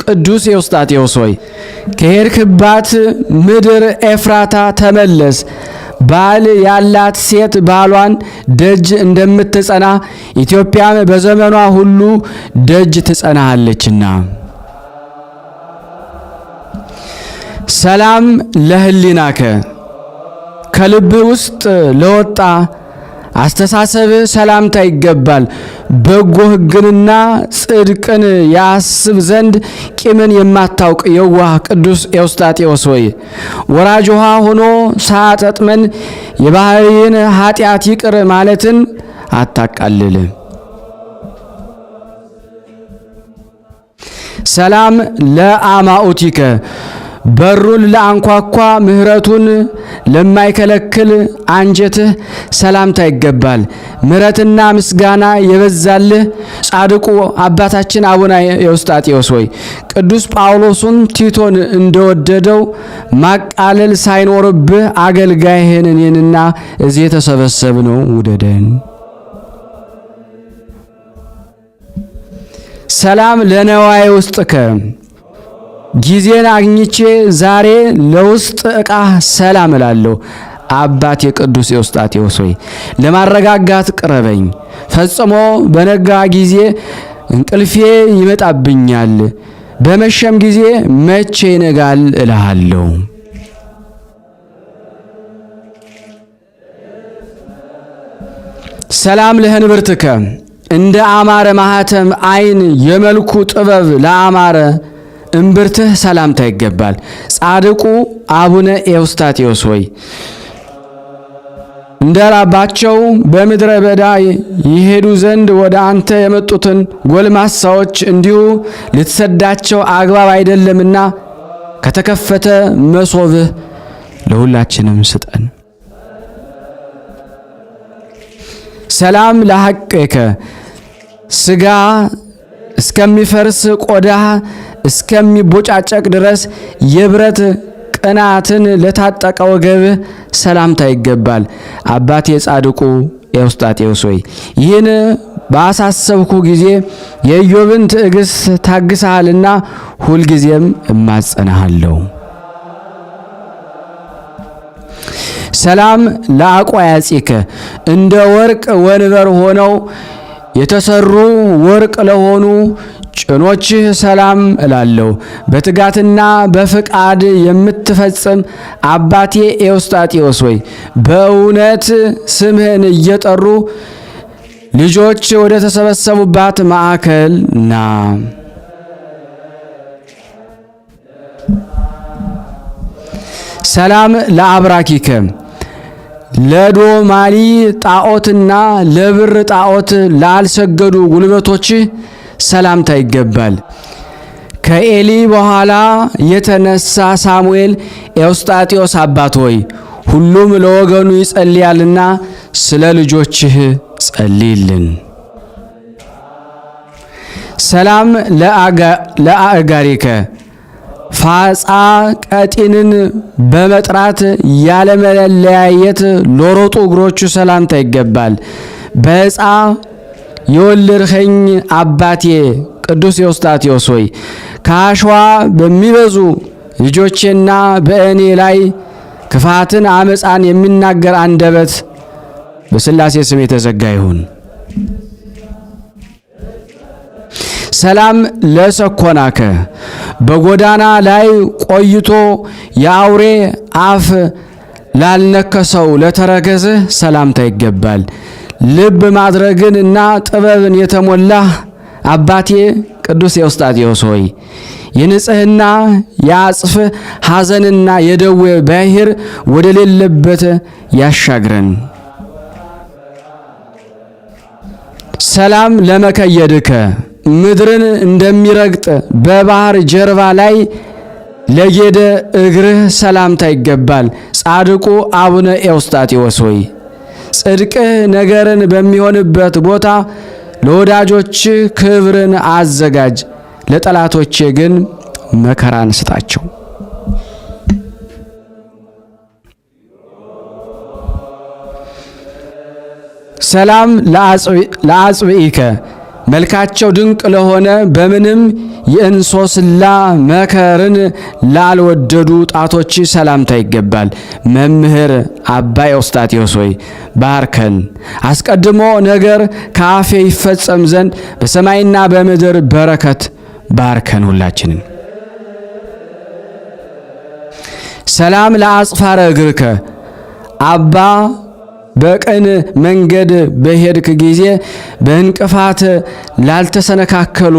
ቅዱስ ኤዎስጣቴዎስ ሆይ ከሄድክባት ምድር ኤፍራታ ተመለስ። ባል ያላት ሴት ባሏን ደጅ እንደምትጸና ኢትዮጵያም በዘመኗ ሁሉ ደጅ ትጸናሃለችና። ሰላም ለህሊናከ ከልብህ ውስጥ ለወጣ አስተሳሰብህ ሰላምታ ይገባል። በጎ ሕግንና ጽድቅን ያስብ ዘንድ ቂምን የማታውቅ የዋህ ቅዱስ ኤዎስጣቴዎስ ሆይ ወራጅ ውሃ ሆኖ ሳያጠጥመን የባህሪን ኃጢአት ይቅር ማለትን አታቃልል። ሰላም ለአማኡቲከ በሩን ለአንኳኳ ምሕረቱን ለማይከለክል አንጀትህ ሰላምታ ይገባል። ምሕረትና ምስጋና የበዛልህ ጻድቁ አባታችን አቡነ ኤዎስጣቴዎስ ሆይ ቅዱስ ጳውሎስን ቲቶን እንደወደደው ማቃለል ሳይኖርብህ አገልጋይህን እኔንና እዚህ የተሰበሰብነው ውደደን። ሰላም ለነዋይ ውስጥከ ጊዜን አግኝቼ ዛሬ ለውስጥ ዕቃ ሰላም እላለሁ። አባቴ ቅዱስ ኤዎስጣቴዎስ ሆይ ለማረጋጋት ቅረበኝ። ፈጽሞ በነጋ ጊዜ እንቅልፌ ይመጣብኛል፣ በመሸም ጊዜ መቼ ይነጋል እልሃለሁ። ሰላም ለህንብርትከ እንደ አማረ ማህተም አይን የመልኩ ጥበብ ለአማረ እምብርትህ ሰላምታ ይገባል። ጻድቁ አቡነ ኤዎስጣቴዎስ ሆይ እንደራባቸው በምድረ በዳ ይሄዱ ዘንድ ወደ አንተ የመጡትን ጎልማሳዎች እንዲሁ ልትሰዳቸው አግባብ አይደለምና ከተከፈተ መሶብህ ለሁላችንም ስጠን። ሰላም ለሐቅከ ስጋ እስከሚፈርስ ቆዳ እስከሚቦጫጨቅ ድረስ የብረት ቅናትን ለታጠቀ ወገብህ ሰላምታ ይገባል። አባቴ ጻድቁ ኤዎስጣቴዎስ ሆይ ይህን ባሳሰብኩ ጊዜ የኢዮብን ትዕግስት ታግሰሃልና ሁልጊዜም እማጸናሃለሁ። ሰላም ለአቋያጺከ እንደ ወርቅ ወንበር ሆነው የተሰሩ ወርቅ ለሆኑ ጭኖችህ ሰላም እላለሁ። በትጋትና በፍቃድ የምትፈጽም አባቴ ኤዎስጣቴዎስ ሆይ በእውነት ስምህን እየጠሩ ልጆች ወደ ተሰበሰቡባት ማዕከል ና። ሰላም ለአብራኪከ ለዶማሊ ጣዖትና ለብር ጣዖት ላልሰገዱ ጉልበቶች ሰላምታ ይገባል። ከኤሊ በኋላ የተነሳ ሳሙኤል ኤዎስጣቴዎስ አባት ሆይ ሁሉም ለወገኑ ይጸልያልና ስለ ልጆችህ ጸልይልን። ሰላም ለአእጋሪከ ፋጻ ቀጢንን በመጥራት ያለመለያየት ለሮጡ እግሮቹ ሰላምታ ይገባል። በዕፃ የወለድኸኝ አባቴ ቅዱስ ኤዎስጣቴዎስ ሆይ ከአሸዋ በሚበዙ ልጆቼና በእኔ ላይ ክፋትን አመፃን የሚናገር አንደበት በሥላሴ ስም የተዘጋ ይሁን። ሰላም ለሰኮናከ በጎዳና ላይ ቆይቶ የአውሬ አፍ ላልነከሰው ለተረከዝህ ሰላምታ ይገባል። ልብ ማድረግን እና ጥበብን የተሞላህ አባቴ ቅዱስ ኤዎስጣቴዎስ ሆይ የንጽህና የአጽፍ ሐዘንና የደዌ ባሕር ወደ ሌለበት ያሻግረን። ሰላም ለመከየድከ ምድርን እንደሚረግጥ በባህር ጀርባ ላይ ለጌደ እግርህ ሰላምታ ይገባል። ጻድቁ አቡነ ኤዎስጣቴዎስ ሆይ ጽድቅህ ነገርን በሚሆንበት ቦታ ለወዳጆች ክብርን አዘጋጅ፣ ለጠላቶቼ ግን መከራን ስጣቸው። ሰላም ለአጽብኢከ መልካቸው ድንቅ ለሆነ በምንም የእንሶስላ መከርን ላልወደዱ ጣቶች ሰላምታ ይገባል። መምህር አባ ኤዎስጣቴዎስ ሆይ ባርከን። አስቀድሞ ነገር ከአፌ ይፈጸም ዘንድ በሰማይና በምድር በረከት ባርከን ሁላችንን። ሰላም ለአጽፋረ እግርከ አባ በቀን መንገድ በሄድክ ጊዜ በእንቅፋት ላልተሰነካከሉ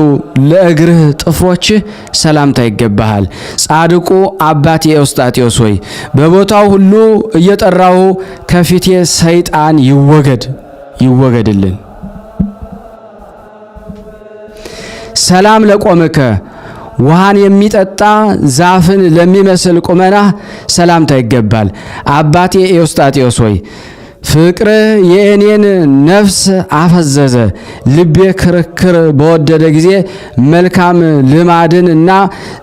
ለእግርህ ጥፍሮች ሰላምታ ይገባሃል። ጻድቁ አባቴ ኤዎስጣቴዎስ ሆይ በቦታው ሁሉ እየጠራሁ ከፊቴ ሰይጣን ይወገድልን። ሰላም ለቆምከ ውሃን የሚጠጣ ዛፍን ለሚመስል ቁመና ሰላምታ ይገባል። አባቴ ኤዎስጣቴዎስ ሆይ ፍቅርህ የእኔን ነፍስ አፈዘዘ። ልቤ ክርክር በወደደ ጊዜ መልካም ልማድን እና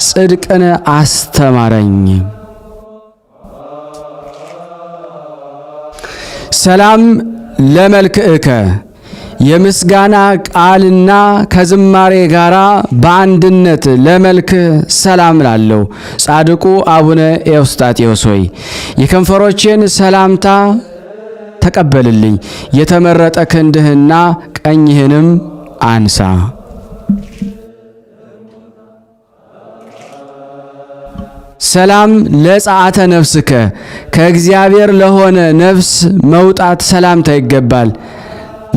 ጽድቅን አስተማረኝ። ሰላም ለመልክዕከ የምስጋና ቃልና ከዝማሬ ጋራ በአንድነት ለመልክህ ሰላም ላለው ጻድቁ አቡነ ኤዎስጣቴዎስ ሆይ የከንፈሮቼን ሰላምታ ተቀበልልኝ። የተመረጠ ክንድህና ቀኝህንም አንሳ። ሰላም ለጸአተ ነፍስከ ከእግዚአብሔር ለሆነ ነፍስ መውጣት ሰላምታ ይገባል።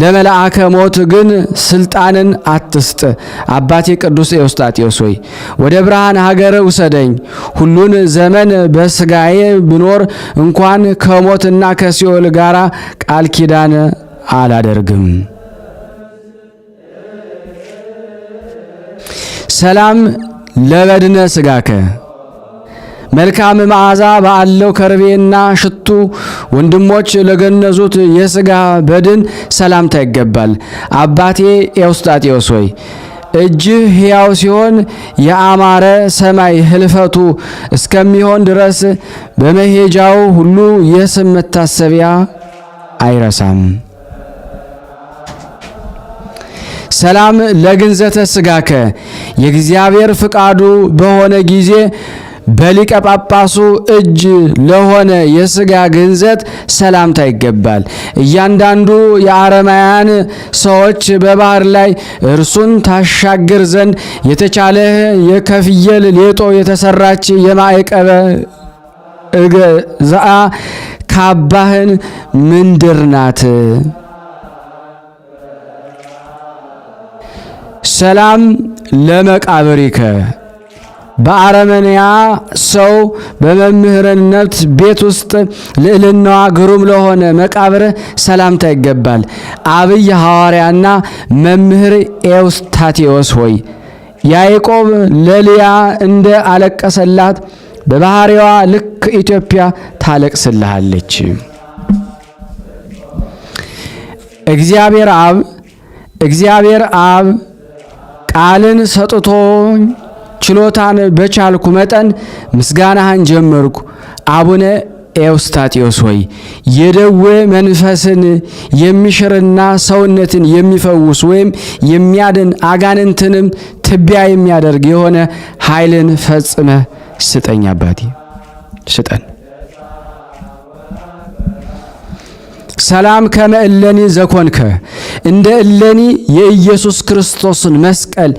ለመልአከ ሞት ግን ስልጣንን አትስጥ። አባቴ ቅዱስ ኤዎስጣቴዎስ ሆይ ወደ ብርሃን ሀገር ውሰደኝ። ሁሉን ዘመን በስጋዬ ብኖር እንኳን ከሞትና ከሲኦል ጋራ ቃል ኪዳን አላደርግም። ሰላም ለበድነ ስጋከ መልካም መዓዛ ባለው ከርቤና ሽቱ ወንድሞች ለገነዙት የሥጋ በድን ሰላምታ ይገባል። አባቴ ኤዎስጣቴዎስ ሆይ እጅህ ሕያው ሲሆን የአማረ ሰማይ ህልፈቱ እስከሚሆን ድረስ በመሄጃው ሁሉ የስም መታሰቢያ አይረሳም። ሰላም ለግንዘተ ሥጋከ የእግዚአብሔር ፍቃዱ በሆነ ጊዜ በሊቀ ጳጳሱ እጅ ለሆነ የሥጋ ግንዘት ሰላምታ ይገባል። እያንዳንዱ የአረማውያን ሰዎች በባህር ላይ እርሱን ታሻግር ዘንድ የተቻለህ የከፍየል ሌጦ የተሰራች የማዕቀበ እገዛአ ካባህን ምንድር ናት። ሰላም ለመቃብሪከ በአረመንያ ሰው በመምህርነት ቤት ውስጥ ልዕልናዋ ግሩም ለሆነ መቃብር ሰላምታ ይገባል። አብይ ሐዋርያና መምህር ኤዎስጣቴዎስ ሆይ ያዕቆብ ለልያ እንደ አለቀሰላት በባህሪዋ ልክ ኢትዮጵያ ታለቅስልሃለች። እግዚአብሔር አብ ቃልን ሰጥቶኝ ችሎታን በቻልኩ መጠን ምስጋናህን ጀመርኩ። አቡነ ኤዎስጣቴዎስ ሆይ የደዌ መንፈስን የሚሽርና ሰውነትን የሚፈውስ ወይም የሚያድን አጋንንትንም ትቢያ የሚያደርግ የሆነ ኃይልን ፈጽመህ ስጠኝ። አባቴ ስጠን። ሰላም ከመ እለኒ ዘኮንከ እንደ እለኒ የኢየሱስ ክርስቶስን መስቀል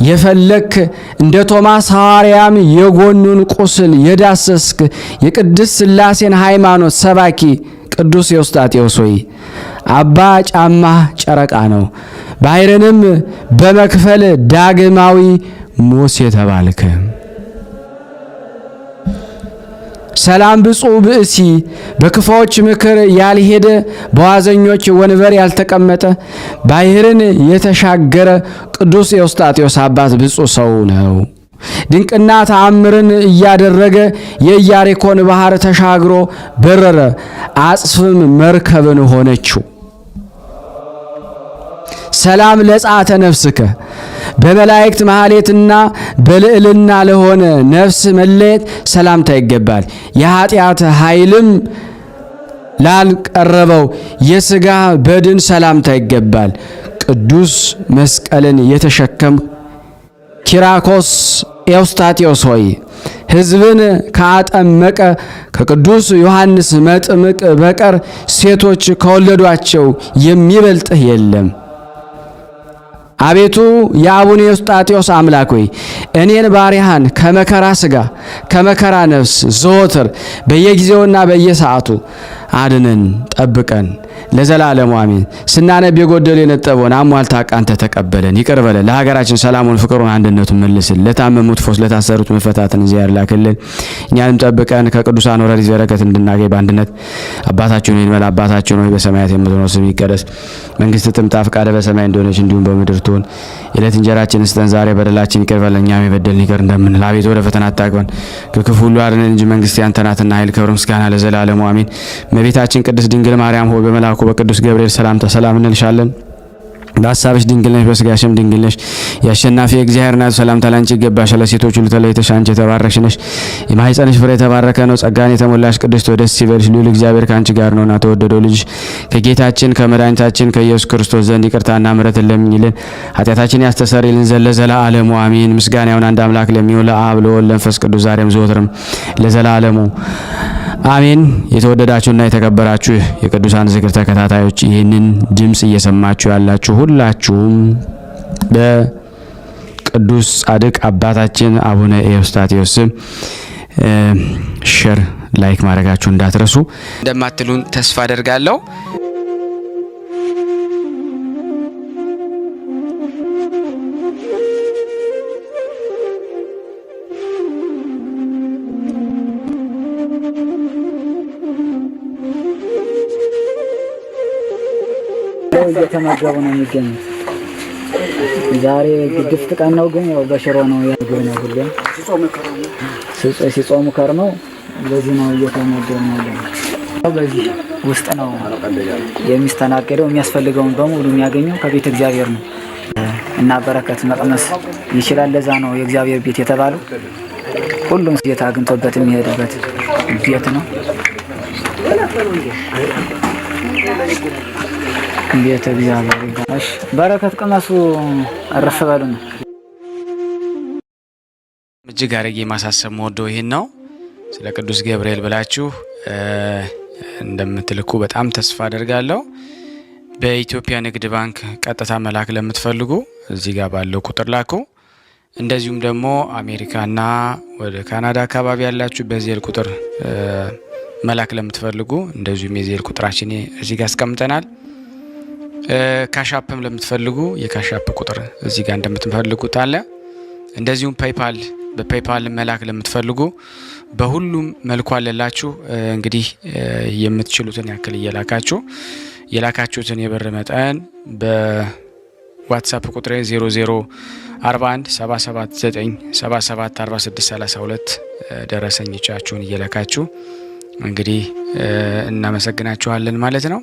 የፈለክ እንደ ቶማስ ሐዋርያም የጎኑን ቁስል የዳሰስክ የቅድስት ሥላሴን ሃይማኖት ሰባኪ ቅዱስ ኤዎስጣቴዎስ ሆይ አባ ጫማ ጨረቃ ነው፣ ባሕርንም በመክፈል ዳግማዊ ሙሴ ተባልከ። ሰላም ብፁዕ ብእሲ በክፉዎች ምክር ያልሄደ በዋዘኞች ወንበር ያልተቀመጠ ባሕርን የተሻገረ ቅዱስ ኤዎስጣቴዎስ አባት ብፁዕ ሰው ነው። ድንቅና ተአምርን እያደረገ የኢያሪኮን ባህር ተሻግሮ በረረ፣ አጽፍም መርከብን ሆነችው። ሰላም ለጸአተ ነፍስከ በመላእክት ማህሌትና በልዕልና ለሆነ ነፍስ መለየት ሰላምታ ይገባል። የኃጢአት ኃይልም ላልቀረበው የሥጋ በድን ሰላምታ ይገባል። ቅዱስ መስቀልን የተሸከም ኪራኮስ ኤዎስጣቴዎስ ሆይ ሕዝብን ካጠመቀ ከቅዱስ ዮሐንስ መጥምቅ በቀር ሴቶች ከወለዷቸው የሚበልጥህ የለም። አቤቱ የአቡነ ኤዎስጣቴዎስ አምላክ ሆይ እኔን ባሪያህን ከመከራ ሥጋ ከመከራ ነፍስ ዘወትር በየጊዜውና በየሰዓቱ አድነን፣ ጠብቀን። ለዘላለሙ አሜን። ስናነብ የጎደሉ የነጠበውን አሟልታ ቃንተ ተቀበለን፣ ይቅር በለን። ለሀገራችን ሰላሙን፣ ፍቅሩን፣ አንድነቱን መልስልን። ለታመሙት ፈውስ፣ ለታሰሩት መፈታትን እግዚአብሔር ላክልን። እኛንም ጠብቀን ከቅዱሳን ወረድ በረከት እንድናገኝ በአንድነት አባታችን ሆይ እንበል። አባታችን ሆይ በሰማያት የምትኖር ስምህ ይቀደስ፣ መንግስትህ ትምጣ፣ ፈቃድህ በሰማይ እንደሆነች እንዲሁም በምድር ትሁን። የዕለት እንጀራችንን ስጠን ዛሬ፣ በደላችን ይቅር በለን እኛም የበደሉንን ይቅር እንደምንል። አቤቱ ወደ ፈተና አታግባን ከክፉ ሁሉ አድነን እንጂ መንግስት ያንተ ናትና ኃይል፣ ክብር፣ ምስጋና ለዘላለሙ አሜን። እመቤታችን ቅድስት ድንግል ማርያም ሆይ በመልአኩ በቅዱስ ገብርኤል ሰላምታ ሰላም እንልሻለን። በሐሳብሽ ድንግል ነሽ፣ በስጋሽም ድንግል ነሽ። የአሸናፊ የእግዚአብሔር እናት ሰላምታ ላንቺ ይገባሻል። ለሴቶች ሁሉ ተለይተሽ አንቺ የተባረክሽ ነሽ፣ የማኅፀንሽ ፍሬ የተባረከ ነው። ጸጋን የተሞላሽ ቅድስት ሆይ ደስ ይበልሽ፣ ልዑል እግዚአብሔር ከአንቺ ጋር ነውና ተወደደው ልጅሽ ከጌታችን ከመድኃኒታችን ከኢየሱስ ክርስቶስ ዘንድ ይቅርታና ምሕረትን ለምኝልን ኃጢአታችን ያስተሰርይልን ዘንድ ለዘላለሙ አሜን። ምስጋና ይሁን አንድ አምላክ ለሚሆን ለአብ ለወልድ ለመንፈስ ቅዱስ ዛሬም ዘወትርም ለዘላለሙ አሜን። የተወደዳችሁና የተከበራችሁ የቅዱሳን ዝክር ተከታታዮች ይህንን ድምጽ እየሰማችሁ ያላችሁ ሁላችሁም በቅዱስ ጻድቅ አባታችን አቡነ ኤዎስጣቴዎስ ሼር ላይክ ማድረጋችሁ እንዳትረሱ። እንደማትሉን ተስፋ አደርጋለሁ። እየተመገቡ ነው የሚገኙት። ዛሬ ግድፍት ቀን ነው፣ ግን ያው በሽሮ ነው ያገኘ ነው። ሁሌም ሲጾሙ ከርመው በዚህ ነው እየተመገቡ ነው። በዚህ ውስጥ ነው የሚስተናገደው። የሚያስፈልገውን በሙሉ የሚያገኘው ከቤተ እግዚአብሔር ነው እና በረከት መቅመስ ይችላል። ለዛ ነው የእግዚአብሔር ቤት የተባለው። ሁሉም ጌታ አግኝቶበት የሚሄድበት ቤት ነው። ቤተ እግዚአብሔር ይባላል። በረከት ቅመሱ፣ አረፍ በሉ ነው። እጅግ አድርጌ ማሳሰብ ወደው ይሄን ነው። ስለ ቅዱስ ገብርኤል ብላችሁ እንደምትልኩ በጣም ተስፋ አደርጋለሁ። በኢትዮጵያ ንግድ ባንክ ቀጥታ መላክ ለምትፈልጉ እዚህ ጋር ባለው ቁጥር ላኩ። እንደዚሁም ደግሞ አሜሪካና ወደ ካናዳ አካባቢ ያላችሁ በዜል ቁጥር መላክ ለምትፈልጉ እንደዚሁም የዜል ቁጥራችን እዚህ ጋር አስቀምጠናል። ካሻፕም ለምትፈልጉ የካሻፕ ቁጥር እዚህ ጋር እንደምትፈልጉት አለ። እንደዚሁም ፔይፓል በፔይፓል መላክ ለምትፈልጉ በሁሉም መልኩ አለላችሁ። እንግዲህ የምትችሉትን ያክል እየላካችሁ የላካችሁትን የብር መጠን በዋትስአፕ ቁጥሬ 0041 779 77 46 32 ደረሰኞቻችሁን እየላካችሁ እንግዲህ እናመሰግናችኋለን ማለት ነው።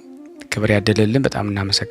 ክብር ያደለልን። በጣም እናመሰግናለን።